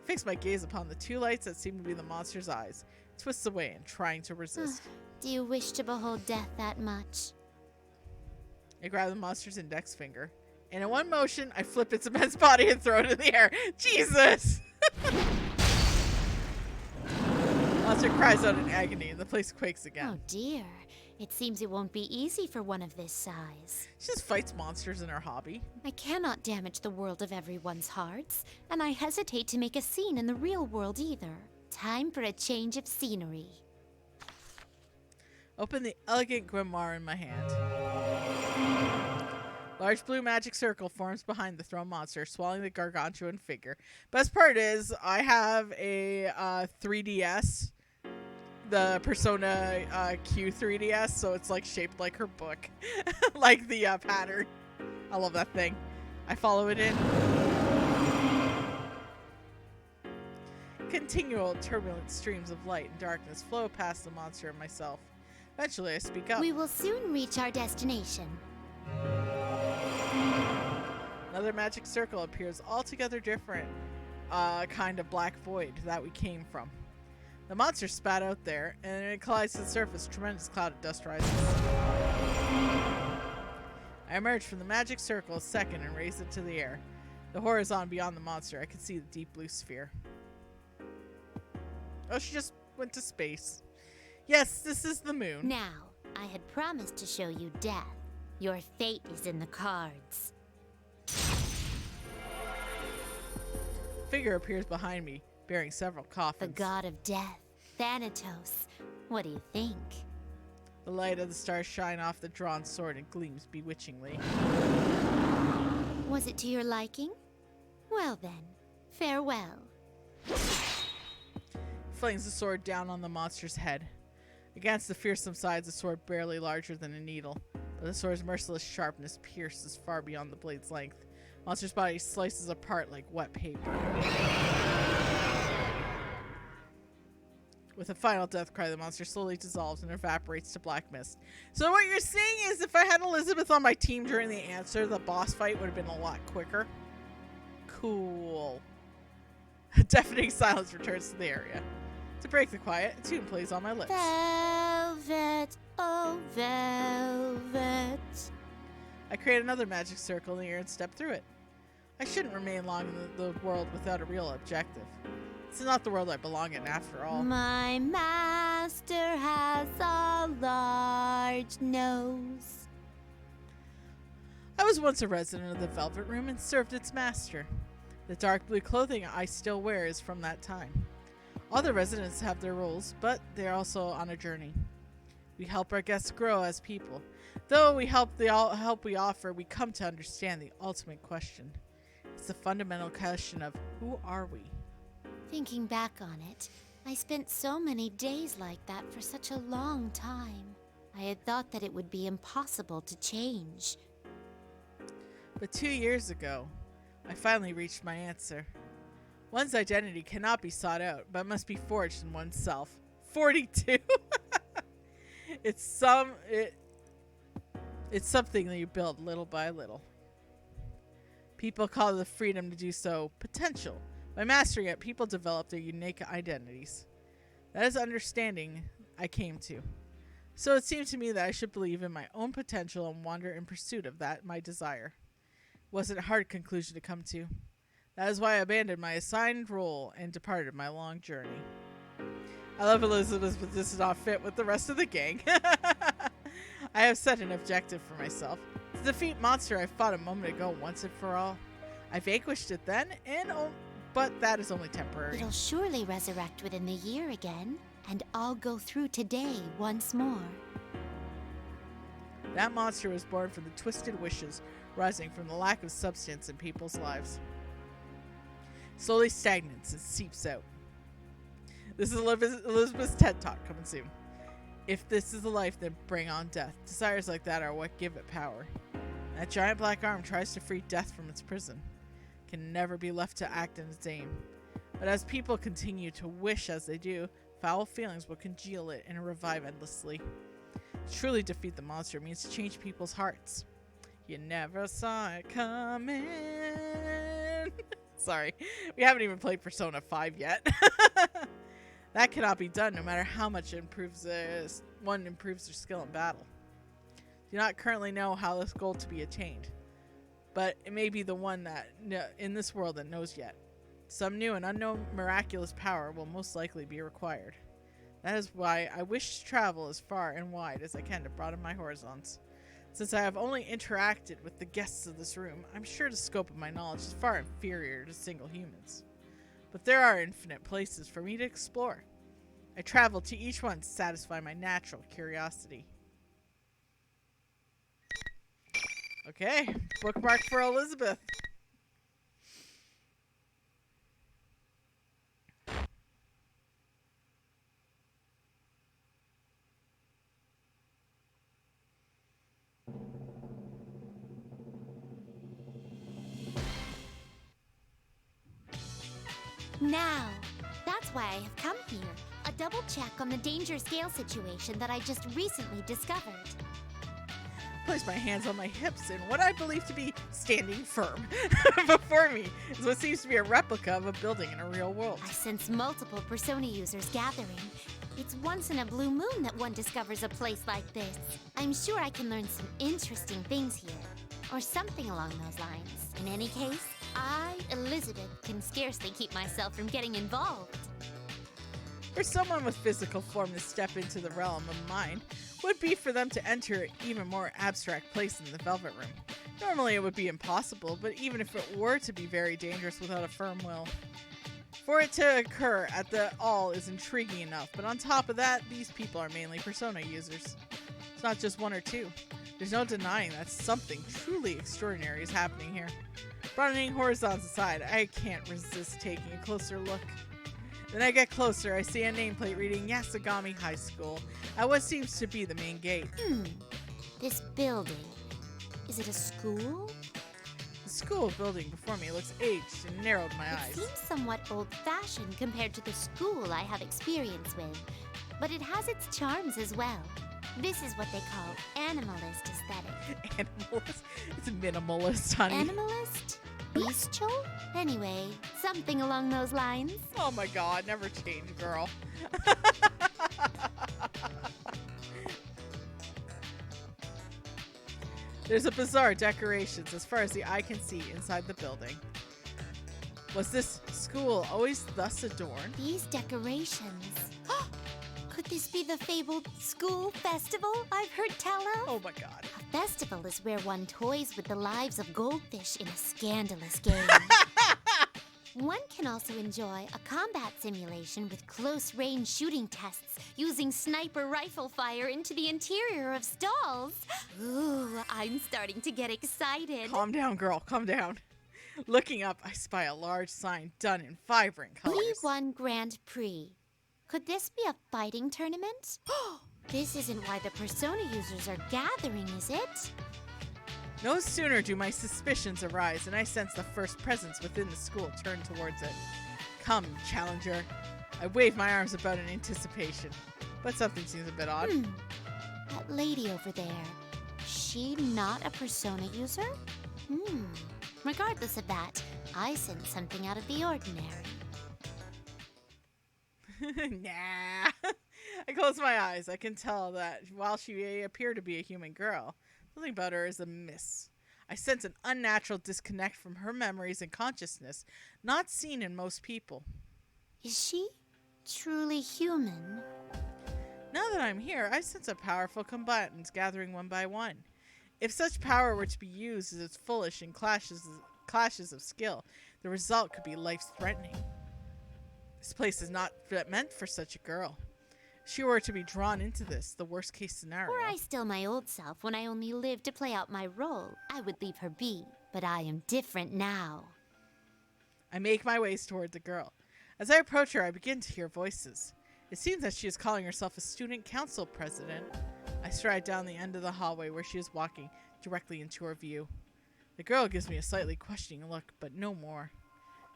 A: Fix my gaze upon the two lights that seem to be the monster's eyes. Twists away and trying to resist.
B: Do you wish to behold death that much?
A: I grab the monster's index finger, and in one motion, I flip its immense body and throw it in the air. Jesus! Monster cries out in agony, and the place quakes again.
B: Oh dear. It seems it won't be easy for one of this size.
A: She just fights monsters in her hobby.
B: I cannot damage the world of everyone's hearts, and I hesitate to make a scene in the real world either. Time for a change of scenery.
A: Open the elegant grimoire in my hand. Large blue magic circle forms behind the thrown monster, swallowing the gargantuan figure. Best part is, I have a 3DS, the Persona Q 3DS, so it's like shaped like her book, like the pattern. I love that thing. I follow it in. Continual turbulent streams of light and darkness flow past the monster and myself. Eventually, I speak up.
B: We will soon reach our destination.
A: Another magic circle appears, altogether different kind of black void that we came from. The monster spat out there, and it collides to the surface. A tremendous cloud of dust rises. I emerge from the magic circle a second and raise it to the air. The horizon beyond the monster, I could see the deep blue sphere. Oh, she just went to space. Yes, this is the moon.
B: Now, I had promised to show you death. Your fate is in the cards.
A: Figure appears behind me, bearing several coffins.
B: The god of death, Thanatos. What do you think?
A: The light of the stars shine off the drawn sword and gleams bewitchingly.
B: Was it to your liking? Well then, farewell.
A: Flings the sword down on the monster's head. Against the fearsome sides, the sword barely larger than a needle, but the sword's merciless sharpness pierces far beyond the blade's length. Monster's body slices apart like wet paper. With a final death cry, the monster slowly dissolves and evaporates to black mist. So what you're saying is if I had Elizabeth on my team during the answer, the boss fight would have been a lot quicker. Cool. A deafening silence returns to the area. To break the quiet, a tune plays on my lips.
B: Velvet, oh velvet.
A: I create another magic circle in the air and step through it. I shouldn't remain long in the world without a real objective. This is not the world I belong in after all.
B: My master has a large nose.
A: I was once a resident of the Velvet Room and served its master. The dark blue clothing I still wear is from that time. All the residents have their roles, but they're also on a journey. We help our guests grow as people. Though we help the help we offer, we come to understand the ultimate question. It's the fundamental question of who are we?
B: Thinking back on it, I spent so many days like that for such a long time. I had thought that it would be impossible to change.
A: But 2 years ago, I finally reached my answer. One's identity cannot be sought out, but must be forged in oneself. 42! It's something that you build little by little. People call the freedom to do so potential. By mastering it, people develop their unique identities. That is understanding I came to. So it seemed to me that I should believe in my own potential and wander in pursuit of that my desire. It wasn't a hard conclusion to come to. That is why I abandoned my assigned role and departed my long journey. I love Elizabeth, but this does not fit with the rest of the gang. I have set an objective for myself. To defeat monster I fought a moment ago once and for all. I vanquished it then, but that is only temporary.
B: It'll surely resurrect within the year again, and I'll go through today once more.
A: That monster was born from the twisted wishes rising from the lack of substance in people's lives. Slowly stagnates and seeps out. This is Elizabeth's TED Talk coming soon. If this is a life, then bring on death. Desires like that are what give it power. That giant black arm tries to free death from its prison. Can never be left to act in its aim. But as people continue to wish as they do, foul feelings will congeal it and revive endlessly. To truly defeat the monster means to change people's hearts. You never saw it coming. Sorry, we haven't even played Persona 5 yet. That cannot be done no matter how much one improves their skill in battle. Do not currently know how this goal to be attained, but it may be the one that in this world that knows yet. Some new and unknown miraculous power will most likely be required. That is why I wish to travel as far and wide as I can to broaden my horizons. Since I have only interacted with the guests of this room, I'm sure the scope of my knowledge is far inferior to single humans. But there are infinite places for me to explore. I travel to each one to satisfy my natural curiosity. Okay, bookmark for Elizabeth.
B: Now, that's why I have come here. A double check on the danger scale situation that I just recently discovered.
A: Place my hands on my hips in what I believe to be standing firm. Before me is what seems to be a replica of a building in a real world.
B: I sense multiple Persona users gathering. It's once in a blue moon that one discovers a place like this. I'm sure I can learn some interesting things here, or something along those lines. In any case, I, Elizabeth, can scarcely keep myself from getting involved.
A: For someone with physical form to step into the realm of mind would be for them to enter an even more abstract place in the Velvet Room. Normally it would be impossible, but even if it were to be very dangerous without a firm will. For it to occur at the all is intriguing enough, but on top of that, these people are mainly Persona users. It's not just one or two. There's no denying that something truly extraordinary is happening here. Broadening horizons aside, I can't resist taking a closer look. Then I get closer, I see a nameplate reading Yasugami High School at what seems to be the main gate.
B: This building. Is it a school?
A: The school building before me looks aged and narrowed my eyes.
B: It seems somewhat old-fashioned compared to the school I have experience with, but it has its charms as well. This is what they call animalist aesthetic.
A: Animalist? It's a minimalist, honey.
B: Animalist? Bestial? Anyway, something along those lines.
A: Oh my god, never change, girl. There's a bizarre decorations as far as the eye can see inside the building. Was this school always thus adorned?
B: These decorations. Could this be the fabled school festival I've heard tell of?
A: Oh my god.
B: A festival is where one toys with the lives of goldfish in a scandalous game. One can also enjoy a combat simulation with close-range shooting tests using sniper rifle fire into the interior of stalls. Ooh, I'm starting to get excited.
A: Calm down, girl. Calm down. Looking up, I spy a large sign done in vibrant colors.
B: P1 Grand Prix. Could this be a fighting tournament? This isn't why the Persona users are gathering, is it?
A: No sooner do my suspicions arise and I sense the first presence within the school turn towards it. Come, challenger. I wave my arms about in anticipation, but something seems a bit odd.
B: That lady over there, she not a Persona user? Regardless of that, I sense something out of the ordinary.
A: Nah. I close my eyes. I can tell that while she may appear to be a human girl, something about her is amiss. I sense an unnatural disconnect from her memories and consciousness, not seen in most people.
B: Is she truly human?
A: Now that I'm here, I sense a powerful combatants gathering one by one. If such power were to be used as its fullest in clashes of skill, the result could be life-threatening. This place is not meant for such a girl. If she were to be drawn into this, the worst-case scenario.
B: Were I still my old self when I only lived to play out my role, I would leave her be. But I am different now.
A: I make my ways toward the girl. As I approach her, I begin to hear voices. It seems that she is calling herself a student council president. I stride down the end of the hallway where she is walking directly into her view. The girl gives me a slightly questioning look, but no more.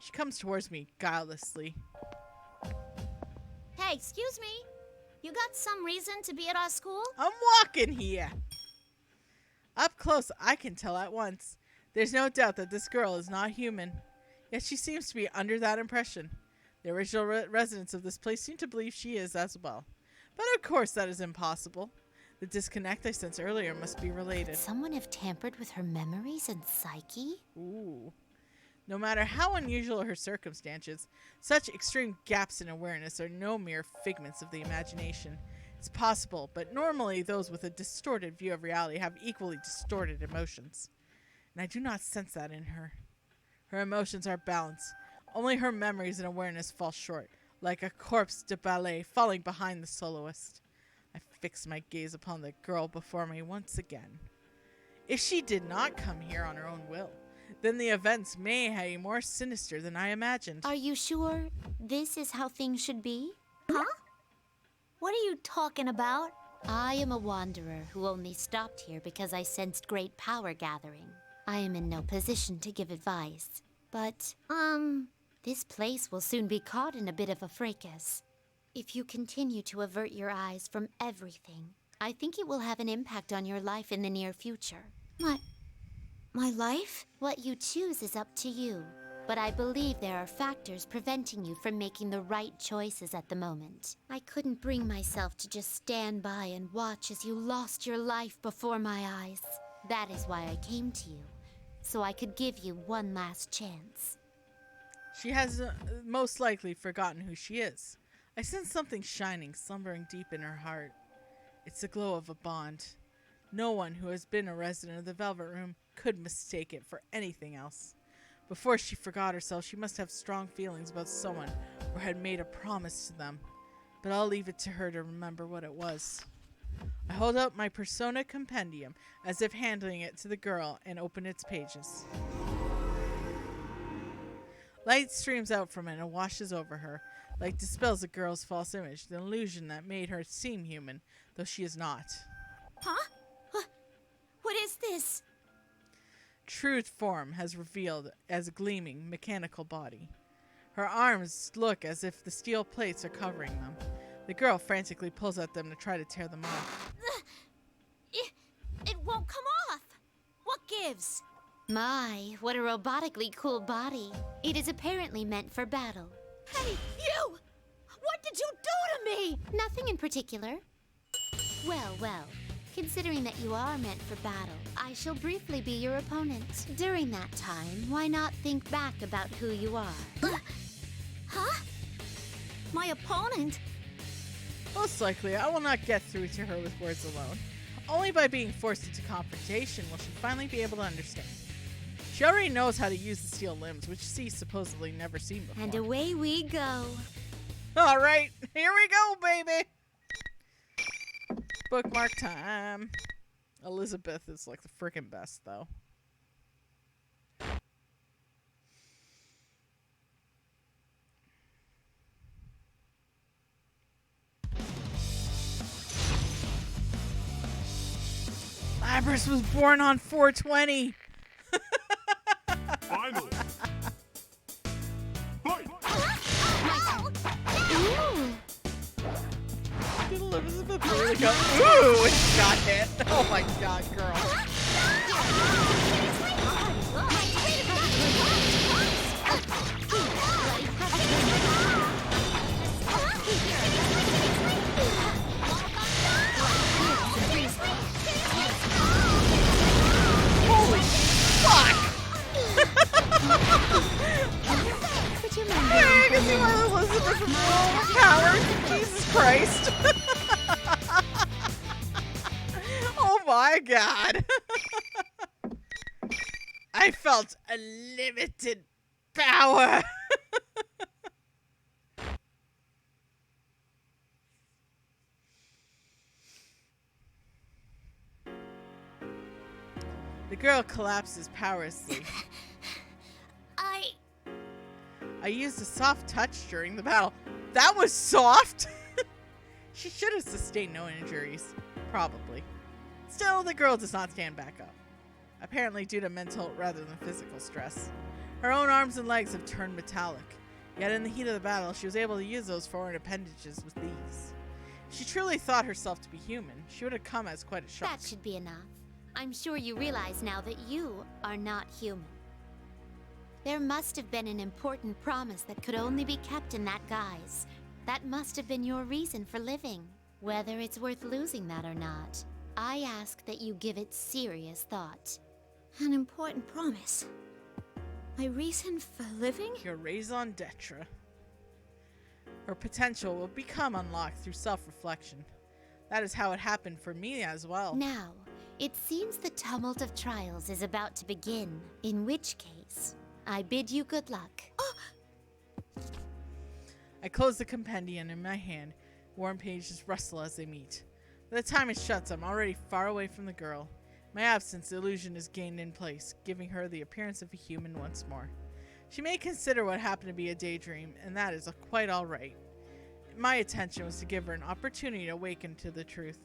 A: She comes towards me guilelessly.
M: Hey, excuse me. You got some reason to be at our school?
A: I'm walking here. Up close, I can tell at once. There's no doubt that this girl is not human. Yet she seems to be under that impression. The original residents of this place seem to believe she is as well. But of course that is impossible. The disconnect I sensed earlier must be related.
B: Could someone have tampered with her memories and psyche?
A: Ooh. No matter how unusual her circumstances, such extreme gaps in awareness are no mere figments of the imagination. It's possible, but normally those with a distorted view of reality have equally distorted emotions. And I do not sense that in her. Her emotions are balanced. Only her memories and awareness fall short, like a corpse de ballet falling behind the soloist. I fix my gaze upon the girl before me once again. If she did not come here on her own will, then the events may be more sinister than I imagined.
B: Are you sure this is how things should be?
M: Huh? What are you talking about?
B: I am a wanderer who only stopped here because I sensed great power gathering. I am in no position to give advice, but, this place will soon be caught in a bit of a fracas. If you continue to avert your eyes from everything, I think it will have an impact on your life in the near future.
M: My life?
B: What you choose is up to you, but I believe there are factors preventing you from making the right choices at the moment. I couldn't bring myself to just stand by and watch as you lost your life before my eyes. That is why I came to you. so I could give you one last chance.
A: She has most likely forgotten who she is. I sense something shining, slumbering deep in her heart. It's the glow of a bond. No one who has been a resident of the Velvet Room could mistake it for anything else. Before she forgot herself, she must have strong feelings about someone or had made a promise to them. But I'll leave it to her to remember what it was. I hold out my Persona Compendium as if handing it to the girl and open its pages. Light streams out from it and washes over her. Light dispels the girl's false image, the illusion that made her seem human, though she is not.
B: Huh? What is this?
A: True form has revealed as a gleaming, mechanical body. Her arms look as if the steel plates are covering them. The girl frantically pulls at them to try to tear them off.
B: It won't come off. What gives?
M: My, what a robotically cool body. It is apparently meant for battle.
B: Hey, you! What did you do to me?
M: Nothing in particular. Well. Considering that you are meant for battle, I shall briefly be your opponent. During that time, why not think back about who you are?
B: Huh? My opponent?
A: Most likely, I will not get through to her with words alone. Only by being forced into confrontation will she finally be able to understand. She already knows how to use the steel limbs, which she's supposedly never seen before.
M: And away we go.
A: All right, here we go, baby. Bookmark time. Elizabeth is like the freaking best, though. Labrys was born on 420.
E: Finally.
A: Did Elizabeth really go? Ooh, it got hit. Oh my god, girl. Holy fuck! Hey, I can see why Elizabeth was overpowered. Jesus Christ. Oh my god. I felt unlimited power. The girl collapses powerlessly. I used a soft touch during the battle. That was soft? She should have sustained no injuries. Probably. Still, the girl does not stand back up. Apparently due to mental rather than physical stress. Her own arms and legs have turned metallic. Yet in the heat of the battle, she was able to use those foreign appendages with ease. If she truly thought herself to be human, she would have come as quite a shock.
M: That should be enough. I'm sure you realize now that you are not human. There must have been an important promise that could only be kept in that guise. That must have been your reason for living. Whether it's worth losing that or not, I ask that you give it serious thought.
B: An important promise. My reason for living?
A: Your raison d'etre. Her potential will become unlocked through self-reflection. That is how it happened for me as well.
M: Now, it seems the tumult of trials is about to begin, in which case, I bid you good luck.
A: I close the compendium in my hand. Warm pages rustle as they meet. By the time it shuts, I'm already far away from the girl. In my absence, the illusion is gained in place, giving her the appearance of a human once more. She may consider what happened to be a daydream, and that is quite alright. My intention was to give her an opportunity to awaken to the truth.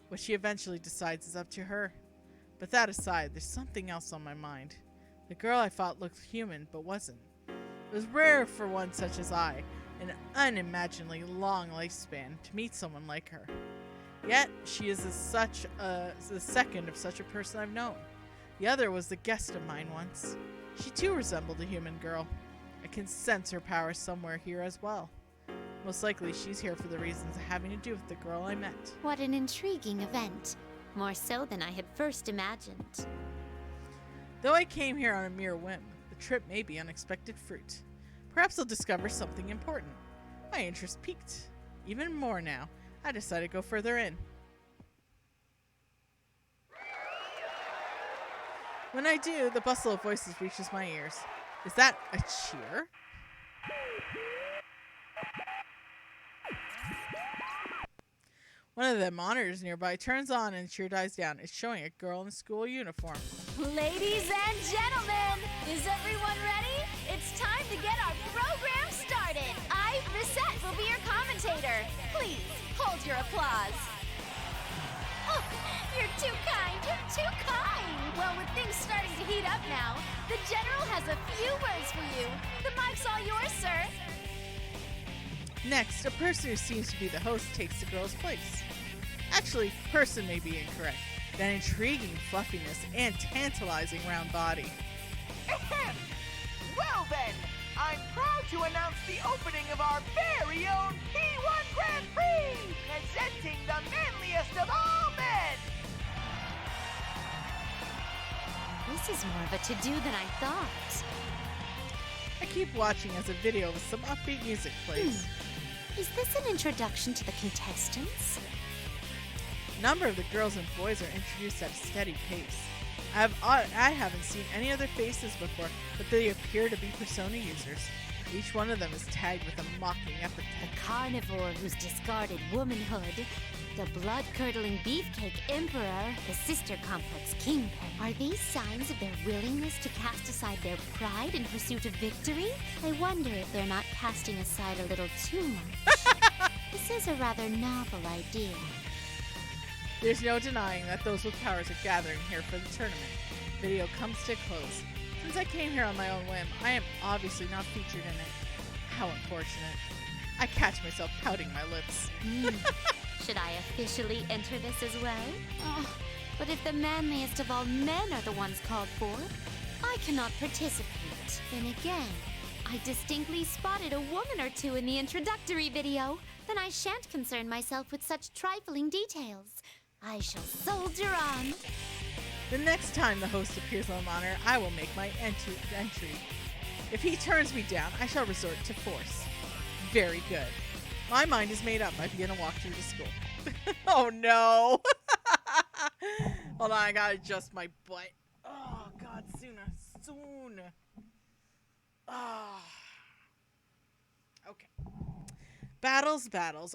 A: What she eventually decides is up to her. But that aside, there's something else on my mind. The girl I thought looked human, but wasn't. It was rare for one such as I, an unimaginably long lifespan, to meet someone like her. Yet, she is the second of such a person I've known. The other was the guest of mine once. She too resembled a human girl. I can sense her power somewhere here as well. Most likely she's here for the reasons having to do with the girl I met.
M: What an intriguing event. More so than I had first imagined.
A: Though I came here on a mere whim, the trip may be unexpected fruit. Perhaps I'll discover something important. My interest piqued. Even more now, I decided to go further in. When I do, the bustle of voices reaches my ears. Is that a cheer? One of the monitors nearby turns on and the cheer dies down. It's showing a girl in a school uniform.
I: Ladies and gentlemen, is everyone ready? It's time to get our program started. I, Reset, will be your commentator. Please, hold your applause. Oh, you're too kind. You're too kind. Well, with things starting to heat up now, the General has a few words for you. The mic's all yours, sir.
A: Next, a person who seems to be the host takes the girl's place. Actually, person may be incorrect. That intriguing fluffiness and tantalizing round body.
R: Well then, I'm proud to announce the opening of our very own P1 Grand Prix, presenting the manliest of all men.
I: This is more of a to-do than I thought.
A: I keep watching as a video with some upbeat music plays.
I: Is this an introduction to the contestants?
A: A number of the girls and boys are introduced at a steady pace. I haven't seen any other faces before, but they appear to be Persona users. Each one of them is tagged with a mocking epithet.
I: The carnivore who's discarded womanhood, the blood-curdling beefcake emperor, the sister complex kingpin. Are these signs of their willingness to cast aside their pride in pursuit of victory? I wonder if they're not casting aside a little too much. This is a rather novel idea.
A: There's no denying that those with powers are gathering here for the tournament. Video comes to a close. Since I came here on my own whim, I am obviously not featured in it. How unfortunate. I catch myself pouting my lips.
I: Should I officially enter this as well? Oh, but if the manliest of all men are the ones called for, I cannot participate. Then again, I distinctly spotted a woman or two in the introductory video. Then I shan't concern myself with such trifling details. I shall soldier on.
A: The next time the host appears on the monitor, I will make my entry. If he turns me down, I shall resort to force. Very good. My mind is made up. I begin to walk through the school. Oh no! Hold on, I gotta adjust my butt. Oh god, soon. Ah. Okay. Battles.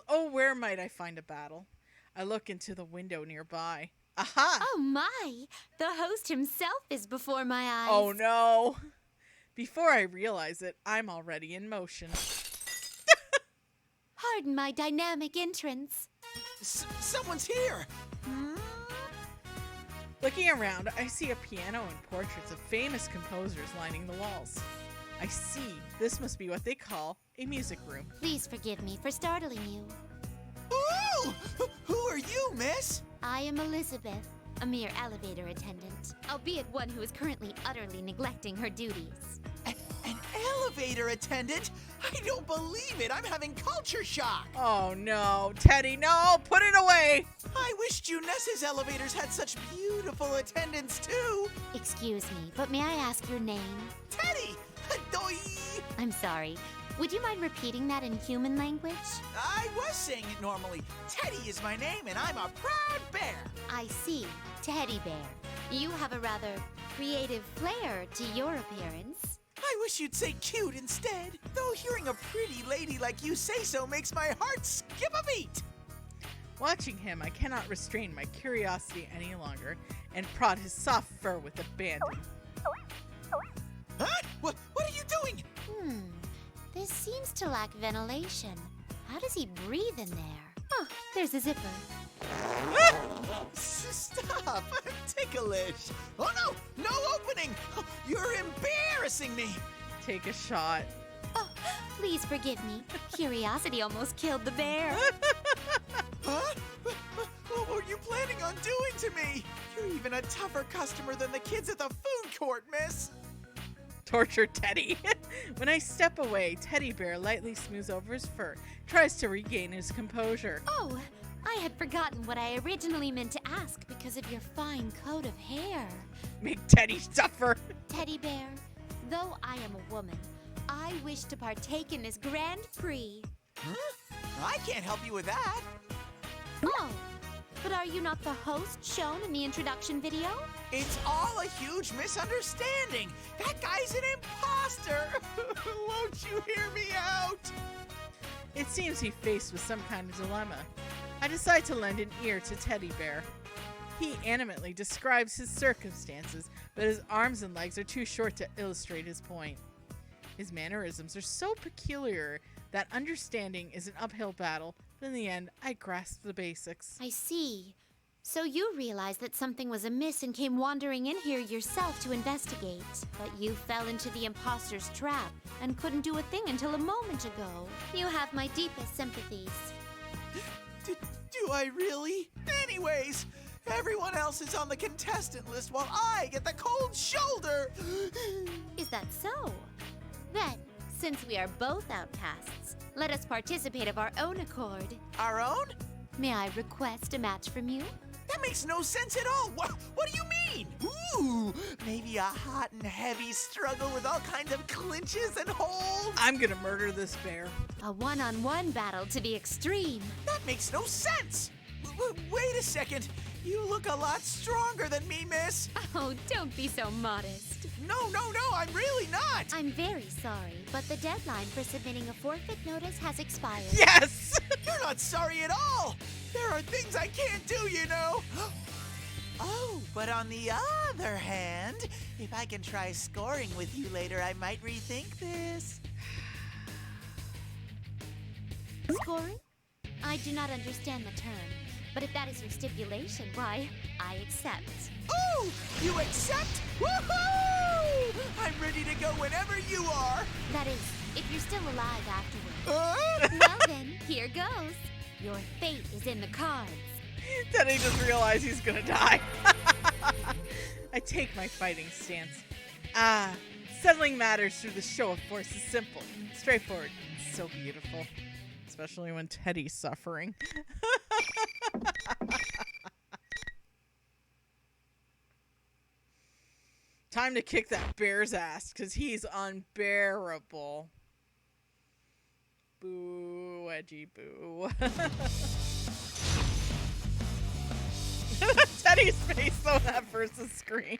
A: Oh, where might I find a battle? I look into the window nearby. Aha!
I: Oh my! The host himself is before my eyes.
A: Oh no! Before I realize it, I'm already in motion.
I: Pardon my dynamic entrance.
G: Someone's here!
A: Looking around, I see a piano and portraits of famous composers lining the walls. I see this must be what they call a music room.
I: Please forgive me for startling you.
G: Ooh! Who are you, miss?
I: I am Elizabeth, a mere elevator attendant, albeit one who is currently utterly neglecting her duties.
G: An elevator attendant? I don't believe it! I'm having culture shock!
A: Oh no, Teddy, no! Put it away!
G: I wish Junessa's elevators had such beautiful attendants too!
I: Excuse me, but may I ask your name?
G: Teddy! Doi!
I: I'm sorry. Would you mind repeating that in human language?
G: I was saying it normally. Teddy is my name, and I'm a proud bear.
I: I see. Teddy Bear. You have a rather creative flair to your appearance.
G: I wish you'd say cute instead. Though hearing a pretty lady like you say so makes my heart skip a beat.
A: Watching him, I cannot restrain my curiosity any longer and prod his soft fur with abandon.
G: Huh? What are you doing?
I: This seems to lack ventilation. How does he breathe in there? Oh, there's a zipper.
G: Stop! I'm ticklish. Oh no! No opening! You're embarrassing me!
A: Take a shot.
I: Oh, please forgive me. Curiosity almost killed the bear.
G: Huh? What were you planning on doing to me? You're even a tougher customer than the kids at the food court, miss.
A: Torture Teddy. When I step away, Teddy Bear lightly smooths over his fur, tries to regain his composure.
I: Oh, I
B: I had forgotten what I originally meant to ask because of your fine coat of hair.
A: Make Teddy suffer.
B: Teddy Bear, though I am a woman, I wish to partake in this Grand Prix.
G: Huh? I can't help you with that.
B: Oh, but are you not the host shown in the introduction video?
G: It's all a huge misunderstanding. That guy's an imposter. Won't you hear me out?
A: It seems he's faced with some kind of dilemma. I decide to lend an ear to Teddy Bear. He animately describes his circumstances, but his arms and legs are too short to illustrate his point. His mannerisms are so peculiar that understanding is an uphill battle, but in the end, I grasp the basics.
B: I see. So you realized that something was amiss and came wandering in here yourself to investigate. But you fell into the imposter's trap and couldn't do a thing until a moment ago. You have my deepest sympathies.
G: Do I really? Anyways, everyone else is on the contestant list while I get the cold shoulder.
B: Is that so? Then, since we are both outcasts, let us participate of our own accord.
G: Our own?
B: May I request a match from you?
G: That makes no sense at all. What do you mean? Ooh, maybe a hot and heavy struggle with all kinds of clinches and holds?
A: I'm gonna murder this bear.
B: A one-on-one battle to the extreme.
G: That makes no sense. Wait a second. You look a lot stronger than me, miss.
B: Oh, don't be so modest.
G: No, I'm really not.
B: I'm very sorry, but the deadline for submitting a forfeit notice has expired.
A: Yes!
G: You're not sorry at all. There are things I can't do, you know. Oh, but on the other hand, if I can try scoring with you later, I might rethink this.
B: Scoring? I do not understand the term, but if that is your stipulation, why, I accept.
G: Ooh, you accept? Woohoo! I'm ready to go whenever you are.
B: That is, if you're still alive afterward. Well then, here goes. Your fate is in the cards.
A: Teddy just realized he's gonna die. I take my fighting stance. Settling matters through the show of force is simple, straightforward, and so beautiful. Especially when Teddy's suffering. Time to kick that bear's ass, because he's unbearable. Boo, Edgy, boo. Teddy's face on that versus screen.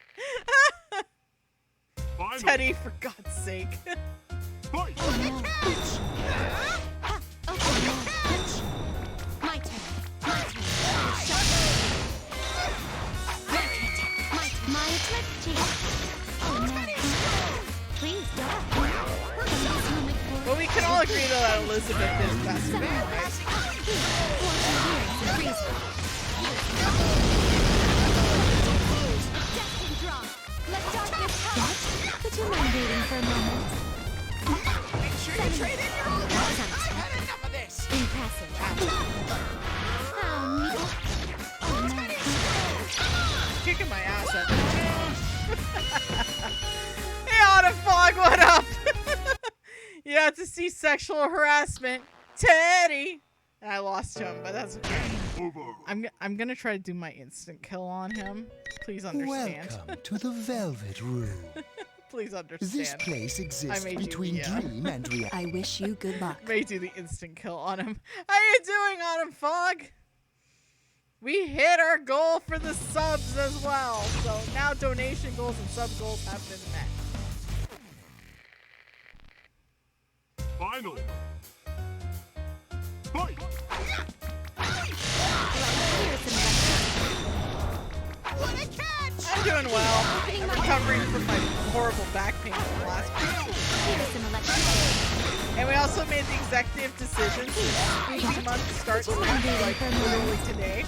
A: Teddy, for God's sake.
B: My turn. My attempt. Oh no. Please don't.
A: Well, we can all agree though that Elizabeth is best.
B: Would you mind waiting for a moment?
G: Make sure you trade in your old one. I've had enough of this.
B: Impressive. How neat. Oh no.
A: Kicking my ass at Hey, Autofog, what up? You have to see sexual harassment. Teddy! And I lost him, but that's okay. I'm gonna try to do my instant kill on him. Please understand.
P: Welcome to the Velvet Room.
A: Please understand.
P: This place exists between dream and reality.
L: I wish you good luck.
A: May do the instant kill on him. How you doing, Autumn Fog? We hit our goal for the subs as well. So now donation goals and sub goals have been met.
E: Final. Fight!
G: What a catch!
A: I'm doing well. I'm recovering from my horrible back pain from last week. And we also made the executive decision to Spooky Month starts like literally today.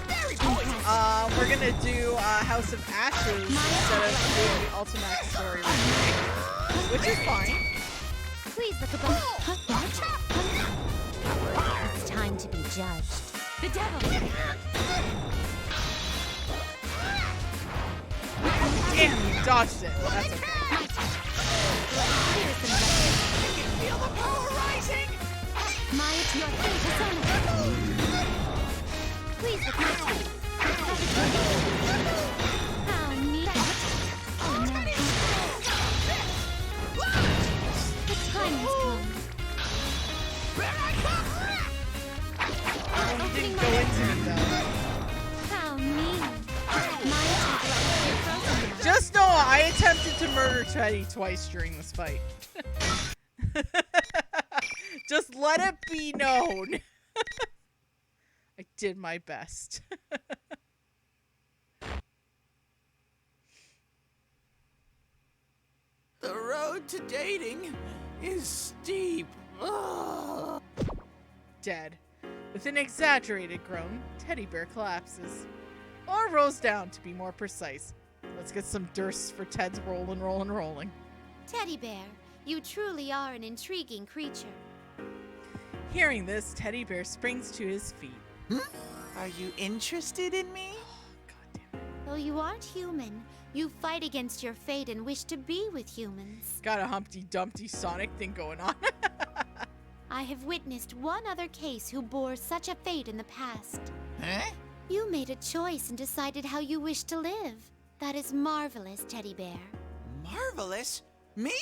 A: We're gonna do House of Ashes instead of doing the Ultimax story today, which is fine.
B: Please look above. It's time to be judged. The devil.
A: Damn, you dodged it. That's okay.
G: I can feel the power rising.
B: My, it's your fate,
I: Please look my teeth. How neat. Oh no. The time has come.
A: Oh, he didn't go into it though.
I: How mean. My attack is frozen.
A: Just know I attempted to murder Teddy twice during this fight. Just let it be known. I did my best.
G: The road to dating is steep. Ugh.
A: Dead. With an exaggerated groan, Teddy Bear collapses. Or rolls down, to be more precise. Let's get some dursts for Ted's rolling.
I: Teddy Bear, you truly are an intriguing creature.
A: Hearing this, Teddy Bear springs to his feet.
G: Are you interested in me?
I: Though you aren't human, you fight against your fate and wish to be with humans.
A: Got a Humpty Dumpty Sonic thing going on.
I: I have witnessed one other case who bore such a fate in the past.
G: Huh?
I: You made a choice and decided how you wish to live. That is marvelous, Teddy Bear.
G: Marvelous? Me?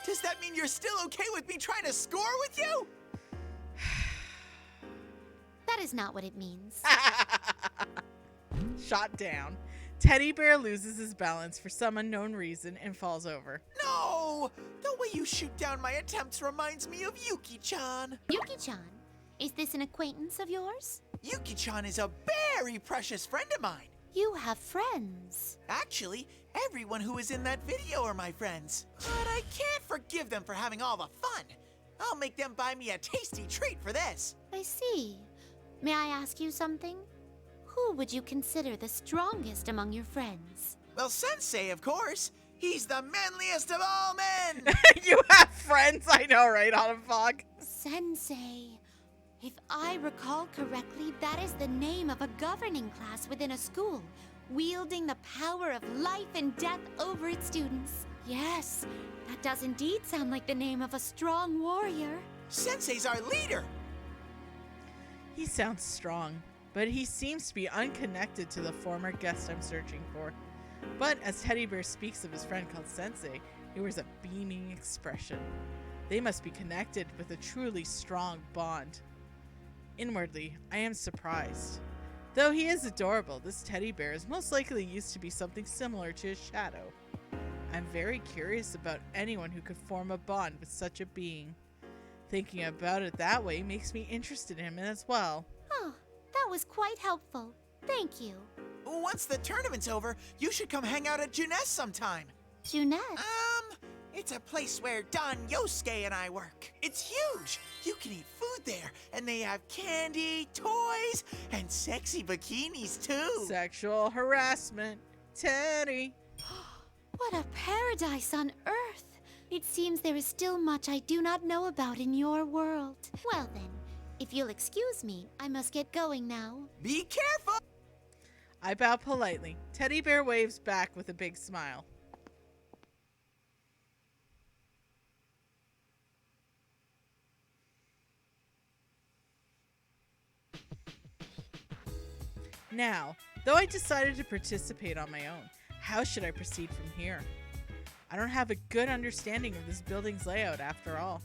G: Does that mean you're still okay with me trying to score with you?
I: That is not what it means.
A: Shot down. Teddy Bear loses his balance for some unknown reason and falls over.
G: No! The way you shoot down my attempts reminds me of Yuki-chan.
I: Yuki-chan? Is this an acquaintance of yours?
G: Yuki-chan is a very precious friend of mine.
I: You have friends.
G: Actually, everyone who is in that video are my friends. But I can't forgive them for having all the fun. I'll make them buy me a tasty treat for this.
I: I see. May I ask you something? Who would you consider the strongest among your friends?
G: Well, Sensei, of course. He's the manliest of all men.
A: You have friends, I know, right, Autumn Fog?
I: Sensei. If I recall correctly, that is the name of a governing class within a school, wielding the power of life and death over its students. Yes, that does indeed sound like the name of a strong warrior.
G: Sensei's our leader.
A: He sounds strong, but he seems to be unconnected to the former guest I'm searching for. But as Teddy Bear speaks of his friend called Sensei, he wears a beaming expression. They must be connected with a truly strong bond. Inwardly, I am surprised. Though he is adorable, this teddy bear is most likely used to be something similar to his shadow. I'm very curious about anyone who could form a bond with such a being. Thinking about it that way makes me interested in him as well.
I: Oh, that was quite helpful. Thank you.
G: Once the tournament's over, you should come hang out at Juness sometime.
I: Juness?
G: It's a place where Don Yosuke and I work. It's huge. You can eat food there, and they have candy, toys, and sexy bikinis too.
A: Sexual harassment. Teddy.
I: What a paradise on Earth. It seems there is still much I do not know about in your world. Well then, if you'll excuse me, I must get going now.
G: Be careful!
A: I bow politely. Teddy Bear waves back with a big smile. Now, though I decided to participate on my own, how should I proceed from here? I don't have a good understanding of this building's layout after all.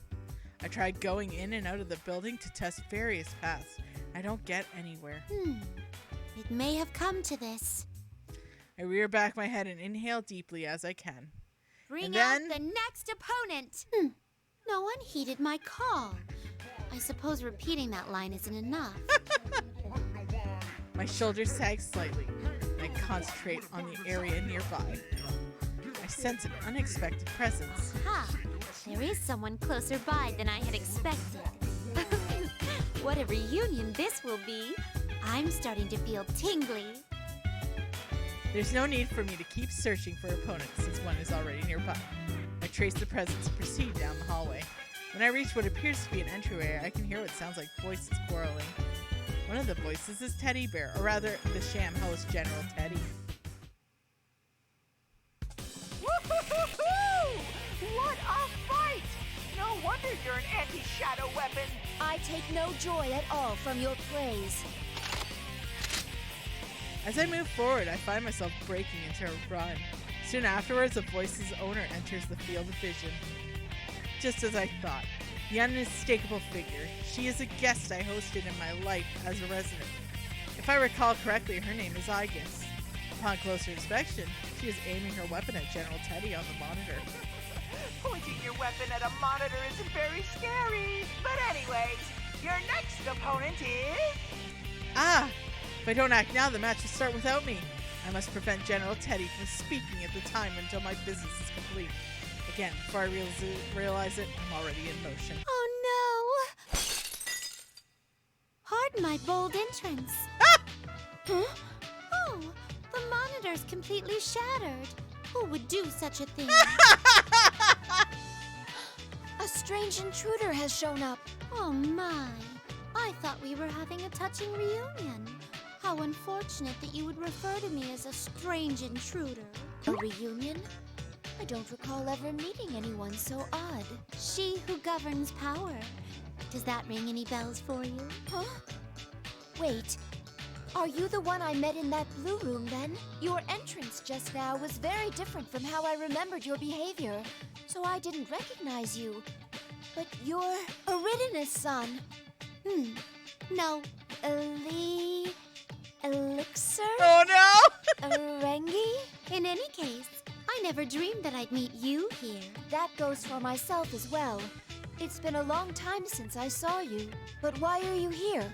A: I tried going in and out of the building to test various paths. I don't get anywhere.
I: It may have come to this.
A: I rear back my head and inhale deeply as I can.
I: Bring out the next opponent. No one heeded my call. I suppose repeating that line isn't enough.
A: My shoulders sag slightly, and I concentrate on the area nearby. I sense an unexpected presence.
I: Ha! There is someone closer by than I had expected. What a reunion this will be. I'm starting to feel tingly.
A: There's no need for me to keep searching for opponents since one is already nearby. I trace the presence and proceed down the hallway. When I reach what appears to be an entryway, I can hear what sounds like voices quarreling. One of the voices is Teddy Bear, or rather, the sham host, General Teddy.
R: Woo-hoo-hoo-hoo! What a fight! No wonder you're an anti-shadow weapon.
O: I take no joy at all from your praise.
A: As I move forward, I find myself breaking into a run. Soon afterwards, the voice's owner enters the field of vision. Just as I thought, the unmistakable figure. She is a guest I hosted in my life as a resident. If I recall correctly, her name is Edgey. Upon closer inspection, she is aiming her weapon at General Teddy on the monitor.
R: Pointing your weapon at a monitor is very scary. But anyways, your next opponent is...
A: Ah! If I don't act now, the match will start without me. I must prevent General Teddy from speaking at the time until my business is complete. Again, before I realize it, I'm already in motion.
B: Oh no! Pardon my bold entrance. Huh? Oh, the monitor's completely shattered. Who would do such a thing? A strange intruder has shown up. Oh my. I thought we were having a touching reunion. How unfortunate that you would refer to me as a strange intruder. A reunion? I don't recall ever meeting anyone so odd. She who governs power. Does that ring any bells for you? Huh? Wait. Are you the one I met in that blue room then? Your entrance just now was very different from how I remembered your behavior, so I didn't recognize you. But you're Eridanus' son. No. Elixir?
A: Oh no!
B: Erengi? In any case, I never dreamed that I'd meet you here. That goes for myself as well. It's been a long time since I saw you. But why are you here?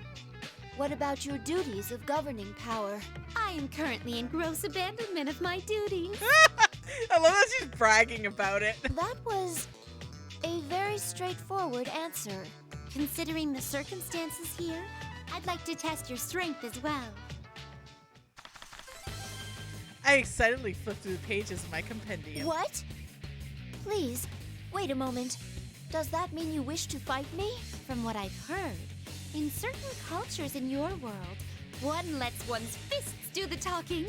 B: What about your duties of governing power?
I: I am currently in gross abandonment of my duties.
A: I love that she's bragging about it.
B: That was a very straightforward answer.
I: Considering the circumstances here, I'd like to test your strength as well.
A: I excitedly flip through the pages of my compendium.
B: What? Please, wait a moment. Does that mean you wish to fight me?
I: From what I've heard, in certain cultures in your world, one lets one's fists do the talking.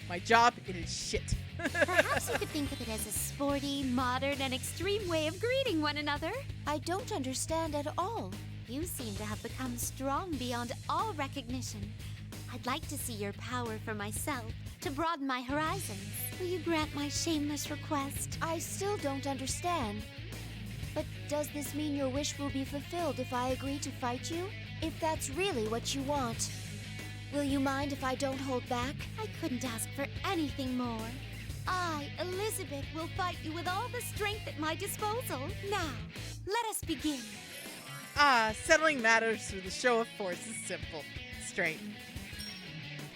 A: My job, it is shit.
I: Perhaps you could think of it as a sporty, modern, and extreme way of greeting one another.
B: I don't understand at all.
I: You seem to have become strong beyond all recognition. I'd like to see your power for myself, to broaden my horizons. Will you grant my shameless request?
B: I still don't understand. But does this mean your wish will be fulfilled if I agree to fight you? If that's really what you want. Will you mind if I don't hold back?
I: I couldn't ask for anything more. I, Elizabeth, will fight you with all the strength at my disposal. Now, let us begin.
A: Settling matters through the show of force is simple. Straight.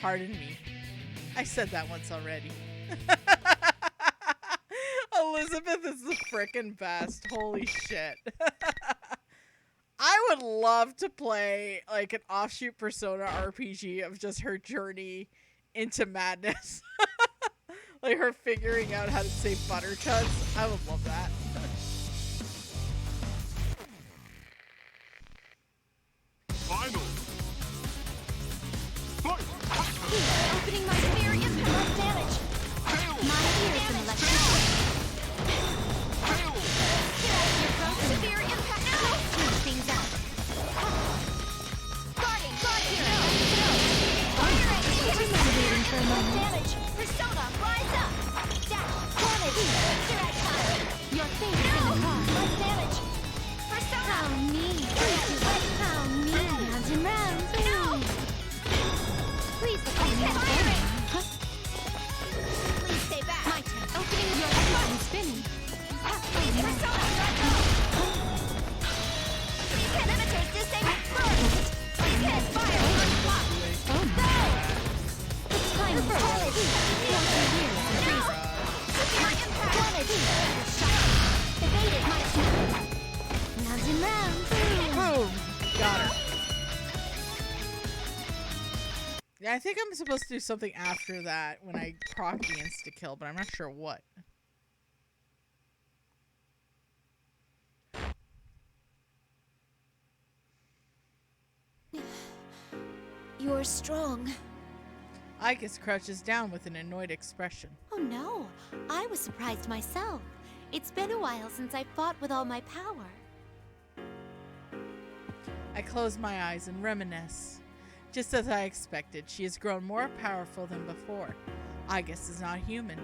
A: Pardon me. I said that once already. Elizabeth is the frickin' best. Holy shit. I would love to play like an offshoot Persona RPG of just her journey into madness. Like her figuring out how to say buttercuts. I would love that.
E: Final.
B: Opening my spear impact damage. My fearsome electricity. Severe impact now. Speed things up. Guarding. Fire at me.
I: Waiting for a moment.
B: Damage. Persona, rise up. Dash. Damage. Direct time.
I: Your fate is in the cross.
B: Less damage. Persona.
I: How mean. How mean. Round and round.
B: No.
I: Please look at me.
B: Please stay back.
I: My turn. Opening your head and spinning.
B: Please, Persona. Please hit limiters disabled first. Please hit fire. Unlock.
I: Oh
B: Go.
I: the time is
B: Damage. No. Severe impact. Damage. Evaded. My turn.
I: Round and round.
A: Boom. Got her. Yeah, I think I'm supposed to do something after that when I proc the insta-kill, but I'm not sure what.
B: You're strong.
A: Igus crouches down with an annoyed expression.
I: Oh no, I was surprised myself. It's been a while since I fought with all my power.
A: I close my eyes and reminisce. Just as I expected, she has grown more powerful than before. Aigis is not human.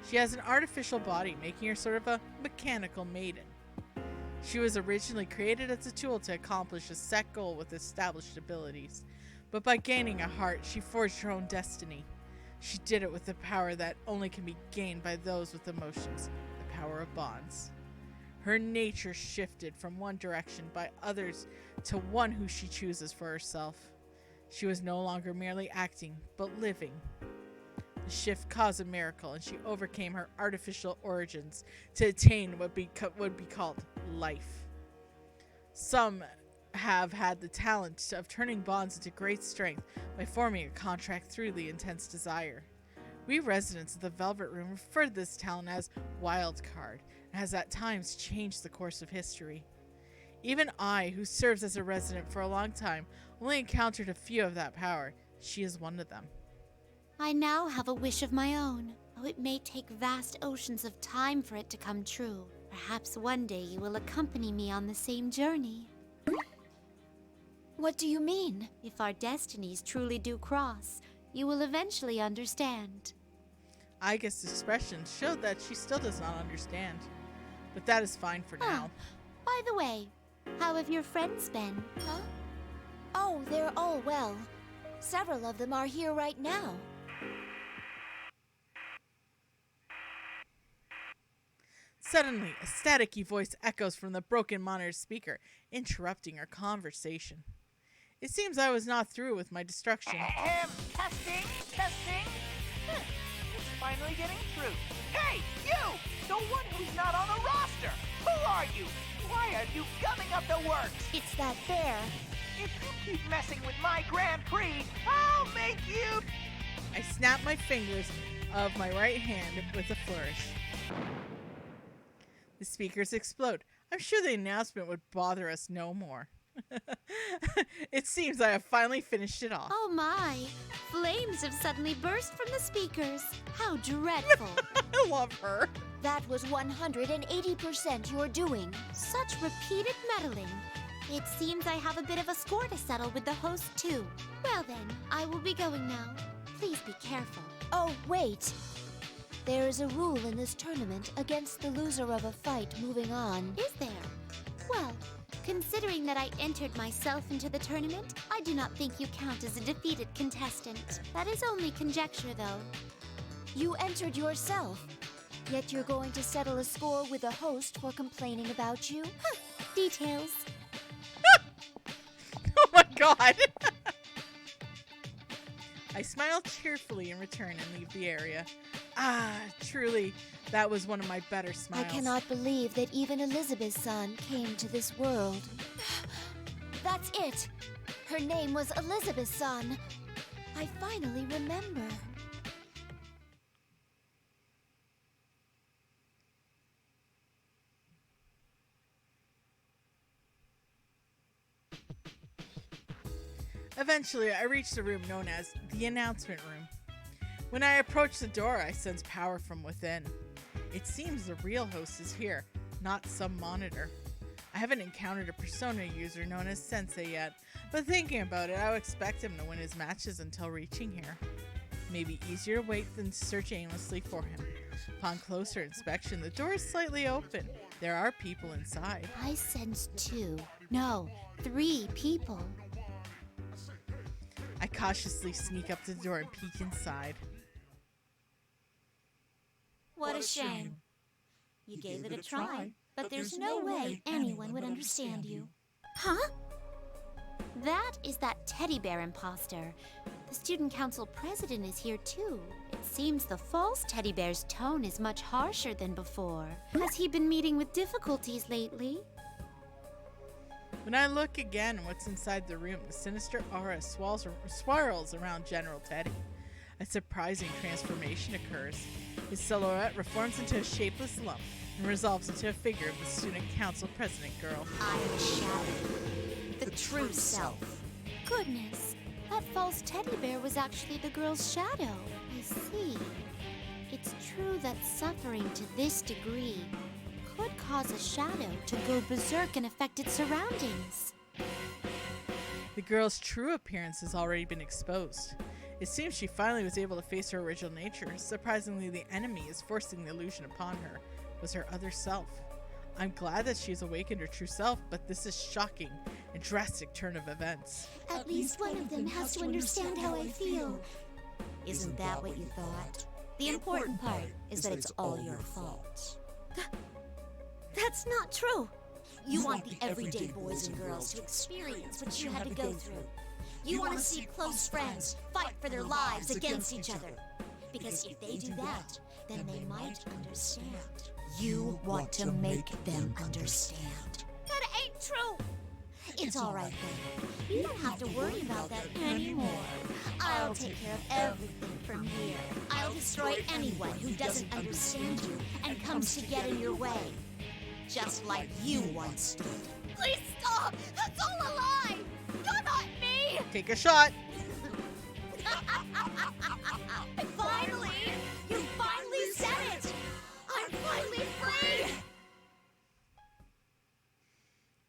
A: She has an artificial body, making her sort of a mechanical maiden. She was originally created as a tool to accomplish a set goal with established abilities, but by gaining a heart, she forged her own destiny. She did it with the power that only can be gained by those with emotions, the power of bonds. Her nature shifted from one direction by others to one who she chooses for herself. She was no longer merely acting, but living. The shift caused a miracle, and she overcame her artificial origins to attain what would be called life. Some have had the talent of turning bonds into great strength by forming a contract through the intense desire. We residents of the Velvet Room refer to this talent as Wild Card, and has at times changed the course of history. Even I, who serves as a resident for a long time, only encountered a few of that power. She is one of them.
B: I now have a wish of my own, though it may take vast oceans of time for it to come true. Perhaps one day you will accompany me on the same journey.
I: What do you mean?
B: If our destinies truly do cross, you will eventually understand.
A: Aigis' expression showed that she still does not understand, but that is fine for now.
B: By the way, how have your friends been?
I: Huh? Oh, they're all well. Several of them are here right now.
A: Suddenly, a staticky voice echoes from the broken monitor speaker, interrupting our conversation. It seems I was not through with my destruction.
R: Testing. It's finally getting through. Hey, you! The one who's not on the roster! Who are you? Why are you gumming up the works?
I: It's that bear.
R: If you keep messing with my Grand Prix, I'll make you...
A: I snap my fingers of my right hand with a flourish. The speakers explode. I'm sure the announcement would bother us no more. It seems I have finally finished it off.
B: Oh my! Flames have suddenly burst from the speakers. How dreadful.
A: I love her.
I: That was 180% your doing.
B: Such repeated meddling. It seems I have a bit of a score to settle with the host, too. Well then, I will be going now. Please be careful.
I: Oh, wait. There is a rule in this tournament against the loser of a fight moving on.
B: Is there? Well, considering that I entered myself into the tournament, I do not think you count as a defeated contestant. That is only conjecture, though.
I: You entered yourself, yet you're going to settle a score with the host for complaining about you?
B: Huh. Details.
A: Oh my god! I smile cheerfully in return and leave the area. Ah, truly, that was one of my better smiles.
I: I cannot believe that even Elizabeth's son came to this world. That's it! Her name was Elizabeth's son. I finally remember.
A: Eventually, I reached the room known as the announcement room. When I approach the door, I sense power from within. It seems the real host is here, not some monitor. I haven't encountered a Persona user known as Sensei yet, but thinking about it, I would expect him to win his matches until reaching here. Maybe easier to wait than to search aimlessly for him. Upon closer inspection, the door is slightly open. There are people inside.
B: I sense 2. No, 3 people.
A: I cautiously sneak up to the door and peek inside.
I: What a shame. You gave it a try, but there's no way anyone would understand you.
B: Huh? That is that teddy bear imposter. The student council president is here too. It seems the false teddy bear's tone is much harsher than before. Has he been meeting with difficulties lately?
A: When I look again at what's inside the room, the sinister aura swirls around General Teddy. A surprising transformation occurs. His silhouette reforms into a shapeless lump and resolves into a figure of the student council president girl.
I: I am Shadow, the true self.
B: Goodness, that false teddy bear was actually the girl's shadow. I see. It's true that suffering to this degree could cause a shadow to go berserk and affect its surroundings.
A: The girl's true appearance has already been exposed. It seems she finally was able to face her original nature. Surprisingly, the enemy is forcing the illusion upon her was her other self. I'm glad that she has awakened her true self, but this is shocking and drastic turn of events.
M: At least one of them has to understand how I feel. Isn't that what you thought? The important part is that it's all your fault. That's not true. You want the everyday boys and girls to experience what you had to go through. You want to see close friends fight for their lives against each other. Because if they do that, then they might understand. You want to make them understand. That ain't true. It's all right then. You don't have to worry about that anymore. I'll take care of everything from here. I'll destroy anyone who doesn't understand you and comes to get in your way. Just like you once did. Please stop! That's all a lie! You're not me!
A: Take a shot.
M: Finally! You finally said it! I'm finally free!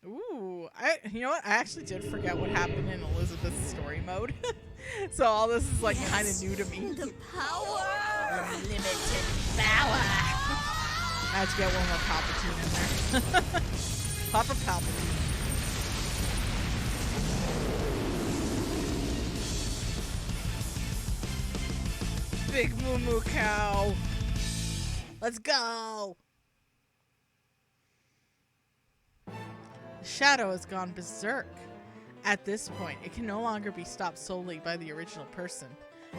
A: Ooh, you know what? I actually did forget what happened in Elizabeth's story mode. So all this is like kind of new to me.
M: The power!
A: Unlimited power! I had to get one more Palpatine in there. Papa Palpatine. Big moo moo cow. Let's go. The shadow has gone berserk. At this point, it can no longer be stopped solely by the original person.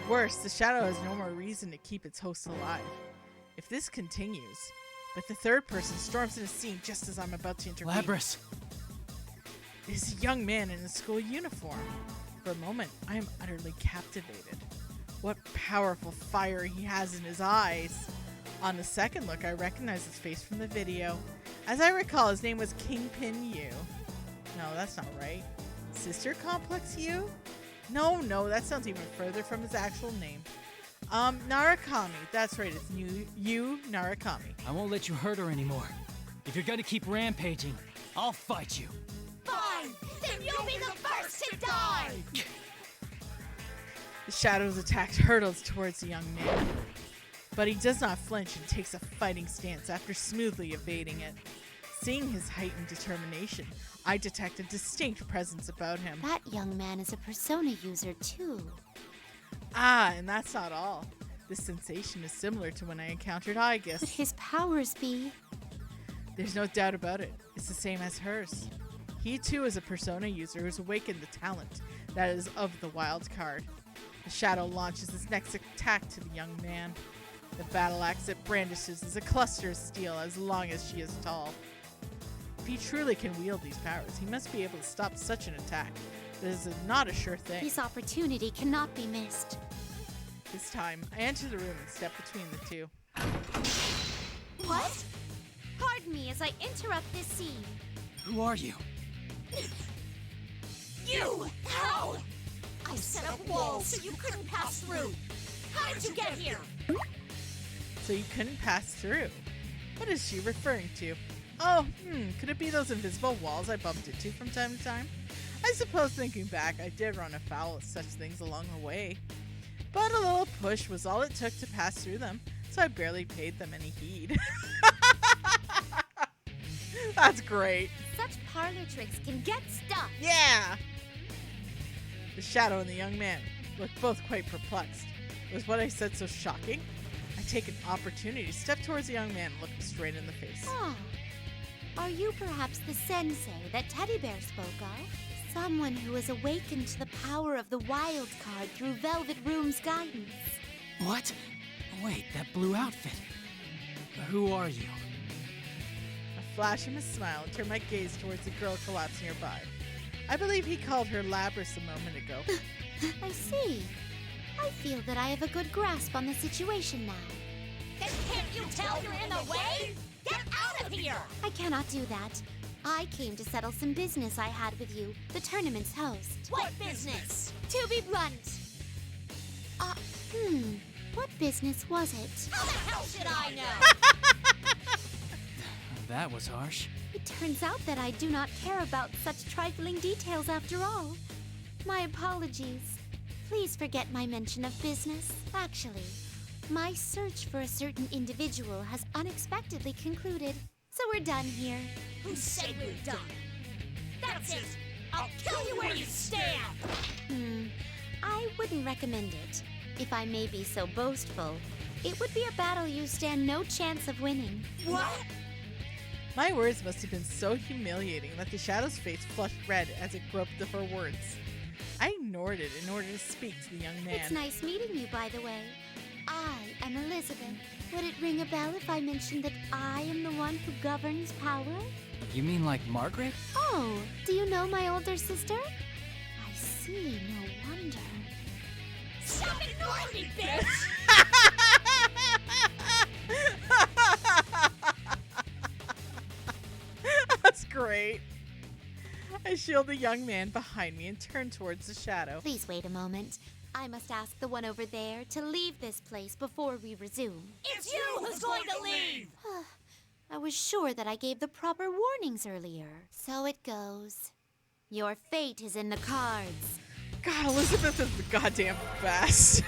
A: Worse, the shadow has no more reason to keep its host alive. If this continues, but the third person storms into the scene just as I'm about to intervene.
D: Labrys!
A: It is a young man in a school uniform. For a moment, I am utterly captivated. What powerful fire he has in his eyes. On the second look, I recognize his face from the video. As I recall, his name was Kingpin Yu. No, that's not right. Sister Complex Yu? No, that sounds even further from his actual name. Narukami. That's right, it's Yu Narukami.
D: I won't let you hurt her anymore. If you're gonna keep rampaging, I'll fight you.
M: Fine! Then you'll be the first to die!
A: The shadow's attack hurtles towards the young man. But he does not flinch and takes a fighting stance after smoothly evading it. Seeing his heightened determination, I detect a distinct presence about him.
M: That young man is a Persona user too.
A: Ah, and that's not all. This sensation is similar to when I encountered Aegis.
M: Could his powers be?
A: There's no doubt about it. It's the same as hers. He too is a Persona user who's awakened the talent that is of the wild card. The shadow launches its next attack to the young man. The battle axe it brandishes is a cluster of steel as long as she is tall. If he truly can wield these powers, he must be able to stop such an attack. This is not a sure thing.
M: This opportunity cannot be missed.
A: This time, I enter the room and step between the two.
M: What? Pardon me as I interrupt this scene.
D: Who are you?
M: You! How? I set up walls so you couldn't pass through. How did you get here?
A: So you couldn't pass through? What is she referring to? Oh, could it be those invisible walls I bumped into from time to time? I suppose thinking back, I did run afoul of such things along the way. But a little push was all it took to pass through them, so I barely paid them any heed. That's great.
M: Such parlor tricks can get stuck.
A: Yeah! The shadow and the young man looked both quite perplexed. Was what I said so shocking? I take an opportunity to step towards the young man and look him straight in the face.
M: Ah, are you perhaps the sensei that Teddy Bear spoke of? Someone who has awakened to the power of the wild card through Velvet Room's guidance.
D: What? Wait, that blue outfit. Who are you?
A: A flash of his smile and turned my gaze towards the girl collapsed nearby. I believe he called her Labrys a moment ago.
M: I see. I feel that I have a good grasp on the situation now. Then can't you tell you're in the way? Get out of here! I cannot do that. I came to settle some business I had with you, the tournament's host. What business? To be blunt. What business was it? How the hell should I know?
D: That was harsh.
M: It turns out that I do not care about such trifling details after all. My apologies. Please forget my mention of business. Actually, my search for a certain individual has unexpectedly concluded. So we're done here.
B: Who said we're done? That's it. I'll kill you where you stand.
M: I wouldn't recommend it. If I may be so boastful, it would be a battle you stand no chance of winning.
B: What?
A: My words must have been so humiliating that the shadow's face flushed red as it groped for words. I ignored it in order to speak to the young man.
M: It's nice meeting you, by the way. I am Elizabeth. Would it ring a bell if I mentioned that I am the one who governs power?
D: You mean like Margaret?
M: Oh, do you know my older sister? I see, no wonder.
B: Stop ignoring me, bitch!
A: That's great. I shield the young man behind me and turn towards the shadow.
M: Please wait a moment. I must ask the one over there to leave this place before we resume.
B: It's you who's going to leave!
M: I was sure that I gave the proper warnings earlier. So it goes. Your fate is in the cards.
A: God, Elizabeth is the goddamn best.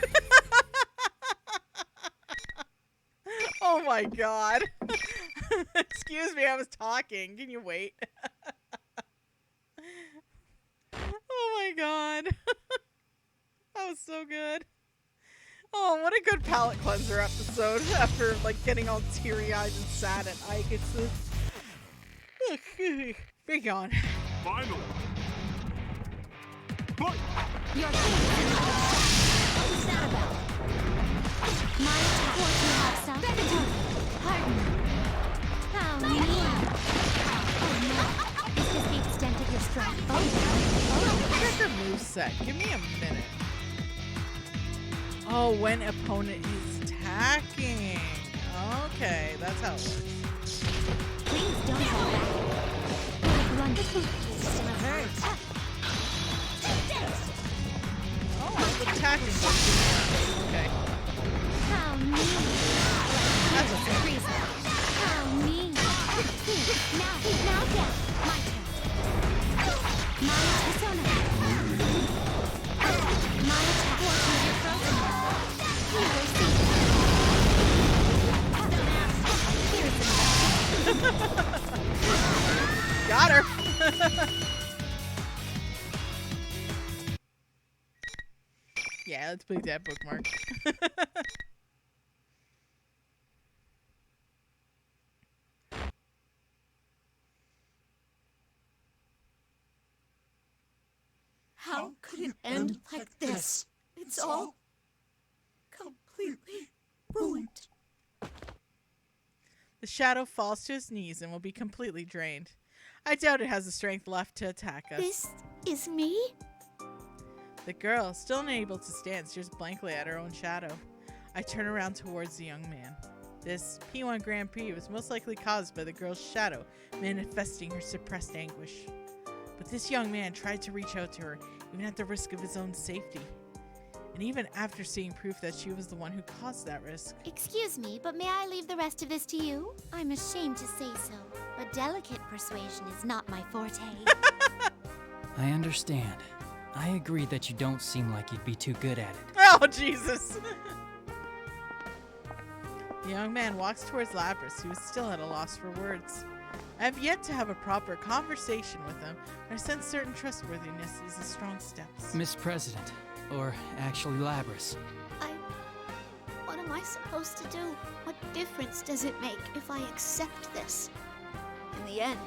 A: Oh my god. Excuse me, I was talking. Can you wait? Oh my god. That was so good. Oh, what a good palate cleanser episode after like getting all teary-eyed and sad at Ike. It's be gone.
E: Finally.
M: Your what's that about? My attack. What you have, some? Pardon me. How mean. Oh no. Is this the extent of your strength?
A: Oh, check your moveset. Give me a minute. Oh, when opponent is attacking. Okay, that's how it works.
M: Please don't hold back. Run. It's gonna hurt.
A: Oh, I'm attacking. Okay.
M: How mean.
A: That's a
M: freeze. How mean. Now get. My turn. My persona. My attack. Fortune, you're frozen. You will see.
A: Got her. Yeah, let's put that bookmark.
B: How could it end like this? It's all completely ruined.
A: The shadow falls to his knees and will be completely drained. I doubt it has the strength left to attack us.
M: This is me?
A: The girl, still unable to stand, stares blankly at her own shadow. I turn around towards the young man. This P1 Grand Prix was most likely caused by the girl's shadow manifesting her suppressed anguish. But this young man tried to reach out to her, even at the risk of his own safety. And even after seeing proof that she was the one who caused that risk.
M: Excuse me, but may I leave the rest of this to you? I'm ashamed to say so, but delicate persuasion is not my forte.
D: I understand. I agree that you don't seem like you'd be too good at it.
A: Oh, Jesus! The young man walks towards Lapras, who is still at a loss for words. I have yet to have a proper conversation with him, but I sense certain trustworthiness is a strong step.
D: Miss President, or actually Lapras.
M: What am I supposed to do? What difference does it make if I accept this? In the end,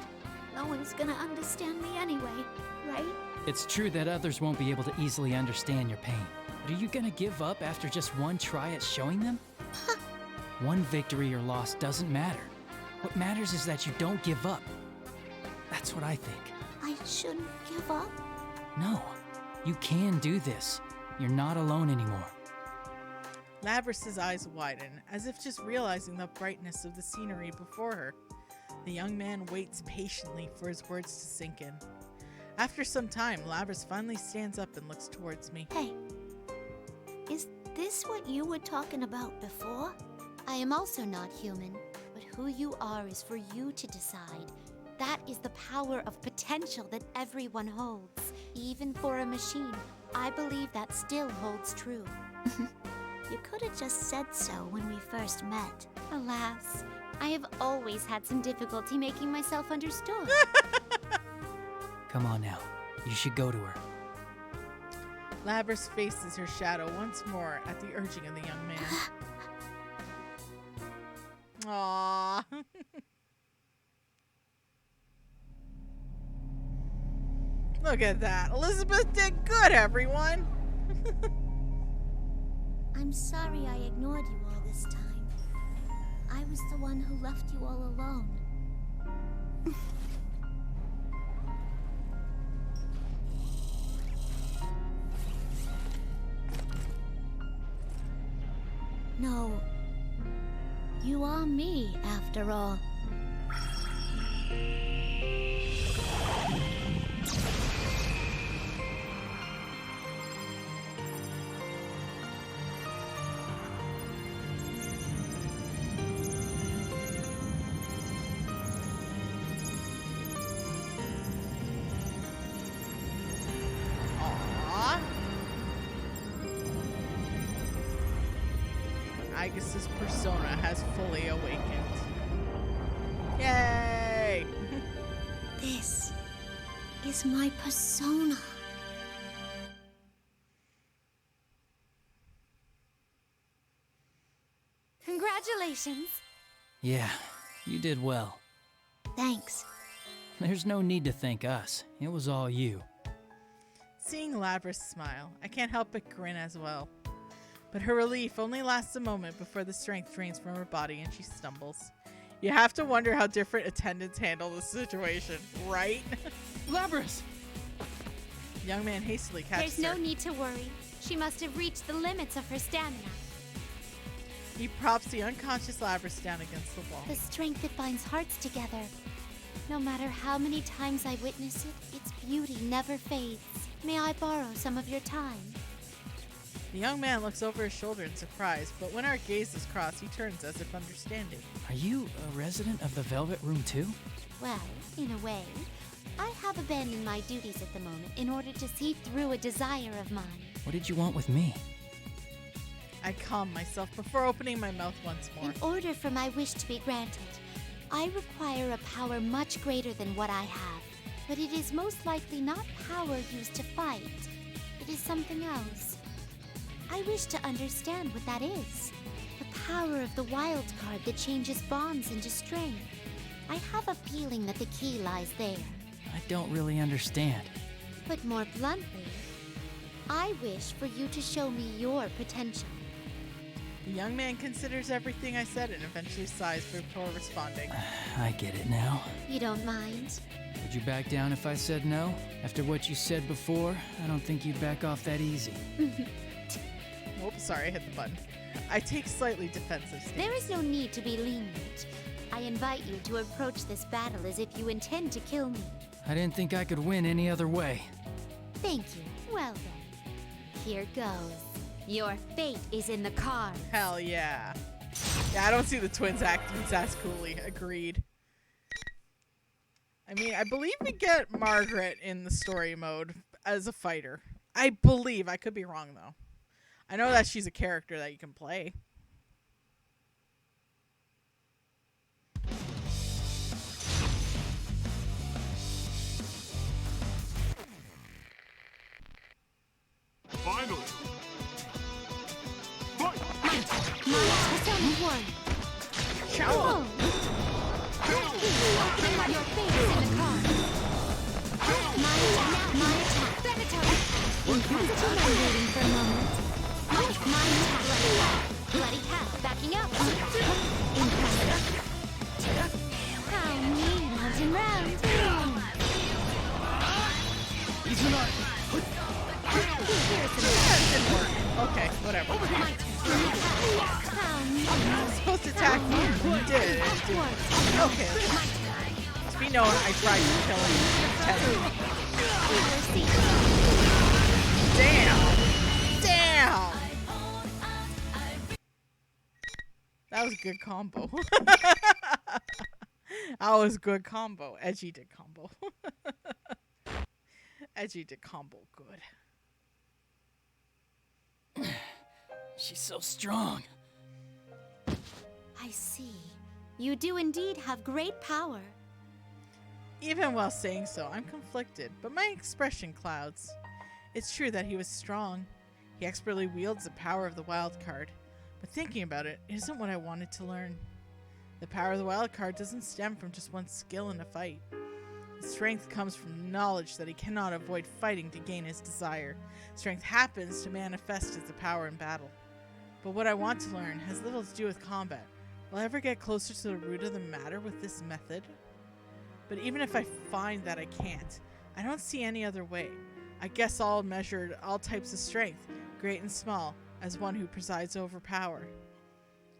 M: no one's gonna understand me anyway, right?
D: It's true that others won't be able to easily understand your pain. But are you gonna give up after just one try at showing them? One victory or loss doesn't matter. What matters is that you don't give up. That's what I think.
M: I shouldn't give up?
D: No, you can do this. You're not alone anymore.
A: Labras's eyes widen, as if just realizing the brightness of the scenery before her. The young man waits patiently for his words to sink in. After some time, Labras finally stands up and looks towards me.
M: Hey, is this what you were talking about before? I am also not human, but who you are is for you to decide.
B: That is the power of potential that everyone holds. Even for a machine, I believe that still holds true.
M: You could have just said so when we first met.
B: Alas, I have always had some difficulty making myself understood.
D: Come on now. You should go to her.
A: Labrys faces her shadow once more at the urging of the young man. Aww. Look at that. Elizabeth did good, everyone.
M: I'm sorry I ignored you all this time. I was the one who left you all alone. No. You are me, after all.
A: Agus's persona has fully awakened. Yay!
M: This is my persona.
B: Congratulations!
D: Yeah, you did well.
M: Thanks.
D: There's no need to thank us. It was all you.
A: Seeing Labrys smile, I can't help but grin as well. But her relief only lasts a moment before the strength drains from her body and she stumbles. You have to wonder how different attendants handle this situation, right?
D: Labrys!
A: The young man hastily catches
B: There's
A: her.
B: no need to worry. She must have reached the limits of her stamina.
A: He props the unconscious Labrys down against the wall.
B: The strength that binds hearts together. No matter how many times I witness it, its beauty never fades. May I borrow some of your time?
A: The young man looks over his shoulder in surprise, but when our gazes cross, he turns as if understanding.
D: Are you a resident of the Velvet Room too?
B: Well, in a way, I have abandoned my duties at the moment in order to see through a desire of mine.
D: What did you want with me?
A: I calm myself before opening my mouth once more.
B: In order for my wish to be granted, I require a power much greater than what I have. But it is most likely not power used to fight. It is something else. I wish to understand what that is. The power of the wild card that changes bonds into strength. I have a feeling that the key lies there.
D: I don't really understand.
B: Put more bluntly, I wish for you to show me your potential.
A: The young man considers everything I said and eventually sighs before responding.
D: I get it now.
B: You don't mind?
D: Would you back down if I said no? After what you said before, I don't think you'd back off that easy.
A: Oops, sorry, I hit the button. I take slightly defensive stance.
B: There is no need to be lenient. I invite you to approach this battle as if you intend to kill me.
D: I didn't think I could win any other way.
B: Thank you. Well then, here goes. Your fate is in the cards.
A: Hell yeah. Yeah, I don't see the twins acting as coolly. Agreed. I mean, I believe we get Margaret in the story mode as a fighter. I believe. I could be wrong, though. I know that she's a character that you can play.
E: Finally!
B: Persona 1.
A: Ciao!
B: Your fate is in the cards. My attack. Venator. Inquisitive man waiting for a moment. My attack. Bloody cat backing up. Impressive. How mean, round and round.
A: Okay, whatever.
B: My turn. How mean.
A: I was supposed to attack you. You did. It didn't. Okay. To be known, I tried to kill him. Damn. Damn. That was a good combo. That was good combo. Edgey did combo. Edgey did combo good.
D: She's so strong.
B: I see. You do indeed have great power.
A: Even while saying so, I'm conflicted, but my expression clouds. It's true that he was strong. He expertly wields the power of the wild card. But thinking about it, it isn't what I wanted to learn. The power of the wild card doesn't stem from just one skill in a fight. His strength comes from the knowledge that he cannot avoid fighting to gain his desire. Strength happens to manifest as a power in battle. But what I want to learn has little to do with combat. Will I ever get closer to the root of the matter with this method? But even if I find that I can't, I don't see any other way. I guess I'll measure all types of strength, great and small, as one who presides over power.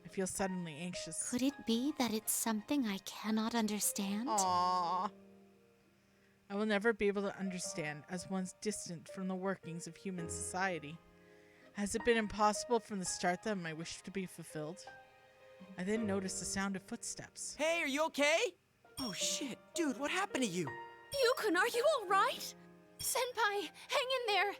A: I feel suddenly anxious.
B: Could it be that it's something I cannot understand?
A: Aww. I will never be able to understand as one's distant from the workings of human society. Has it been impossible from the start that my wish to be fulfilled? I then noticed the sound of footsteps.
J: Hey, are you okay? Oh shit, dude, what happened to you?
N: Yukon, are you alright? Senpai, hang in there!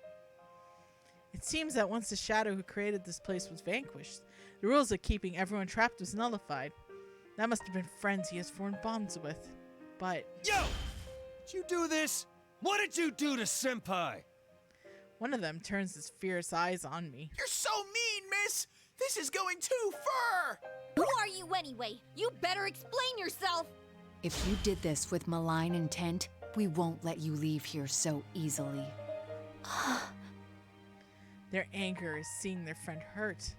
A: It seems that once the shadow who created this place was vanquished, the rules of keeping everyone trapped was nullified. That must have been friends he has formed bonds with. But...
F: Yo! Did you do this? What did you do to Senpai?
A: One of them turns his fierce eyes on me.
G: You're so mean, miss! This is going too far!
H: Who are you anyway? You better explain yourself!
L: If you did this with malign intent, we won't let you leave here so easily.
A: Their anger is seeing their friend hurt.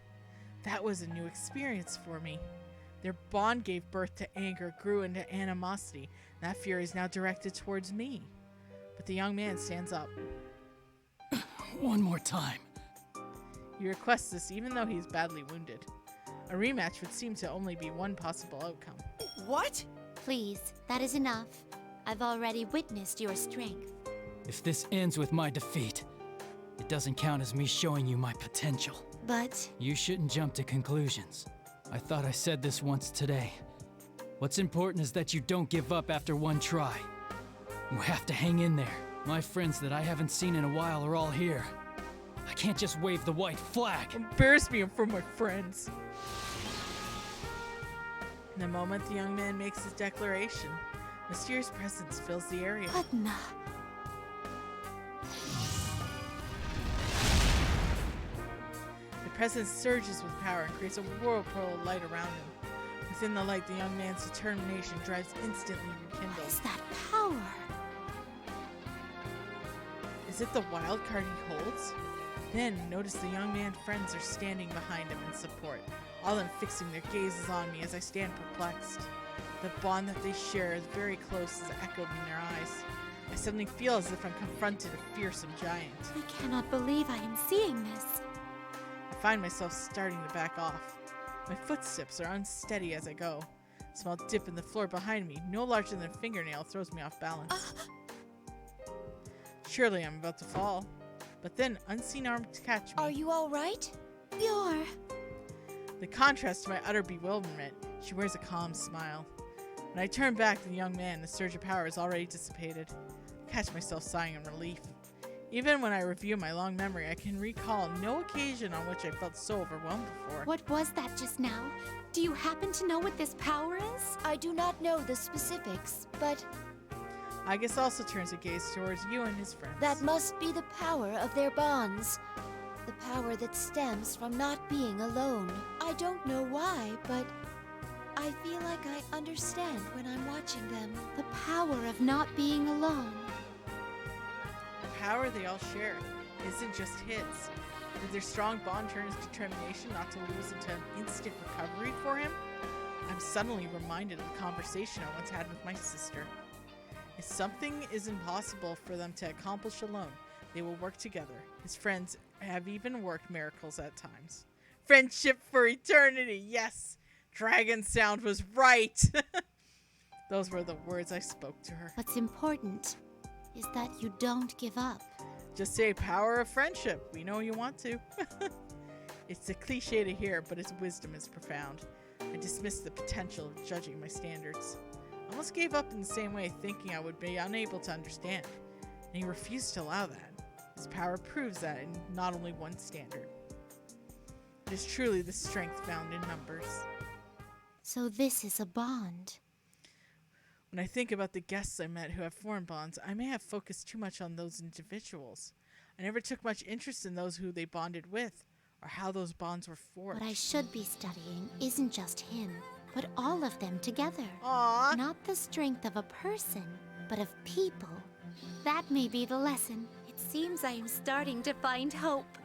A: That was a new experience for me. Their bond gave birth to anger, grew into animosity. That fury is now directed towards me. But the young man stands up.
D: One more time.
A: He requests this even though he's badly wounded. A rematch would seem to only be one possible outcome.
J: What?
B: Please, that is enough. I've already witnessed your strength.
D: If this ends with my defeat, it doesn't count as me showing you my potential.
B: But...
D: You shouldn't jump to conclusions. I thought I said this once today. What's important is that you don't give up after one try. You have to hang in there. My friends that I haven't seen in a while are all here. I can't just wave the white flag.
A: Embarrass me in front of my friends. In the moment the young man makes his declaration, mysterious presence fills the area.
B: Padma.
A: The presence surges with power and creates a whirlpool of light around him. Within the light, the young man's determination drives instantly rekindled.
B: What is that power?
A: Is it the wild card he holds? Then, notice the young man's friends are standing behind him in support, all of them fixing their gazes on me as I stand perplexed. The bond that they share is very close as echoed in their eyes. I suddenly feel as if I'm confronted a fearsome giant.
B: I cannot believe I am seeing this.
A: I find myself starting to back off. My footsteps are unsteady as I go. A small dip in the floor behind me, no larger than a fingernail, throws me off balance. Surely I'm about to fall. But then, unseen arms catch me.
B: Are you alright? You're...
A: The contrast to my utter bewilderment, she wears a calm smile. When I turn back to the young man, the surge of power is already dissipated. I catch myself sighing in relief. Even when I review my long memory, I can recall no occasion on which I felt so overwhelmed before.
B: What was that just now? Do you happen to know what this power is? I do not know the specifics, but...
A: Agus also turns a gaze towards you and his friends.
I: That must be the power of their bonds. The power that stems from not being alone. I don't know why, but I feel like I understand when I'm watching them.
B: The power of not being alone.
A: The power they all share isn't just his. Did their strong bond turn his determination not to lose into an instant recovery for him? I'm suddenly reminded of the conversation I once had with my sister. If something is impossible for them to accomplish alone, they will work together. His friends have even worked miracles at times. Friendship for eternity, yes! Dragon Sound was right! Those were the words I spoke to her.
B: What's important is that you don't give up.
A: Just say power of friendship. We know you want to. It's a cliche to hear, but its wisdom is profound. I dismiss the potential of judging my standards. I almost gave up in the same way, thinking I would be unable to understand, and he refused to allow that. His power proves that in not only one standard. It is truly the strength found in numbers.
M: So this is a bond.
A: When I think about the guests I met who have formed bonds, I may have focused too much on those individuals. I never took much interest in those who they bonded with, or how those bonds were forged.
M: What I should be studying isn't just him, but all of them together.
A: Aww.
M: Not the strength of a person, but of people. That may be the lesson.
B: It seems I am starting to find hope.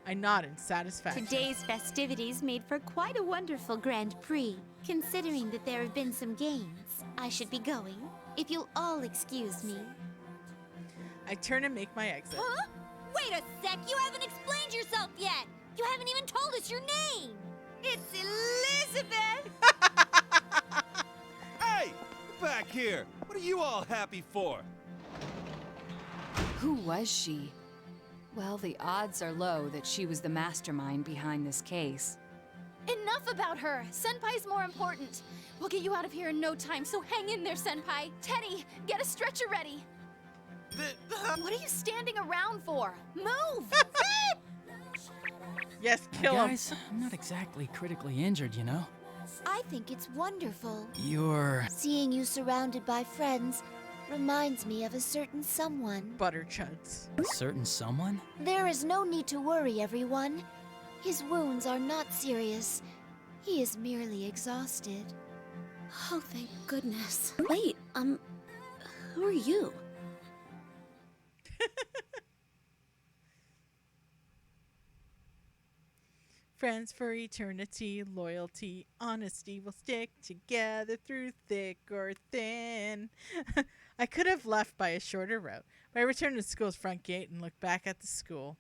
A: I nod in satisfaction.
B: Today's festivities made for quite a wonderful Grand Prix. Considering that there have been some gains, I should be going, if you'll all excuse me.
A: I turn and make my exit.
H: Huh? Wait a sec, you haven't explained yourself yet! You haven't even told us your name! It's Elizabeth!
F: Hey! Back here! What are you all happy for?
L: Who was she? Well, the odds are low that she was the mastermind behind this case.
N: Enough about her! Senpai's more important. We'll get you out of here in no time, so hang in there, Senpai. Teddy, get a stretcher ready. What are you standing around for? Move!
A: Yes, kill him.
D: Guys, I'm not exactly critically injured, you know?
M: I think it's wonderful.
D: You're...
M: Seeing you surrounded by friends reminds me of a certain someone.
A: Butter chuds.
D: a certain someone?
M: There is no need to worry, everyone. His wounds are not serious. He is merely exhausted.
I: Oh, thank goodness. Wait, who are you?
A: Friends for eternity, loyalty, honesty will stick together through thick or thin. I could have left by a shorter route, but I returned to the school's front gate and looked back at the school.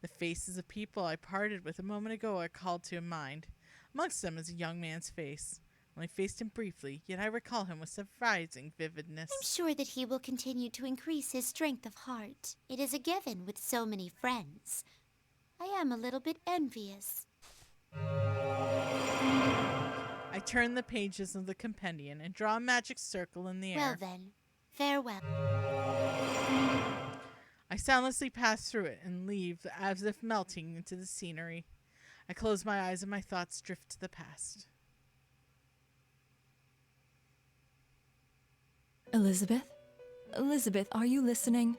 A: The faces of people I parted with a moment ago are called to mind. Amongst them is a young man's face. I only faced him briefly, yet I recall him with surprising vividness.
M: I'm sure that he will continue to increase his strength of heart. It is a given with so many friends. I am a little bit envious.
A: I turn the pages of the compendium and draw a magic circle in the air.
M: Well then, farewell.
A: I soundlessly pass through it and leave as if melting into the scenery. I close my eyes and my thoughts drift to the past.
O: Elizabeth? Elizabeth, are you listening?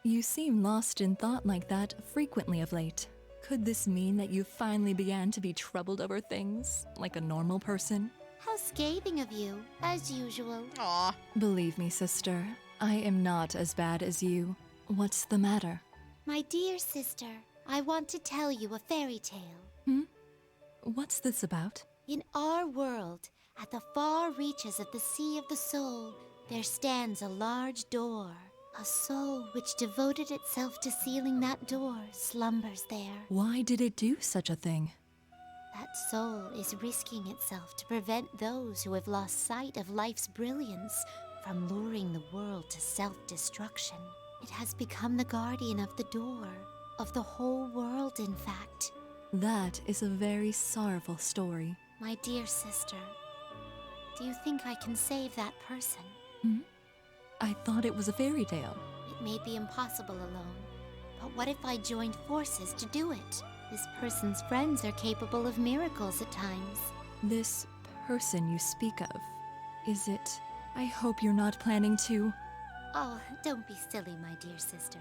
O: You seem lost in thought like that frequently of late. Could this mean that you finally began to be troubled over things, like a normal person?
M: How scathing of you, as usual.
A: Aw.
O: Believe me, sister, I am not as bad as you. What's the matter?
M: My dear sister, I want to tell you a fairy tale.
O: What's this about?
M: In our world, at the far reaches of the Sea of the Soul, there stands a large door. A soul which devoted itself to sealing that door slumbers there.
O: Why did it do such a thing?
M: That soul is risking itself to prevent those who have lost sight of life's brilliance from luring the world to self-destruction. It has become the guardian of the door, of the whole world, in fact.
O: That is a very sorrowful story.
M: My dear sister, do you think I can save that person?
O: I thought it was a fairy tale.
M: It may be impossible alone, but what if I joined forces to do it? This person's friends are capable of miracles at times.
O: This person you speak of, is it... I hope you're not planning to...
M: Oh, don't be silly, my dear sister.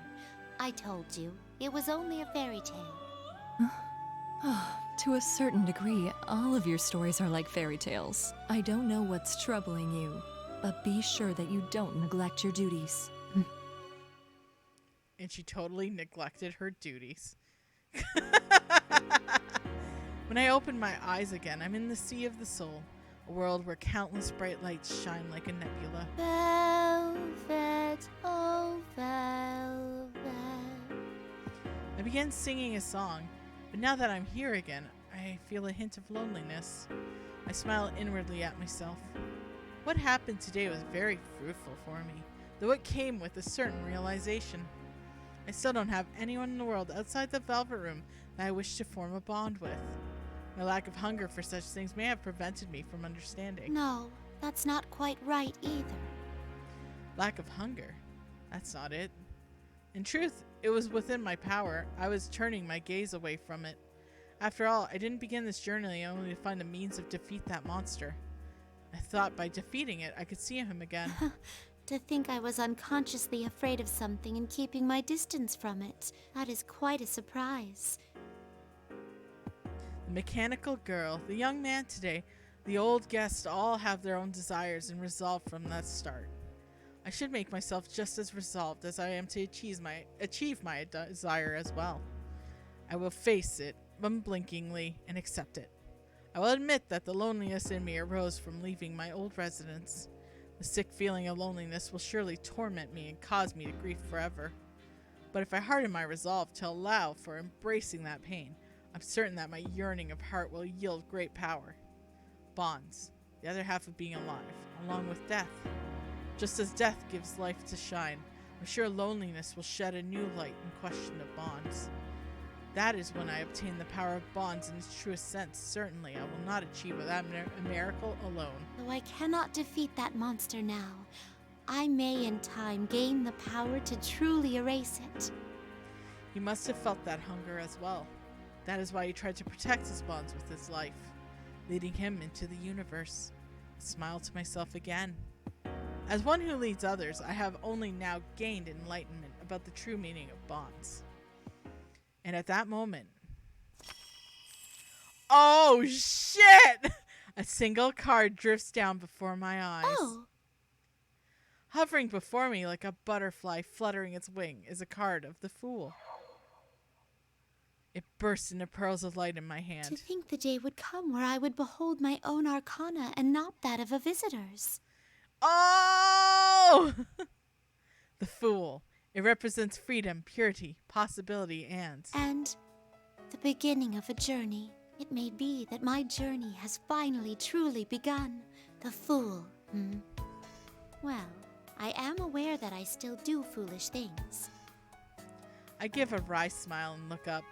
M: I told you, it was only a fairy tale.
O: To a certain degree, all of your stories are like fairy tales. I don't know what's troubling you, but be sure that you don't neglect your duties.
A: And she totally neglected her duties. When I open my eyes again, I'm in the Sea of the Soul, a world where countless bright lights shine like a nebula.
M: Velvet, oh velvet.
A: I began singing a song, but now that I'm here again, I feel a hint of loneliness. I smile inwardly at myself. What happened today was very fruitful for me, though it came with a certain realization. I still don't have anyone in the world outside the Velvet Room that I wish to form a bond with. My lack of hunger for such things may have prevented me from understanding.
M: No, that's not quite right either.
A: Lack of hunger. That's not it. In truth, it was within my power. I was turning my gaze away from it. After all, I didn't begin this journey only to find a means of defeat that monster. I thought by defeating it, I could see him again.
M: To think I was unconsciously afraid of something and keeping my distance from it. That is quite a surprise.
A: The mechanical girl, the young man today, the old guests all have their own desires and resolve from that start. I should make myself just as resolved as I am to achieve my desire as well. I will face it unblinkingly and accept it. I will admit that the loneliness in me arose from leaving my old residence. The sick feeling of loneliness will surely torment me and cause me to grieve forever. But if I harden my resolve to allow for embracing that pain, I'm certain that my yearning of heart will yield great power. Bonds, the other half of being alive, along with death. Just as death gives life to shine, I'm sure loneliness will shed a new light in question of bonds. That is when I obtain the power of bonds in its truest sense. Certainly, I will not achieve that miracle alone.
M: Though I cannot defeat that monster now, I may in time gain the power to truly erase it.
A: He must have felt that hunger as well. That is why he tried to protect his bonds with his life, leading him into the universe. I smiled to myself again. As one who leads others, I have only now gained enlightenment about the true meaning of bonds. And at that moment... Oh, shit! A single card drifts down before my eyes.
M: Oh!
A: Hovering before me like a butterfly fluttering its wing is a card of the Fool. It bursts into pearls of light in my hand.
M: To think the day would come where I would behold my own arcana and not that of a visitor's.
A: Oh! The Fool. It represents freedom, purity, possibility, and
M: the beginning of a journey. It may be that my journey has finally truly begun. The Fool. Well, I am aware that I still do foolish things.
A: I give a wry smile and look up.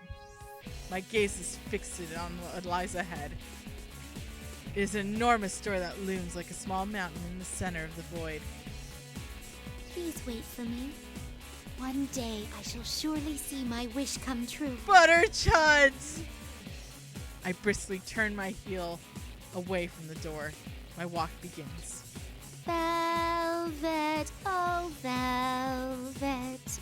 A: My gaze is fixed on what lies ahead. It is an enormous door that looms like a small mountain in the center of the void.
M: Please wait for me. One day I shall surely see my wish come true.
A: Butter chuds! I briskly turn my heel away from the door. My walk begins.
M: Velvet, oh velvet.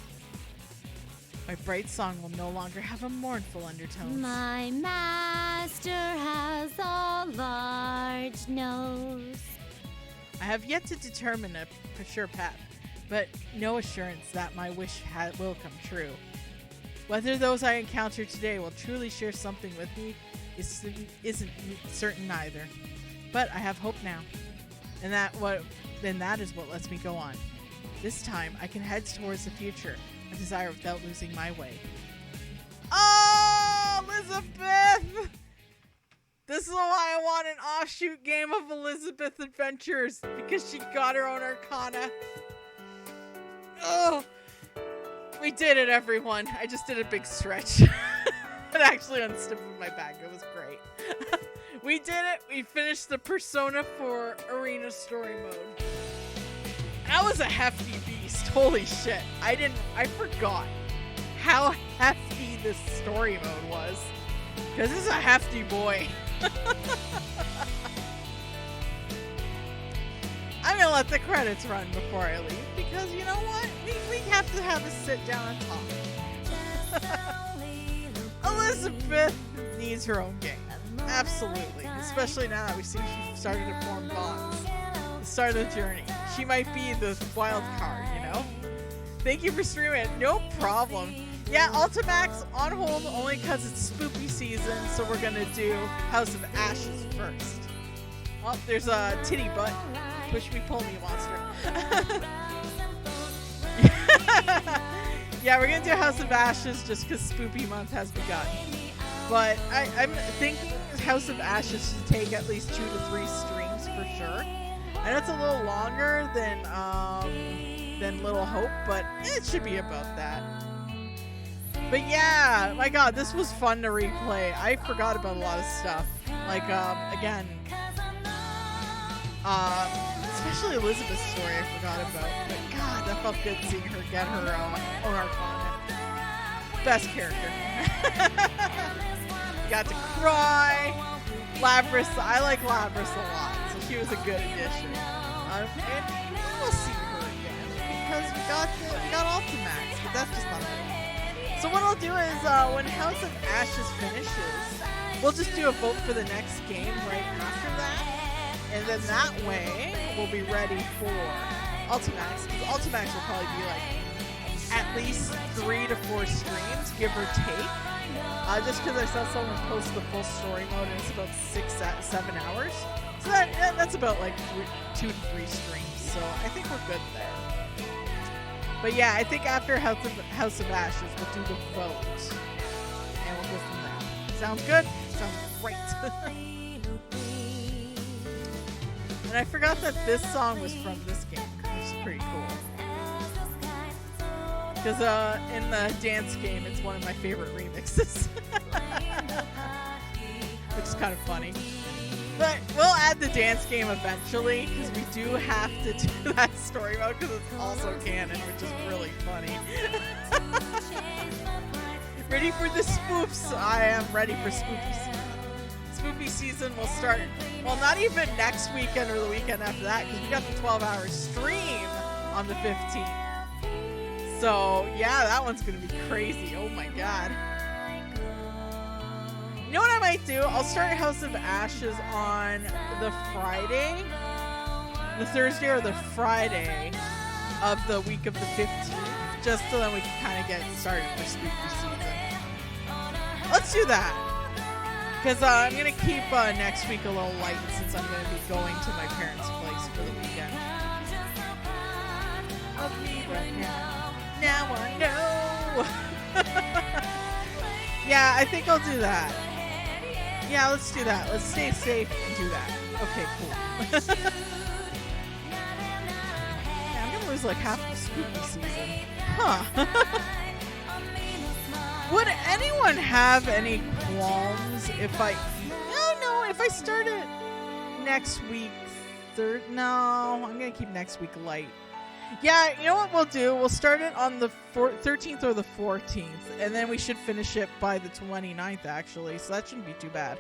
A: My bright song will no longer have a mournful undertone.
M: My master has a large nose.
A: I have yet to determine a sure path, but no assurance that my wish will come true. Whether those I encounter today will truly share something with me isn't certain either. But I have hope now, and that is what lets me go on. This time I can head towards the future, a desire without losing my way. Oh, Elizabeth! This is why I want an offshoot game of Elizabeth Adventures, because she got her own arcana. Oh, we did it, everyone. I just did a big stretch. It actually unstiffened my back. It was great. We did it. We finished the Persona 4 Arena Story Mode. That was a hefty beast. Holy shit. I forgot how hefty this story mode was. Because this is a hefty boy. I'm gonna let the credits run before I leave, because you know what? We have to have a sit down and talk. Elizabeth needs her own game. Absolutely. Especially now that we've seen she started to form bonds. The start of the journey. She might be the wild card, you know? Thank you for streaming it. No problem. Yeah, Ultimax on hold only because it's spooky season, so we're gonna do House of Ashes first. Oh, there's a titty butt. Push me, pull me, monster. Yeah, we're gonna do House of Ashes just because Spoopy Month has begun. But I'm thinking House of Ashes should take at least 2 to 3 streams for sure. I know it's a little longer than Little Hope, but it should be about that. But yeah, my god, this was fun to replay. I forgot about a lot of stuff. Like, again, Especially Elizabeth's story I forgot about. But God, that felt good seeing her get her own Arcana. Best character. Got to cry. Labris, I like Labris a lot, so she was a good addition. And we'll see her again because we got Ultimax, but that's just not it. So what I'll do is when House of Ashes finishes, we'll just do a vote for the next game right after that. And then that way, we'll be ready for Ultimax. Because Ultimax will probably be like at least 3 to 4 streams, give or take. Just because I saw someone post the full story mode and it's about 6-7 hours. So that's about like 2 to 3 streams. So I think we're good there. But yeah, I think after House of Ashes, we'll do the vote. And we'll go from there. Sounds good? Sounds great. And I forgot that this song was from this game, which is pretty cool. Because in the dance game, it's one of my favorite remixes. Which is kind of funny. But we'll add the dance game eventually, because we do have to do that story mode, because it's also canon, which is really funny. Ready for the spoofs? I am ready for spooky season. Spooky season will start, well, not even next weekend or the weekend after that, because we got the 12-hour stream on the 15th. So, yeah, that one's going to be crazy. Oh my god. You know what I might do? I'll start House of Ashes on the Friday, the Thursday or the Friday of the week of the 15th, just so that we can kind of get started for spooky season. Let's do that. Because I'm going to keep next week a little light since I'm going to be going to my parents' place for the weekend. Of me right now. Now I know. Yeah, I think I'll do that. Yeah, let's do that. Let's stay safe and do that. Okay, cool. Yeah, I'm going to lose like half the spooky season. Huh. Would anyone have any qualms if I... No, if I start it next week... No, I'm going to keep next week light. Yeah, you know what we'll do? We'll start it on the 13th or the 14th, and then we should finish it by the 29th, actually, so that shouldn't be too bad.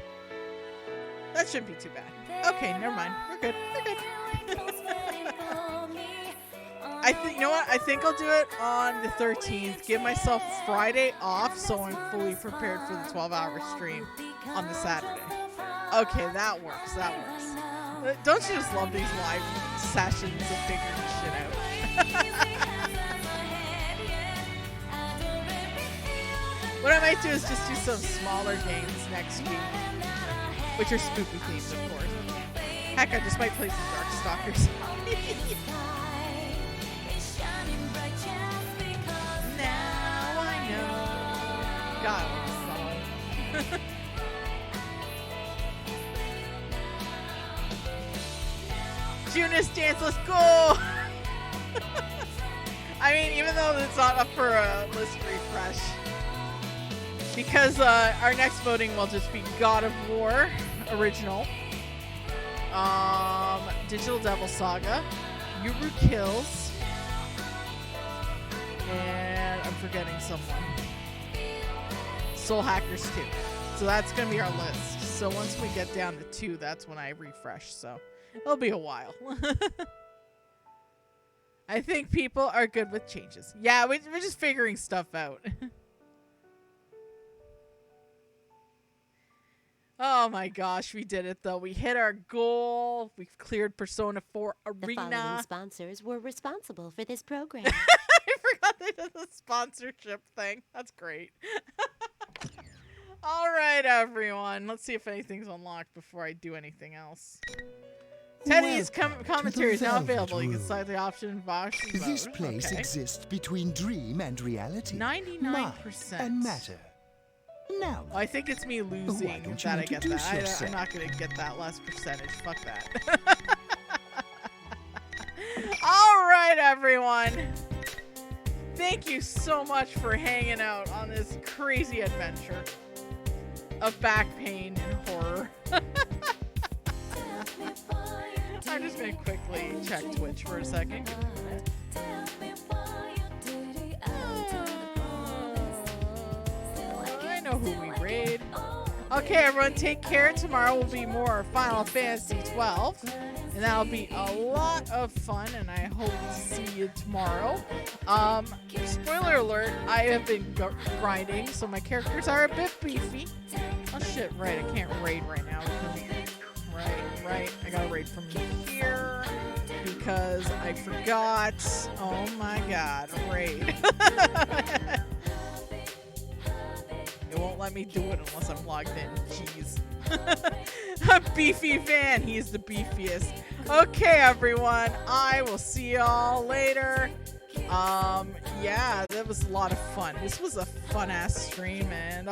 A: That shouldn't be too bad. Okay, never mind. We're good. We're good. You know what? I think I'll do it on the 13th. Give myself Friday off so I'm fully prepared for the 12-hour stream on the Saturday. Okay, that works. That works. Don't you just love these live sessions of figuring this shit out? What I might do is just do some smaller games next week, which are spooky themes, of course. Heck, I just might play some Darkstalkers. Now I know. God, what a song. Junus dance, let's go! I mean, even though it's not up for a list refresh, because our next voting will just be God of War original, Digital Devil Saga, Yuru Kills, and I'm forgetting someone. Soul Hackers 2. So that's gonna be our list. So once we get down to 2, that's when I refresh. So it'll be a while. I think people are good with changes. Yeah, we're just figuring stuff out. Oh my gosh, we did it though. We hit our goal. We've cleared Persona 4 Arena.
S: The following sponsors were responsible for this program.
A: I forgot they did the sponsorship thing. That's great. All right, everyone. Let's see if anything's unlocked before I do anything else. Teddy's commentary is now available. You can select the option box.
P: This place exists between dream and reality.
A: 99%.
P: Mind and matter. Now,
A: I think it's me losing that I get that. I'm not going to get that last percentage. Fuck that. All right, everyone. Thank you so much for hanging out on this crazy adventure of back pain and horror. I'm just gonna quickly check Twitch for a second. I know who we raid. Okay, everyone, take care. Tomorrow will be more Final Fantasy 12, and that'll be a lot of fun. And I hope to see you tomorrow. Spoiler alert: I have been grinding, so my characters are a bit beefy. Oh shit! Right, I can't raid right now. Right. I gotta raid from here because I forgot. Oh my god, raid. It won't let me do it unless I'm logged in. Jeez. A beefy fan. He's the beefiest. Okay, everyone. I will see y'all later. Yeah, that was a lot of fun. This was a fun-ass stream, and